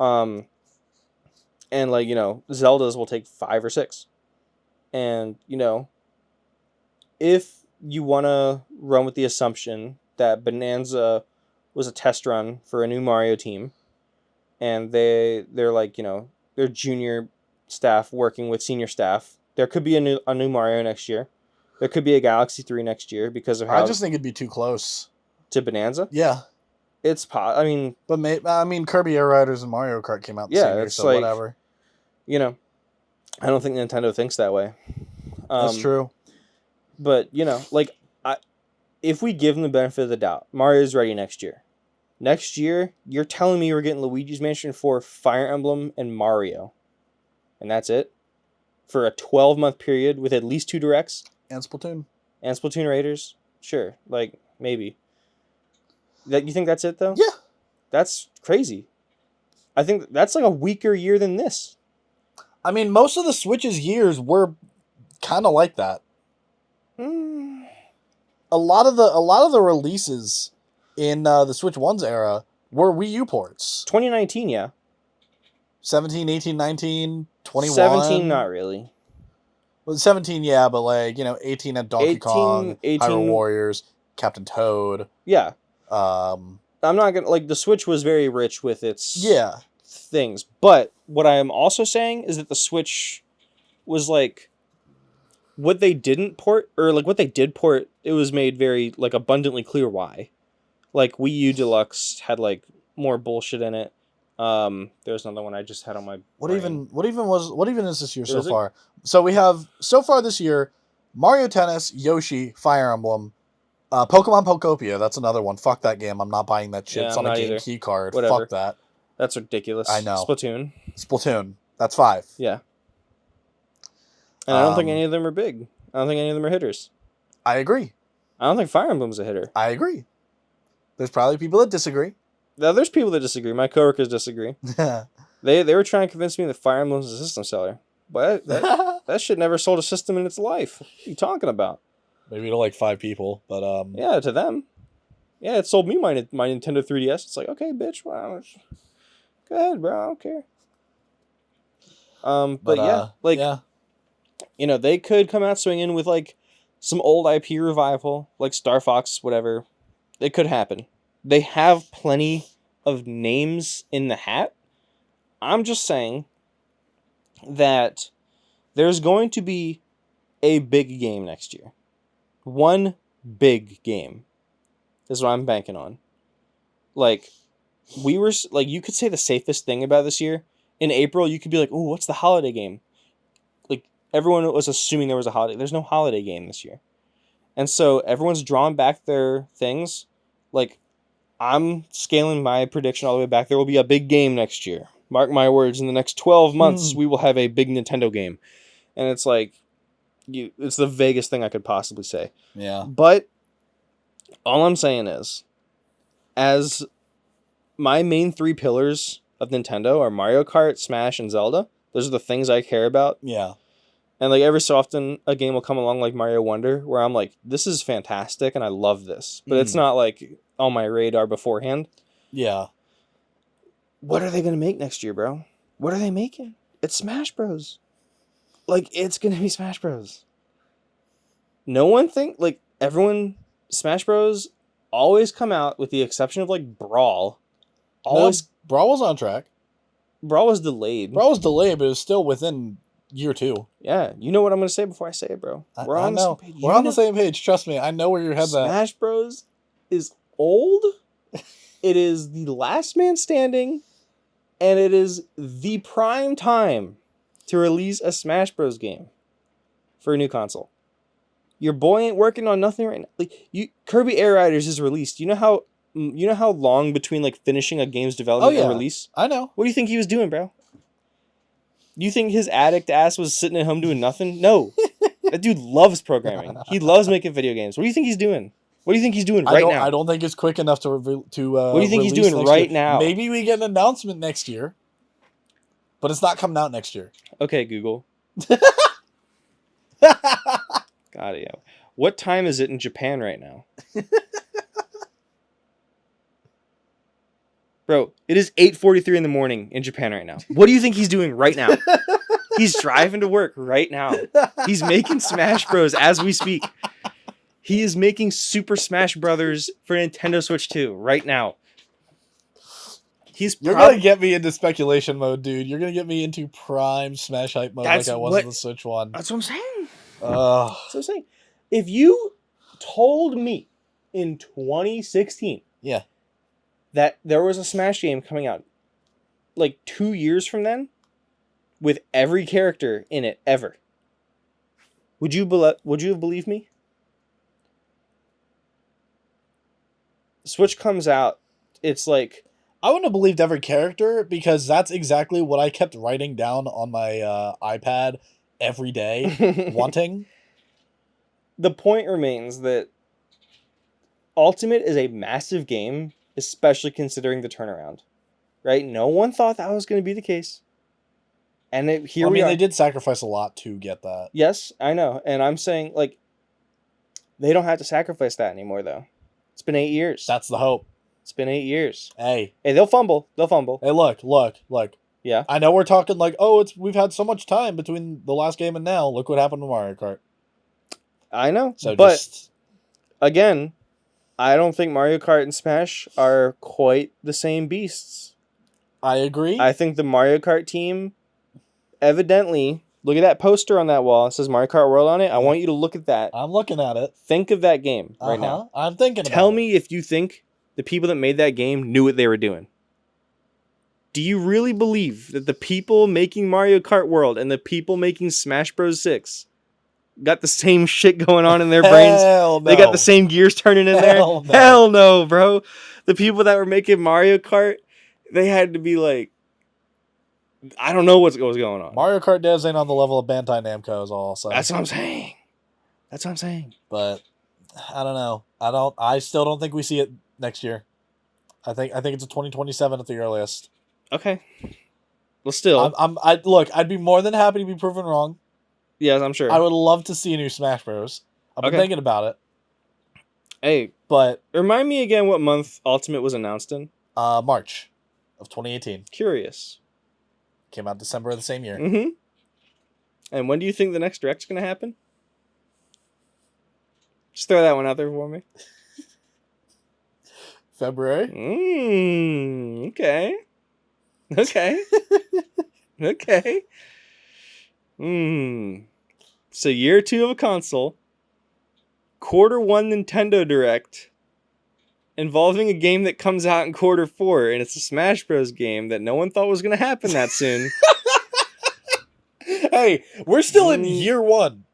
S2: And like, you know, Zeldas will take 5 or 6. And, you know, if you want to run with the assumption that Bonanza was a test run for a new Mario team, and they're like, you know, they're junior staff working with senior staff, there could be a new Mario next year. There could be a Galaxy 3 next year because of how...
S1: I just think it'd be too close.
S2: To Bonanza?
S1: Yeah.
S2: I mean...
S1: But Kirby Air Riders and Mario Kart came out the same year, so like, whatever.
S2: You know, I don't think Nintendo thinks that way.
S1: That's true.
S2: But, you know, like, if we give them the benefit of the doubt, Mario's ready next year. Next year, you're telling me we're getting Luigi's Mansion 4, Fire Emblem, and Mario. And that's it? For a 12-month period with at least 2 directs?
S1: And Splatoon.
S2: And Splatoon Raiders? Sure. Like, maybe. You think that's it, though?
S1: Yeah.
S2: That's crazy. I think that's like a weaker year than this.
S1: I mean, most of the Switch's years were kind of like that. A lot of the releases in the Switch 1's era were Wii U ports.
S2: 2019, yeah.
S1: 17, 18, 19, 21.
S2: 17, not really.
S1: Well, 17, yeah, but like, you know, 18 had Donkey Kong, 18, Hyrule Warriors, Captain Toad.
S2: Yeah. I'm not gonna, like, the Switch was very rich with its things. But what I am also saying is that the Switch was like, what they didn't port, or like what they did port, it was made very like abundantly clear why. Like Wii U Deluxe had like more bullshit in it. There's another one I just had on my
S1: What even is this year so far? So we have so far this year Mario Tennis, Yoshi, Fire Emblem, Pokemon Pokopia. That's another one. Fuck that game. I'm not buying that shit.
S2: Yeah,
S1: it's on a game
S2: either.
S1: key card.
S2: Whatever.
S1: Fuck that.
S2: That's ridiculous.
S1: I know.
S2: Splatoon.
S1: That's 5.
S2: Yeah. And I don't think any of them are big. I don't think any of them are hitters.
S1: I agree.
S2: I don't think Fire Emblem's a hitter.
S1: I agree. There's probably people that disagree.
S2: Now, there's people that disagree. My coworkers disagree. They were trying to convince me that Fire Emblem's a system seller. But that shit never sold a system in its life. What are you talking about?
S1: Maybe to like 5 people, but
S2: yeah, to them. Yeah, it sold me my Nintendo 3DS. It's like, okay, bitch, wow. Go ahead, bro. I don't care. But yeah, like, you know, they could come out swinging with like some old IP revival, like Star Fox, whatever. It could happen. They have plenty of names in the hat. I'm just saying that there's going to be a big game next year. One big game is what I'm banking on. Like, you could say the safest thing about this year. In April, you could be like, ooh, what's the holiday game? Like, everyone was assuming there was a holiday. There's no holiday game this year. And so everyone's drawn back their things. Like, I'm scaling my prediction all the way back. There will be a big game next year. Mark my words, in the next 12 months, we will have a big Nintendo game. And it's like, it's the vaguest thing I could possibly say.
S1: Yeah.
S2: But all I'm saying is, as my main 3 pillars of Nintendo are Mario Kart, Smash, and Zelda. Those are the things I care about.
S1: Yeah.
S2: And like every so often, a game will come along like Mario Wonder, where I'm like, this is fantastic and I love this. But it's not like on my radar beforehand.
S1: Yeah.
S2: what are they going to make next year, bro? What are they making? It's Smash Bros. Like, it's going to be Smash Bros. No one like, everyone, Smash Bros. Always come out, with the exception of, like, Brawl. Always.
S1: No, Brawl was on track.
S2: Brawl was delayed.
S1: Brawl was delayed, but it was still within year 2.
S2: Yeah, you know what I'm going to say before I say it, bro.
S1: We're on the same page. We're on the same page. Trust me, I know where your head's at.
S2: Smash Bros. Is old. It is the last man standing, and it is the prime time to release a Smash Bros. Game for a new console. Your boy ain't working on nothing right now. Like, Kirby Air Riders is released. You know how long between, like, finishing a game's development and release?
S1: I know.
S2: What do you think he was doing, bro? You think his addict ass was sitting at home doing nothing? No. That dude loves programming. He loves making video games. What do you think he's doing? What do you think he's doing right now?
S1: I don't think it's quick enough to
S2: what do you think he's doing right now?
S1: Maybe we get an announcement next year, but it's not coming out next year.
S2: Okay, Google. Got it. Yeah. What time is it in Japan right now? Bro, it is 8:43 in the morning in Japan right now. What do you think he's doing right now? He's driving to work right now. He's making Smash Bros. As we speak. He is making Super Smash Brothers for Nintendo Switch 2 right now.
S1: You're going to get me into speculation mode, dude. You're going to get me into prime Smash hype mode like I was in the Switch 1.
S2: That's what I'm saying. That's what I'm saying. If you told me in 2016 that there was a Smash game coming out like 2 years from then with every character in it ever, would you have believed me? Switch comes out, it's like,
S1: I wouldn't have believed every character, because that's exactly what I kept writing down on my iPad every day, wanting.
S2: The point remains that Ultimate is a massive game, especially considering the turnaround, right? No one thought that was going to be the case. And we are.
S1: They did sacrifice a lot to get that.
S2: Yes, I know. And I'm saying, like, they don't have to sacrifice that anymore, though. It's been 8 years.
S1: That's the hope.
S2: It's been 8 years.
S1: Hey,
S2: they'll fumble.
S1: Hey, look.
S2: Yeah.
S1: I know we're talking like, we've had so much time between the last game and now. Look what happened to Mario Kart.
S2: I know. But again, I don't think Mario Kart and Smash are quite the same beasts.
S1: I agree.
S2: I think the Mario Kart team, evidently, look at that poster on that wall. It says Mario Kart World on it. I want you to look at that.
S1: I'm looking at it.
S2: Think of that game right now.
S1: I'm thinking about it.
S2: Tell me if you think the people that made that game knew what they were doing. Do you really believe that the people making Mario Kart World and the people making Smash Bros. 6 got the same shit going on in their brains?
S1: Hell no.
S2: They got the same gears turning in there?
S1: No.
S2: Hell no, bro. The people that were making Mario Kart, they had to be like, I don't know what was going on.
S1: Mario Kart devs ain't on the level of Bandai Namco is all. So
S2: That's what I'm saying.
S1: But I don't know. I still don't think we see it next year. I think it's a 2027 at the earliest.
S2: Okay. Well, still,
S1: I'd be more than happy to be proven wrong.
S2: Yes, I'm sure.
S1: I would love to see a new Smash Bros. I've been thinking about it.
S2: Hey,
S1: but
S2: remind me again what month Ultimate was announced in?
S1: March of 2018.
S2: Curious.
S1: Came out December of the same year.
S2: Mm-hmm. And when do you think the next Direct's going to happen? Just throw that one out there for me.
S1: February.
S2: Okay. Okay. So year 2 of a console. Quarter 1 Nintendo Direct. Involving a game that comes out in quarter 4. And it's a Smash Bros. Game that no one thought was going to happen that soon.
S1: Hey, we're still in year 1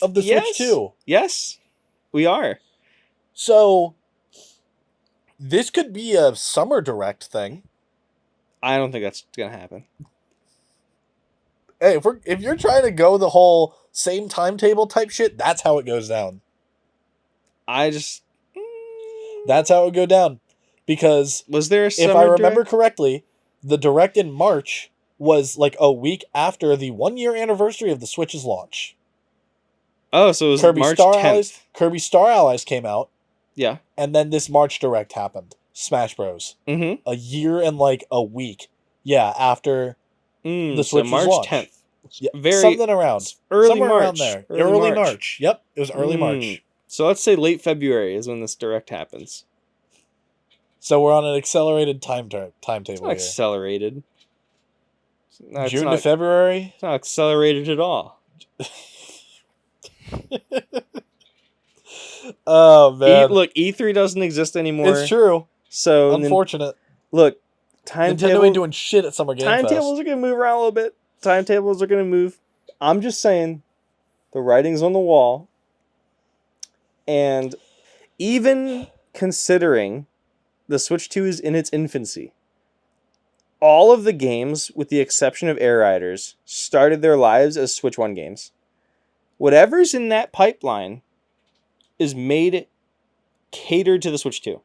S1: of the Switch 2.
S2: Yes, we are.
S1: So, this could be a summer direct thing.
S2: I don't think that's going to happen.
S1: Hey, if you're trying to go the whole same timetable type shit, that's how it goes down.
S2: That's
S1: how it would go down. Because
S2: was there a summer
S1: if I remember
S2: direct?
S1: correctly, the direct in March was like a week after the 1-year anniversary of the Switch's launch.
S2: Oh, so it was March 10th.
S1: Kirby Star Allies came out.
S2: Yeah.
S1: And then this March direct happened. Smash Bros.
S2: Mm-hmm.
S1: A year and like a week Yeah, after the
S2: So
S1: Switch was
S2: March
S1: launched.
S2: 10th.
S1: Yeah,
S2: Very
S1: something around.
S2: early
S1: Somewhere
S2: March.
S1: around there. Early March. Yep, it was early March.
S2: So let's say late February is when this direct happens.
S1: So we're on an accelerated timetable
S2: It's not
S1: here.
S2: accelerated. No,
S1: June to February?
S2: It's not accelerated at all.
S1: Oh, man.
S2: Look, E3 doesn't exist anymore.
S1: It's true.
S2: So
S1: unfortunate.
S2: Look,
S1: Nintendo ain't doing shit at Summer Game Fest.
S2: Timetables are going to move around a little bit. Timetables are going to move. I'm just saying, the writing's on the wall. And even considering the Switch 2 is in its infancy, all of the games, with the exception of Air Riders, started their lives as Switch 1 games. Whatever's in that pipeline is made catered to the Switch 2.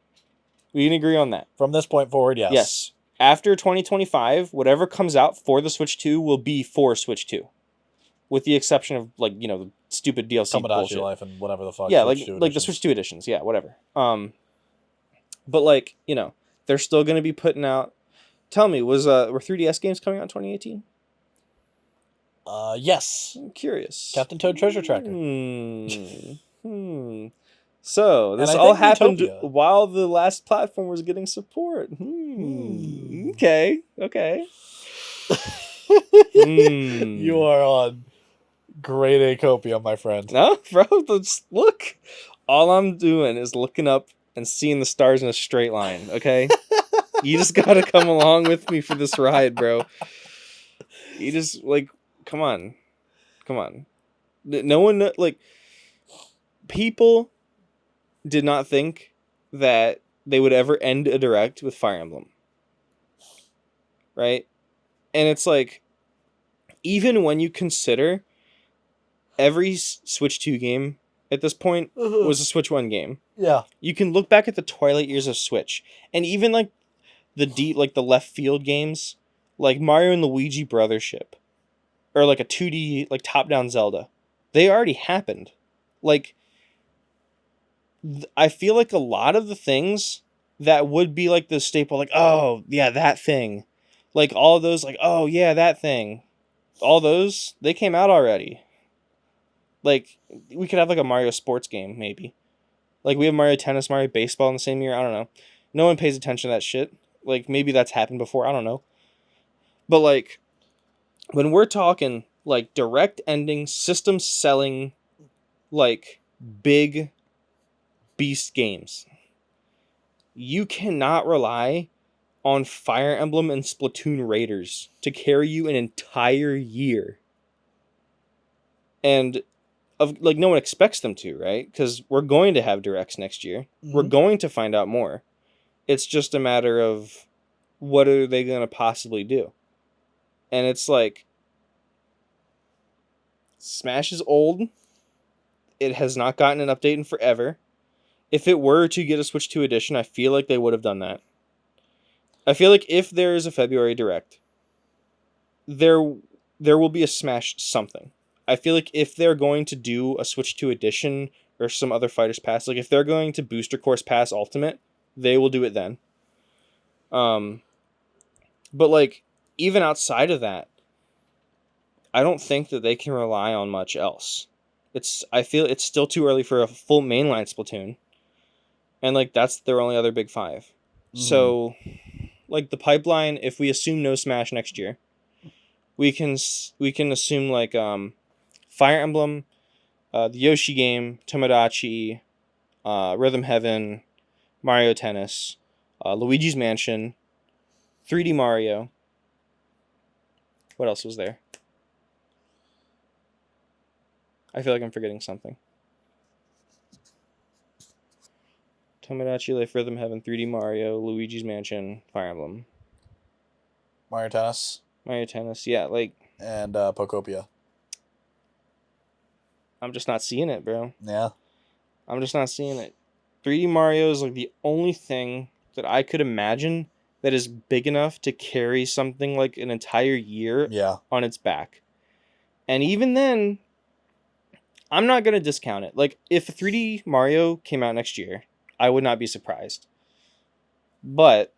S2: We can agree on that.
S1: From this point forward, yes.
S2: Yes. After 2025, whatever comes out for the Switch 2 will be for Switch 2. With the exception of, like, you know, the stupid DLC
S1: Tomodachi
S2: bullshit.
S1: Life and whatever the fuck.
S2: Yeah,
S1: Switch
S2: like the Switch 2 editions. Yeah, whatever. But, like, you know, they're still going to be putting out... Tell me, were 3DS games coming out in 2018?
S1: Yes.
S2: I'm curious.
S1: Captain Toad Treasure Tracker.
S2: So, this all happened while the last platform was getting support. Okay.
S1: You are on grade A copium, my friend.
S2: No, bro, look. All I'm doing is looking up and seeing the stars in a straight line, okay? You just gotta come along with me for this ride, bro. You just, like, come on. No one, like, people did not think that they would ever end a direct with Fire Emblem. Right? And it's like, even when you consider every Switch 2 game at this point was a Switch 1 game.
S1: Yeah.
S2: You can look back at the twilight years of Switch, and even like the left field games, like Mario and Luigi Brothership, or like a 2D like top-down Zelda. They already happened. Like, I feel like a lot of the things that would be like the staple, like, oh yeah, that thing, like all of those, like, oh yeah, that thing, all those, they came out already. Like, we could have like a Mario sports game, maybe. Like, we have Mario Tennis, Mario Baseball in the same year. I don't know. No one pays attention to that shit. Like, maybe that's happened before. I don't know. But, like, when we're talking, like, direct ending, system selling, like, big beast games, you cannot rely on Fire Emblem and Splatoon Raiders to carry you an entire year. And like, no one expects them to, right? Because we're going to have directs next year. Mm-hmm. We're going to find out more. It's just a matter of what are they going to possibly do. And it's like, Smash is old. It has not gotten an update in forever. If it were to get a Switch 2 edition, I feel like they would have done that. I feel like if there is a February direct, there will be a Smash something. I feel like if they're going to do a Switch 2 edition or some other Fighters Pass, like if they're going to Booster Course Pass Ultimate, they will do it then. But like, even outside of that, I don't think that they can rely on much else. I feel it's still too early for a full mainline Splatoon. And like, that's their only other big five. Mm-hmm. So, like, the pipeline, if we assume no Smash next year, we can assume like Fire Emblem, the Yoshi game, Tomodachi, Rhythm Heaven, Mario Tennis, Luigi's Mansion, 3D Mario. What else was there? I feel like I'm forgetting something. Tomodachi Life, Rhythm Heaven, 3D Mario, Luigi's Mansion, Fire Emblem.
S1: Mario Tennis,
S2: yeah, like...
S1: And Pokopia.
S2: I'm just not seeing it, bro.
S1: Yeah.
S2: I'm just not seeing it. 3D Mario is like the only thing that I could imagine that is big enough to carry something like an entire year on its back. And even then, I'm not going to discount it. Like, if 3D Mario came out next year, I would not be surprised. But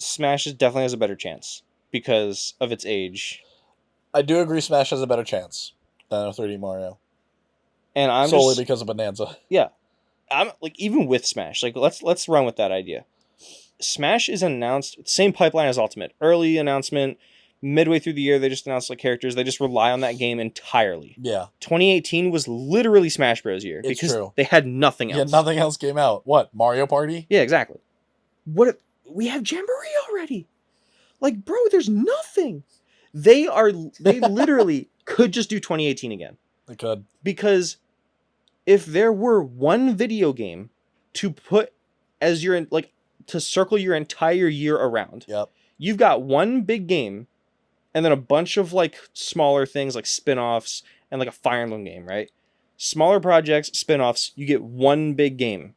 S2: Smash definitely has a better chance because of its age.
S1: I do agree Smash has a better chance than a 3D Mario.
S2: And I'm
S1: solely because of Bonanza.
S2: Yeah. I'm like, even with Smash, like let's run with that idea. Smash is announced, same pipeline as Ultimate. Early announcement, midway through the year they just announced like characters. They just rely on that game entirely.
S1: Yeah.
S2: 2018 was literally Smash Bros. Year because
S1: true.
S2: they had nothing else.
S1: Yeah, nothing else came out. What? Mario Party?
S2: Yeah, exactly. We have Jamboree already. Like, bro, there's nothing. They literally could just do 2018 again.
S1: They could.
S2: Because if there were one video game to put as your, like, to circle your entire year around.
S1: Yep.
S2: You've got one big game and then a bunch of like smaller things like spin-offs and like a Fire Emblem game, right? Smaller projects, spin-offs, you get one big game.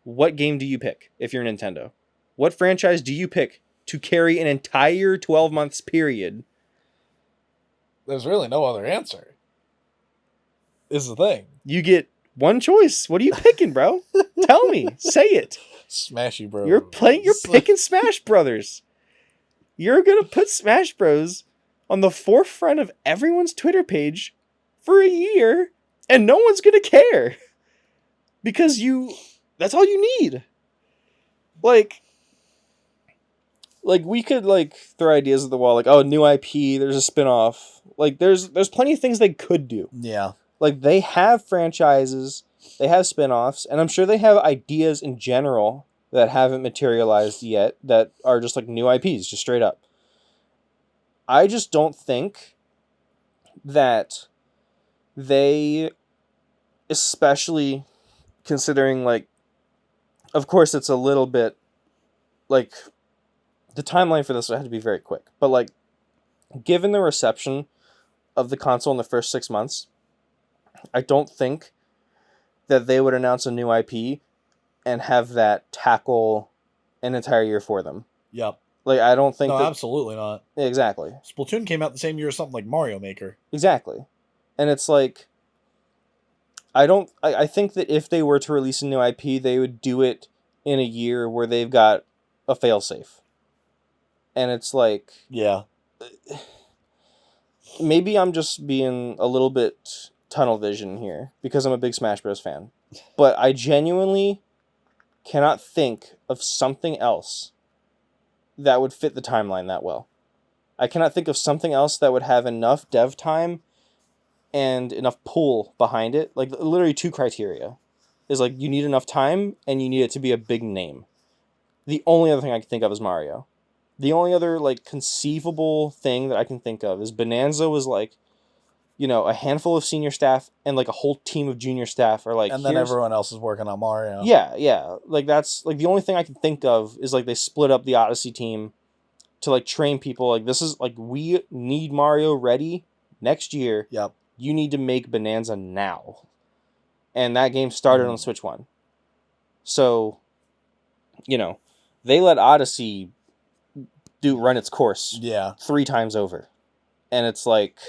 S2: What game do you pick if you're Nintendo? What franchise do you pick to carry an entire 12 months period?
S1: There's really no other answer. Is the thing.
S2: You get one choice. What are you picking, bro? Tell me. Say it.
S1: Smashy Bros.
S2: You're picking Smash Brothers. You're going to put Smash Bros on the forefront of everyone's Twitter page for a year and no one's going to care. Because that's all you need. Like we could like throw ideas at the wall like, oh, new IP, there's a spin-off. Like there's plenty of things they could do.
S1: Yeah.
S2: Like they have franchises, they have spin-offs, and I'm sure they have ideas in general that haven't materialized yet that are just like new IPs, just straight up. I just don't think that they, especially considering like, of course it's a little bit like the timeline for this would have to be very quick, but like given the reception of the console in the first 6 months, I don't think that they would announce a new IP and have that tackle an entire year for them.
S1: Yep.
S2: Like, I don't think
S1: No, absolutely not.
S2: Exactly.
S1: Splatoon came out the same year as something like Mario Maker.
S2: Exactly. And it's like, I think that if they were to release a new IP, they would do it in a year where they've got a failsafe. And it's like...
S1: Yeah.
S2: Maybe I'm just being a little bit tunnel vision here because I'm a big Smash Bros. Fan. But I genuinely cannot think of something else that would fit the timeline that well. I cannot think of something else that would have enough dev time and enough pull behind it. Like, literally 2 criteria. Is like, you need enough time and you need it to be a big name. The only other thing I can think of is Mario. The only other, like, conceivable thing that I can think of is Bonanza was, like, you know, a handful of senior staff and, like, a whole team of junior staff are, like...
S1: And then everyone else is working on Mario.
S2: Yeah, yeah. Like, that's... Like, the only thing I can think of is, like, they split up the Odyssey team to, like, train people. Like, this is... Like, we need Mario ready next year.
S1: Yep.
S2: You need to make Bonanza now. And that game started on Switch 1. So, you know, they let Odyssey run its course 3 times over. And it's like,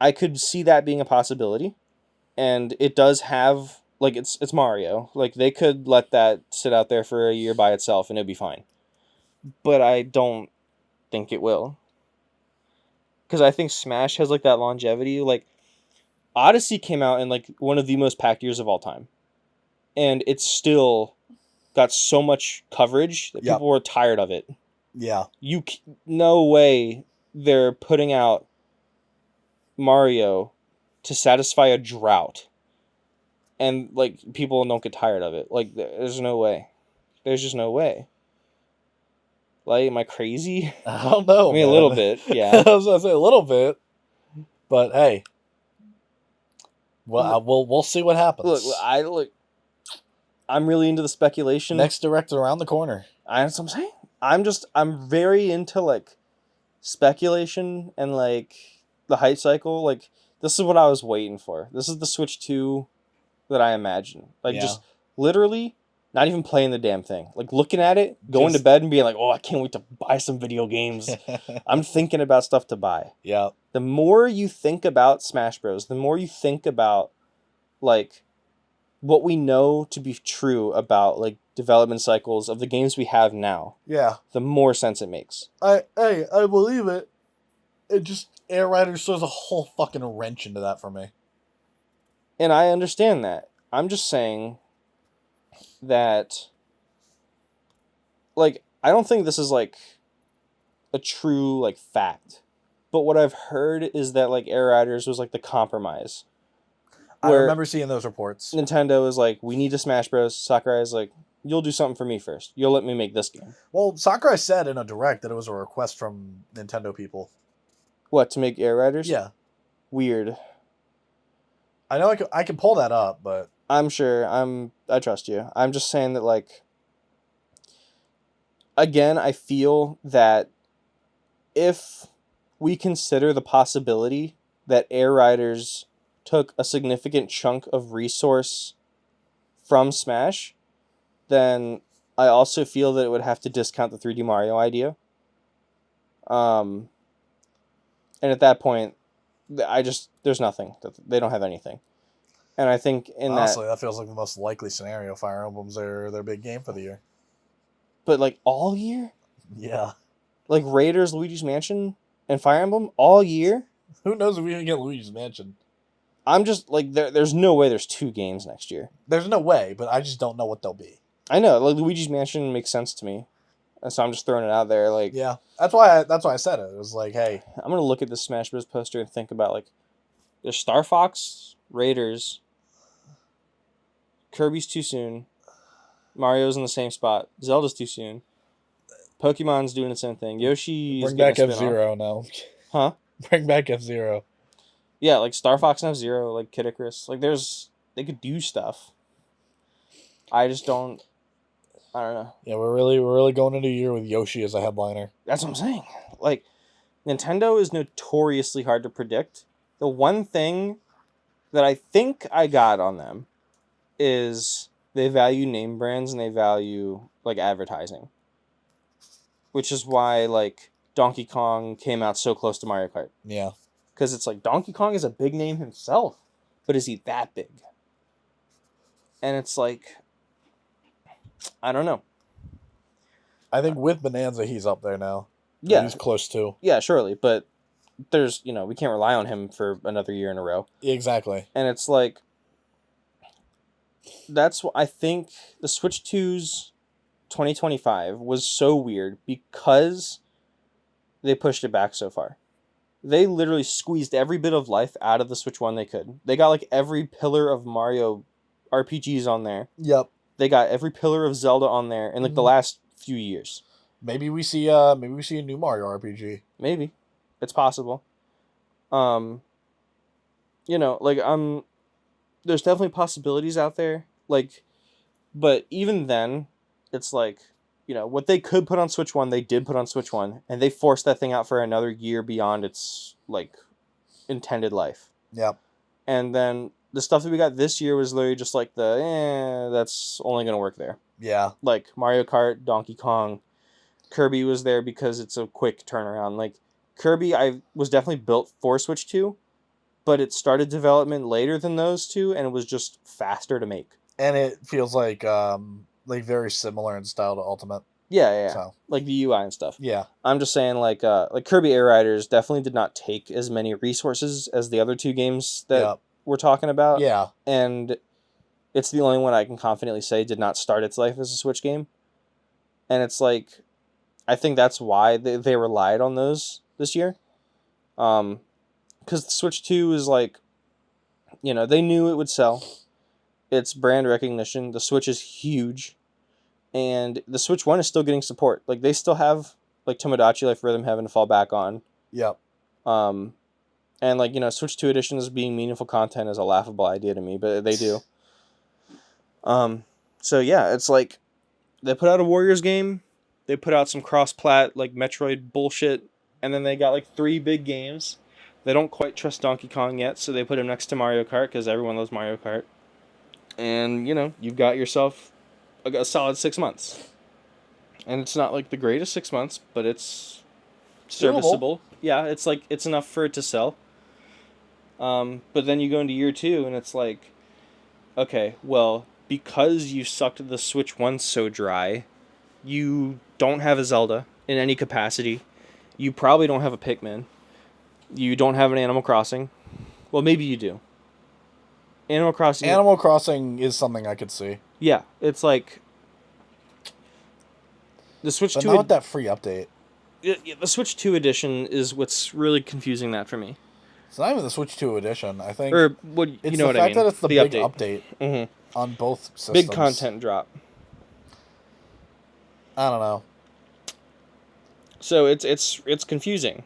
S2: I could see that being a possibility. And it does have, like, it's Mario. Like, they could let that sit out there for a year by itself and it'd be fine. But I don't think it will. Because I think Smash has, like, that longevity. Like, Odyssey came out in, like, one of the most packed years of all time. And it's still got so much coverage that people were tired of it.
S1: Yeah.
S2: No way they're putting out Mario to satisfy a drought. And, like, people don't get tired of it. Like, there's no way. There's just no way. Like, am I crazy?
S1: I don't know.
S2: I mean, man. A little bit, yeah.
S1: I was going to say a little bit. But, hey. Well, we'll see what happens.
S2: Look, I'm really into the speculation.
S1: Next director around the corner.
S2: That's what I'm saying. I'm very into, like, speculation and, like, the hype cycle. Like, this is what I was waiting for. This is the Switch 2 that I imagine. Like, just literally not even playing the damn thing. Like, looking at it, going to bed and being like, oh, I can't wait to buy some video games. I'm thinking about stuff to buy.
S1: Yeah.
S2: The more you think about Smash Bros., the more you think about, like, what we know to be true about, like, development cycles of the games we have now,
S1: Yeah.
S2: the more sense it makes.
S1: I believe it. It just Air Riders throws a whole fucking wrench into that for me.
S2: And I understand that. I'm just saying that, like, I don't think this is, like, a true, like, fact. But what I've heard is that, like, Air Riders was, like, the compromise.
S1: I remember seeing those reports.
S2: Nintendo was like, we need a Smash Bros. Sakurai is like, you'll do something for me first. You'll let me make this game.
S1: Well, Sakurai said in a direct that it was a request from Nintendo people.
S2: What, to make Air Riders?
S1: Yeah.
S2: Weird.
S1: I know I can pull that up, but...
S2: I'm sure. I trust you. I'm just saying that, like... Again, I feel that if we consider the possibility that Air Riders took a significant chunk of resource from Smash, then I also feel that it would have to discount the 3D Mario idea. And at that point, there's nothing. They don't have anything. And I think
S1: honestly, that feels like the most likely scenario. Fire Emblem's their big game for the year.
S2: But, like, all year?
S1: Yeah.
S2: Like, Raiders, Luigi's Mansion, and Fire Emblem all year?
S1: Who knows if we even get Luigi's Mansion?
S2: I'm just, like, there's no way there's 2 games next year.
S1: There's no way, but I just don't know what they'll be.
S2: I know, like, Luigi's Mansion makes sense to me. So I'm just throwing it out there, like...
S1: Yeah, that's why I said it. It was like, hey...
S2: I'm going to look at this Smash Bros. Poster and think about, like, there's Star Fox, Raiders, Kirby's too soon, Mario's in the same spot, Zelda's too soon, Pokemon's doing its own thing, Yoshi's
S1: Bring back F-Zero now.
S2: Huh?
S1: Bring back F-Zero.
S2: Yeah, like Star Fox and F-Zero, like Kid Icarus. Like, they could do stuff. I just don't... I don't know.
S1: Yeah, we're really going into a year with Yoshi as a headliner.
S2: That's what I'm saying. Like, Nintendo is notoriously hard to predict. The one thing that I think I got on them is they value name brands and they value, like, advertising. Which is why, like, Donkey Kong came out so close to Mario Kart.
S1: Yeah.
S2: Because it's like, Donkey Kong is a big name himself. But is he that big? And it's like... I don't know.
S1: I think with Bonanza, he's up there now.
S2: Yeah.
S1: He's close to.
S2: Yeah, surely. But there's, we can't rely on him for another year in a row.
S1: Exactly.
S2: And it's like, that's what I think the Switch 2's 2025 was so weird because they pushed it back so far. They literally squeezed every bit of life out of the Switch 1 they could. They got, like, every pillar of Mario RPGs on there.
S1: Yep.
S2: They got every pillar of Zelda on there in, like, the last few years.
S1: Maybe we see a new Mario RPG.
S2: Maybe. It's possible. There's definitely possibilities out there. Like, but even then, it's like, what they could put on Switch 1, they did put on Switch 1, and they forced that thing out for another year beyond its, like, intended life.
S1: Yep.
S2: And then the stuff that we got this year was literally just like that's only going to work there.
S1: Yeah.
S2: Like Mario Kart, Donkey Kong, Kirby was there because it's a quick turnaround. Like Kirby, I was definitely built for Switch 2, but it started development later than those two, and it was just faster to make.
S1: And it feels like very similar in style to Ultimate.
S2: Yeah.
S1: So.
S2: Like the UI and stuff.
S1: Yeah.
S2: I'm just saying, like Kirby Air Riders definitely did not take as many resources as the other two games that we're talking about.
S1: Yeah.
S2: And it's the only one I can confidently say did not start its life as a Switch game. And it's like, I think that's why they relied on those this year. Because the Switch 2 is like, they knew it would sell. It's brand recognition. The Switch is huge. And the Switch 1 is still getting support. Like, they still have, like, Tomodachi Life Rhythm Heaven to fall back on.
S1: Yep.
S2: And, like, Switch 2 editions being meaningful content is a laughable idea to me, but they do. So, yeah, it's like, they put out a Warriors game, they put out some cross-plat, like, Metroid bullshit, and then they got, like, 3 big games. They don't quite trust Donkey Kong yet, so they put him next to Mario Kart, because everyone loves Mario Kart. And, you've got yourself a solid 6 months. And it's not like the greatest 6 months, but it's serviceable. Yeah, it's like it's enough for it to sell. But then you go into year 2 and it's like, okay, well, because you sucked the Switch 1 so dry, you don't have a Zelda in any capacity. You probably don't have a Pikmin. You don't have an Animal Crossing. Well, maybe you do. Animal Crossing.
S1: Animal Crossing is something I could see.
S2: Yeah, it's like the Switch
S1: But
S2: 2.
S1: not with that free update.
S2: The Switch 2 edition is what's really confusing that for me.
S1: It's not even the Switch 2 edition. I think
S2: Or what you
S1: it's
S2: know
S1: the
S2: what
S1: fact
S2: I mean.
S1: that it's the big update on both systems.
S2: Big content drop.
S1: I don't know.
S2: So it's confusing.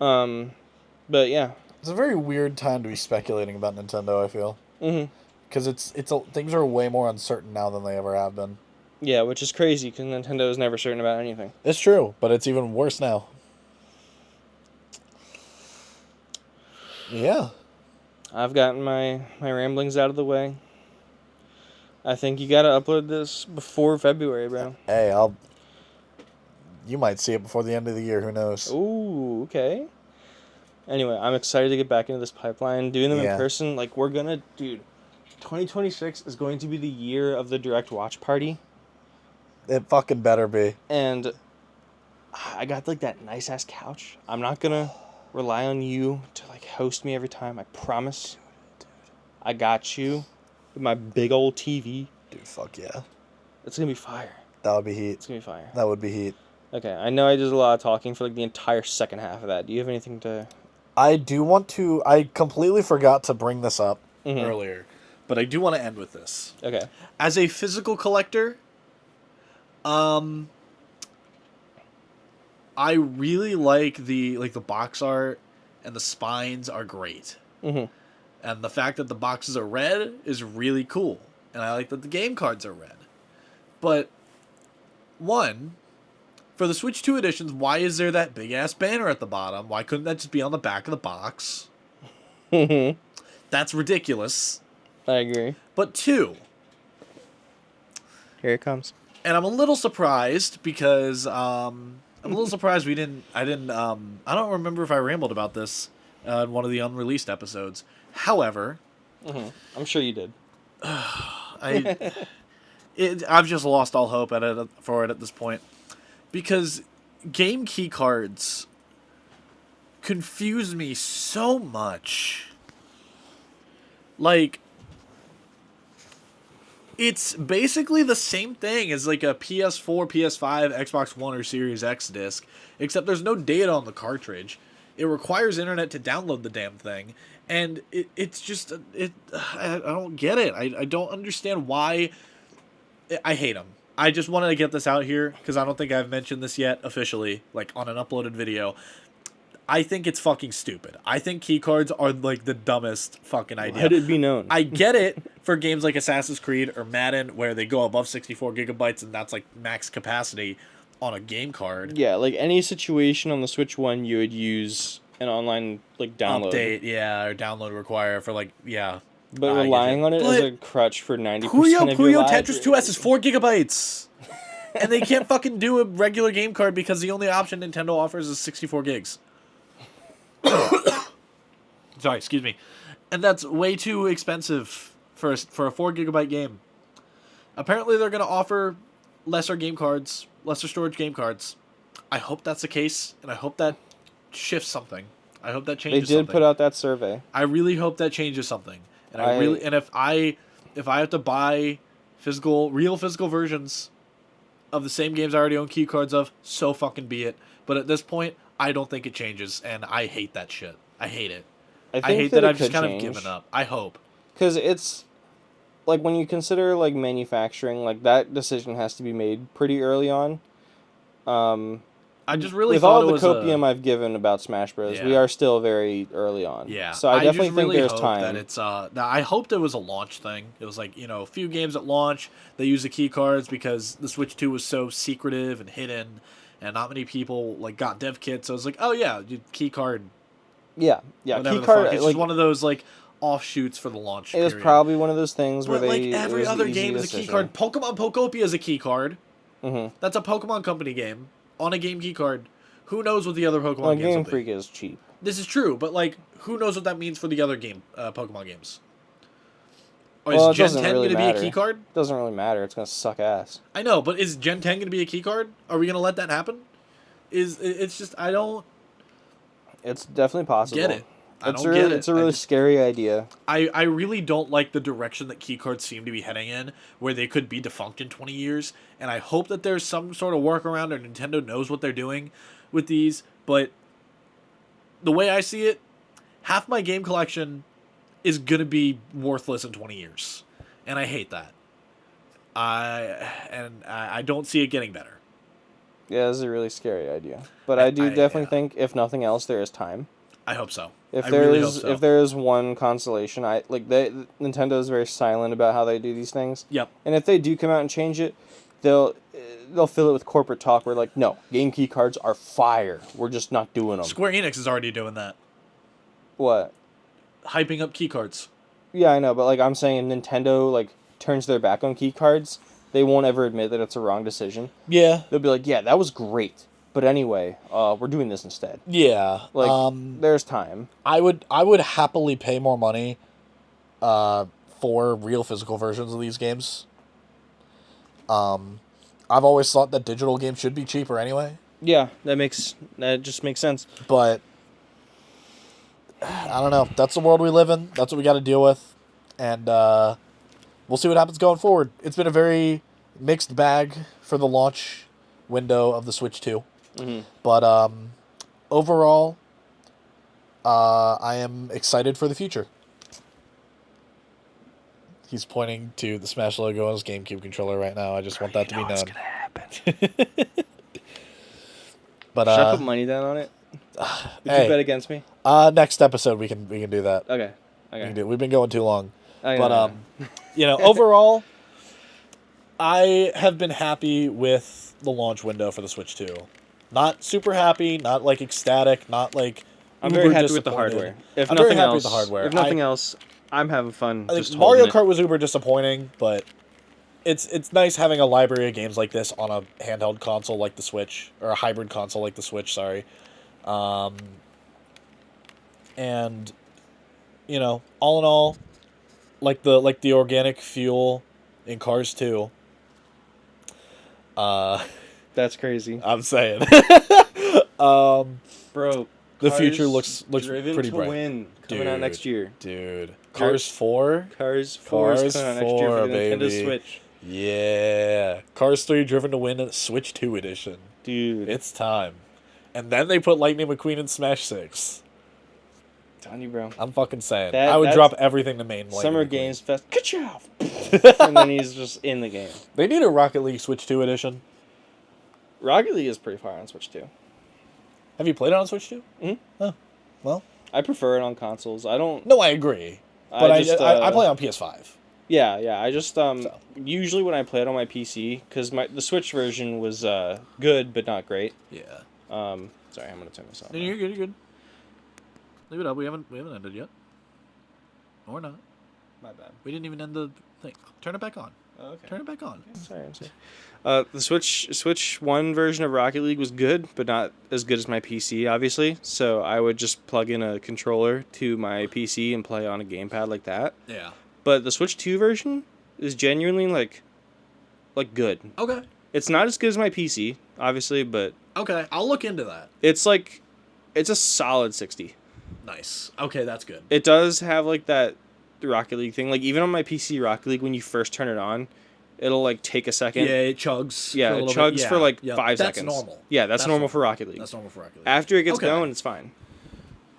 S2: But yeah.
S1: It's a very weird time to be speculating about Nintendo, I feel. Because things are way more uncertain now than they ever have been.
S2: Yeah, which is crazy because Nintendo is never certain about anything.
S1: It's true, but it's even worse now. Yeah.
S2: I've gotten my ramblings out of the way. I think you gotta upload this before February, bro.
S1: Hey, you might see it before the end of the year, who knows?
S2: Ooh, okay. Anyway, I'm excited to get back into this pipeline. Doing them in person, like, dude, 2026 is going to be the year of the Direct Watch Party.
S1: It fucking better be.
S2: And I got, like, that nice-ass couch. I'm not gonna rely on you to, like, host me every time. I promise. Dude. I got you with my big old TV.
S1: Dude, fuck yeah.
S2: It's gonna be fire.
S1: That would be heat.
S2: It's gonna be fire.
S1: That would be heat.
S2: Okay, I know I did a lot of talking for, like, the entire second half of that. Do you have anything to...
S1: I do want to... I completely forgot to bring this up earlier, but I do want to end with this.
S2: Okay.
S1: As a physical collector, I really like the box art, and the spines are great. And the fact that the boxes are red is really cool, and I like that the game cards are red. But one, for the Switch 2 editions, why is there that big ass banner at the bottom? Why couldn't that just be on the back of the box? That's ridiculous.
S2: I agree.
S1: But two,
S2: here it comes.
S1: And I'm a little surprised because I don't remember if I rambled about this in one of the unreleased episodes. However,
S2: I'm sure you did.
S1: I've just lost all hope for it at this point, because game key cards confuse me so much. Like, it's basically the same thing as like a PS4, PS5, Xbox One, or Series X disc, except there's no data on the cartridge. It requires internet to download the damn thing, and I don't get it. I don't understand why. I hate them. I just wanted to get this out here because I don't think I've mentioned this yet officially, like on an uploaded video. I think it's fucking stupid. I think keycards are like the dumbest fucking idea.
S2: Let it be known.
S1: I get it for games like Assassin's Creed or Madden where they go above 64 gigabytes and that's like max capacity on a game card.
S2: Yeah, like any situation on the Switch 1, you would use an online like download.
S1: Update, yeah, or download require for like, yeah.
S2: But relying on it as a crutch for 90% of your
S1: Puyo
S2: life.
S1: Tetris 2S is 4 gigabytes. And they can't fucking do a regular game card because the only option Nintendo offers is 64 gigs. Sorry, excuse me. And that's way too expensive for a 4 gigabyte game. Apparently they're going to offer lesser storage game cards. I hope that's the case, and I hope that shifts something. I hope that changes something.
S2: They did put out that survey.
S1: I really hope that changes something. And if I have to buy real physical versions of the same games I already own key cards of, so fucking be it. But at this point, I don't think it changes, and I hate that shit. I hate it. I hate that I've just kind of given up. I hope.
S2: Because it's, like, when you consider, like, manufacturing, like, that decision has to be made pretty early on.
S1: I just really
S2: with
S1: thought
S2: all the copium I've given about Smash Bros, we are still very early on.
S1: Yeah.
S2: So I definitely think there's time.
S1: That it's I hoped it was a launch thing. It was like, a few games at launch, they use the key cards because the Switch 2 was so secretive and hidden, and not many people like got dev kits. So I was like, oh yeah, key card.
S2: Yeah. Key card.
S1: It's just one of those like offshoots for the launch.
S2: It was probably one of those things where
S1: like every other game is a key card. Pokemon Pokopia is a key card. That's a Pokemon Company game on a game key card. Who knows what the other Pokemon games
S2: Game
S1: will
S2: Freak
S1: be.
S2: is cheap.
S1: This is true, but like, who knows what that means for the other Pokemon games? Or
S2: Well,
S1: is
S2: it
S1: Gen
S2: doesn't
S1: 10
S2: really
S1: going to be a
S2: matter.
S1: key card?
S2: Doesn't really matter. It's gonna suck ass.
S1: I know, but is Gen 10 going to be a key card? Are we going to let that happen? It's just I don't
S2: It's definitely possible.
S1: get it.
S2: It's a really scary idea.
S1: I really don't like the direction that keycards seem to be heading in, where they could be defunct in 20 years, and I hope that there's some sort of workaround or Nintendo knows what they're doing with these, but the way I see it, half my game collection is going to be worthless in 20 years, and I hate that. I don't see it getting better.
S2: Yeah, this is a really scary idea. But I do definitely think, if nothing else, there is time.
S1: I hope so.
S2: If
S1: I
S2: there
S1: really
S2: is
S1: hope so.
S2: if there is one consolation, Nintendo is very silent about how they do these things.
S1: Yep.
S2: And if they do come out and change it, they'll fill it with corporate talk. Where like, no, game key cards are fire. We're just not doing them.
S1: Square Enix is already doing that.
S2: What?
S1: Hyping up keycards.
S2: Yeah, I know, but like I'm saying, Nintendo like turns their back on key cards. They won't ever admit that it's a wrong decision.
S1: Yeah.
S2: They'll be like, yeah, that was great. But anyway, we're doing this instead.
S1: Yeah.
S2: Like, there's time.
S1: I would happily pay more money for real physical versions of these games. I've always thought that digital games should be cheaper anyway.
S2: Yeah, that just makes sense.
S1: But I don't know. That's the world we live in. That's what we got to deal with. And we'll see what happens going forward. It's been a very mixed bag for the launch window of the Switch 2.
S2: Mm-hmm.
S1: But overall, I am excited for the future. He's pointing to the Smash logo on his GameCube controller right now. I just want that to be known.
S2: It's gonna happen.
S1: But
S2: should I put money down on it? Would you bet against me?
S1: Next episode we can do that.
S2: Okay.
S1: We can do it. We've been going too long.
S2: Okay.
S1: But overall, I have been happy with the launch window for the Switch 2. Not super happy, not like ecstatic, not like
S2: I'm very happy with the hardware. I'm very happy with the hardware. If nothing else, I'm having fun.
S1: I think Mario Kart was uber disappointing, but it's nice having a library of games like this on a handheld console like the Switch, or a hybrid console like the Switch. Sorry, and all in all, like the organic fuel in Cars 2.
S2: That's crazy.
S1: I'm saying.
S2: Bro,
S1: the future looks pretty bright.
S2: Win coming out next year.
S1: Dude. Cars 4?
S2: Cars 4 is coming out next year for the
S1: baby.
S2: Nintendo Switch.
S1: Yeah. Cars 3 Driven to Win Switch 2 edition.
S2: Dude.
S1: It's time. And then they put Lightning McQueen in Smash 6.
S2: Telling you, bro.
S1: I'm fucking saying. I would drop everything to main Lightning
S2: Summer
S1: McQueen.
S2: Games Fest. Ka-chow! And then he's just in the game.
S1: They need a Rocket League Switch 2 edition.
S2: Rocket League is pretty far on Switch 2.
S1: Have you played it on Switch 2?
S2: Mm-hmm.
S1: Oh, well.
S2: I prefer it on consoles. I don't...
S1: No, I agree. But I play on PS5.
S2: Yeah. I just usually when I play it on my PC, because the Switch version was good but not great.
S1: Yeah.
S2: Sorry, I'm gonna turn this off.
S1: No, you're good. You're good. Leave it up. We haven't ended yet. Or not.
S2: My bad.
S1: We didn't even end the thing. Turn it back on.
S2: Oh, okay.
S1: Turn it back on.
S2: Okay, sorry. The Switch 1 version of Rocket League was good, but not as good as my PC, obviously. So I would just plug in a controller to my PC and play on a gamepad like that.
S1: Yeah.
S2: But the Switch 2 version is genuinely like good.
S1: Okay.
S2: It's not as good as my PC, obviously, but
S1: okay, I'll look into that.
S2: It's a solid 60.
S1: Nice. Okay, that's good.
S2: It does have like that Rocket League thing. Like even on my PC Rocket League, when you first turn it on, it'll like take a second.
S1: Yeah, it chugs.
S2: Yeah, it chugs for like 5 seconds.
S1: That's normal.
S2: Yeah, that's normal for Rocket League.
S1: That's normal for Rocket League.
S2: After it gets going, it's fine.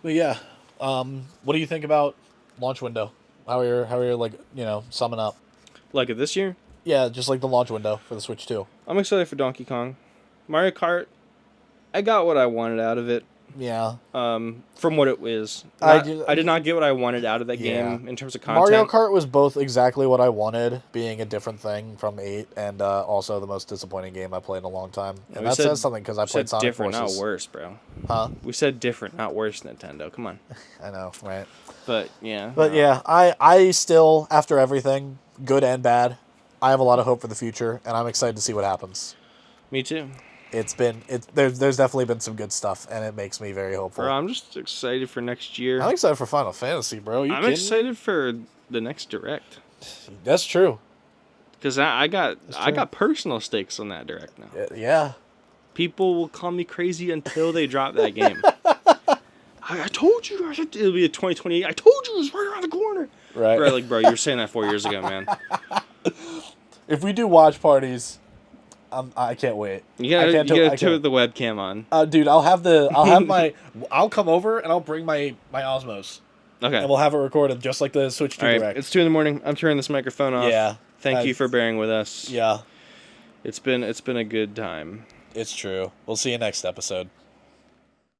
S1: But yeah, what do you think about launch window? How are you summing up?
S2: Like it this year?
S1: Yeah, just like the launch window for the Switch 2.
S2: I'm excited for Donkey Kong. Mario Kart, I got what I wanted out of it.
S1: Yeah.
S2: From what it is. I did not get what I wanted out of that game in terms of content.
S1: Mario Kart was both exactly what I wanted, being a different thing from 8, and also the most disappointing game I played in a long time. And that says something because I played Sonic
S2: different,
S1: Forces.
S2: Not worse, bro.
S1: Huh?
S2: We said different, not worse, Nintendo. Come on.
S1: I know, right?
S2: But yeah.
S1: But yeah, I still, after everything, good and bad, I have a lot of hope for the future, and I'm excited to see what happens.
S2: Me too.
S1: There's definitely been some good stuff, and it makes me very hopeful.
S2: Bro, I'm just excited for next year.
S1: I'm excited for Final Fantasy, bro.
S2: I'm excited for the next Direct.
S1: That's true.
S2: Because I got
S1: true.
S2: personal stakes on that direct now.
S1: Yeah.
S2: People will call me crazy until they drop that game. I told you guys it'll be a 2028. I told you it was right around the corner.
S1: Right.
S2: Bro, you were saying that 4 years ago, man.
S1: If we do watch parties, I can't wait.
S2: You gotta turn the webcam on.
S1: Dude, I'll come over and I'll bring my Osmos.
S2: Okay.
S1: And we'll have it recorded just like the Switch 2
S2: All right,
S1: Direct.
S2: it's 2 a.m. I'm turning this microphone off.
S1: Yeah.
S2: Thank you for bearing with us.
S1: Yeah.
S2: It's been a good time.
S1: It's true. We'll see you next episode.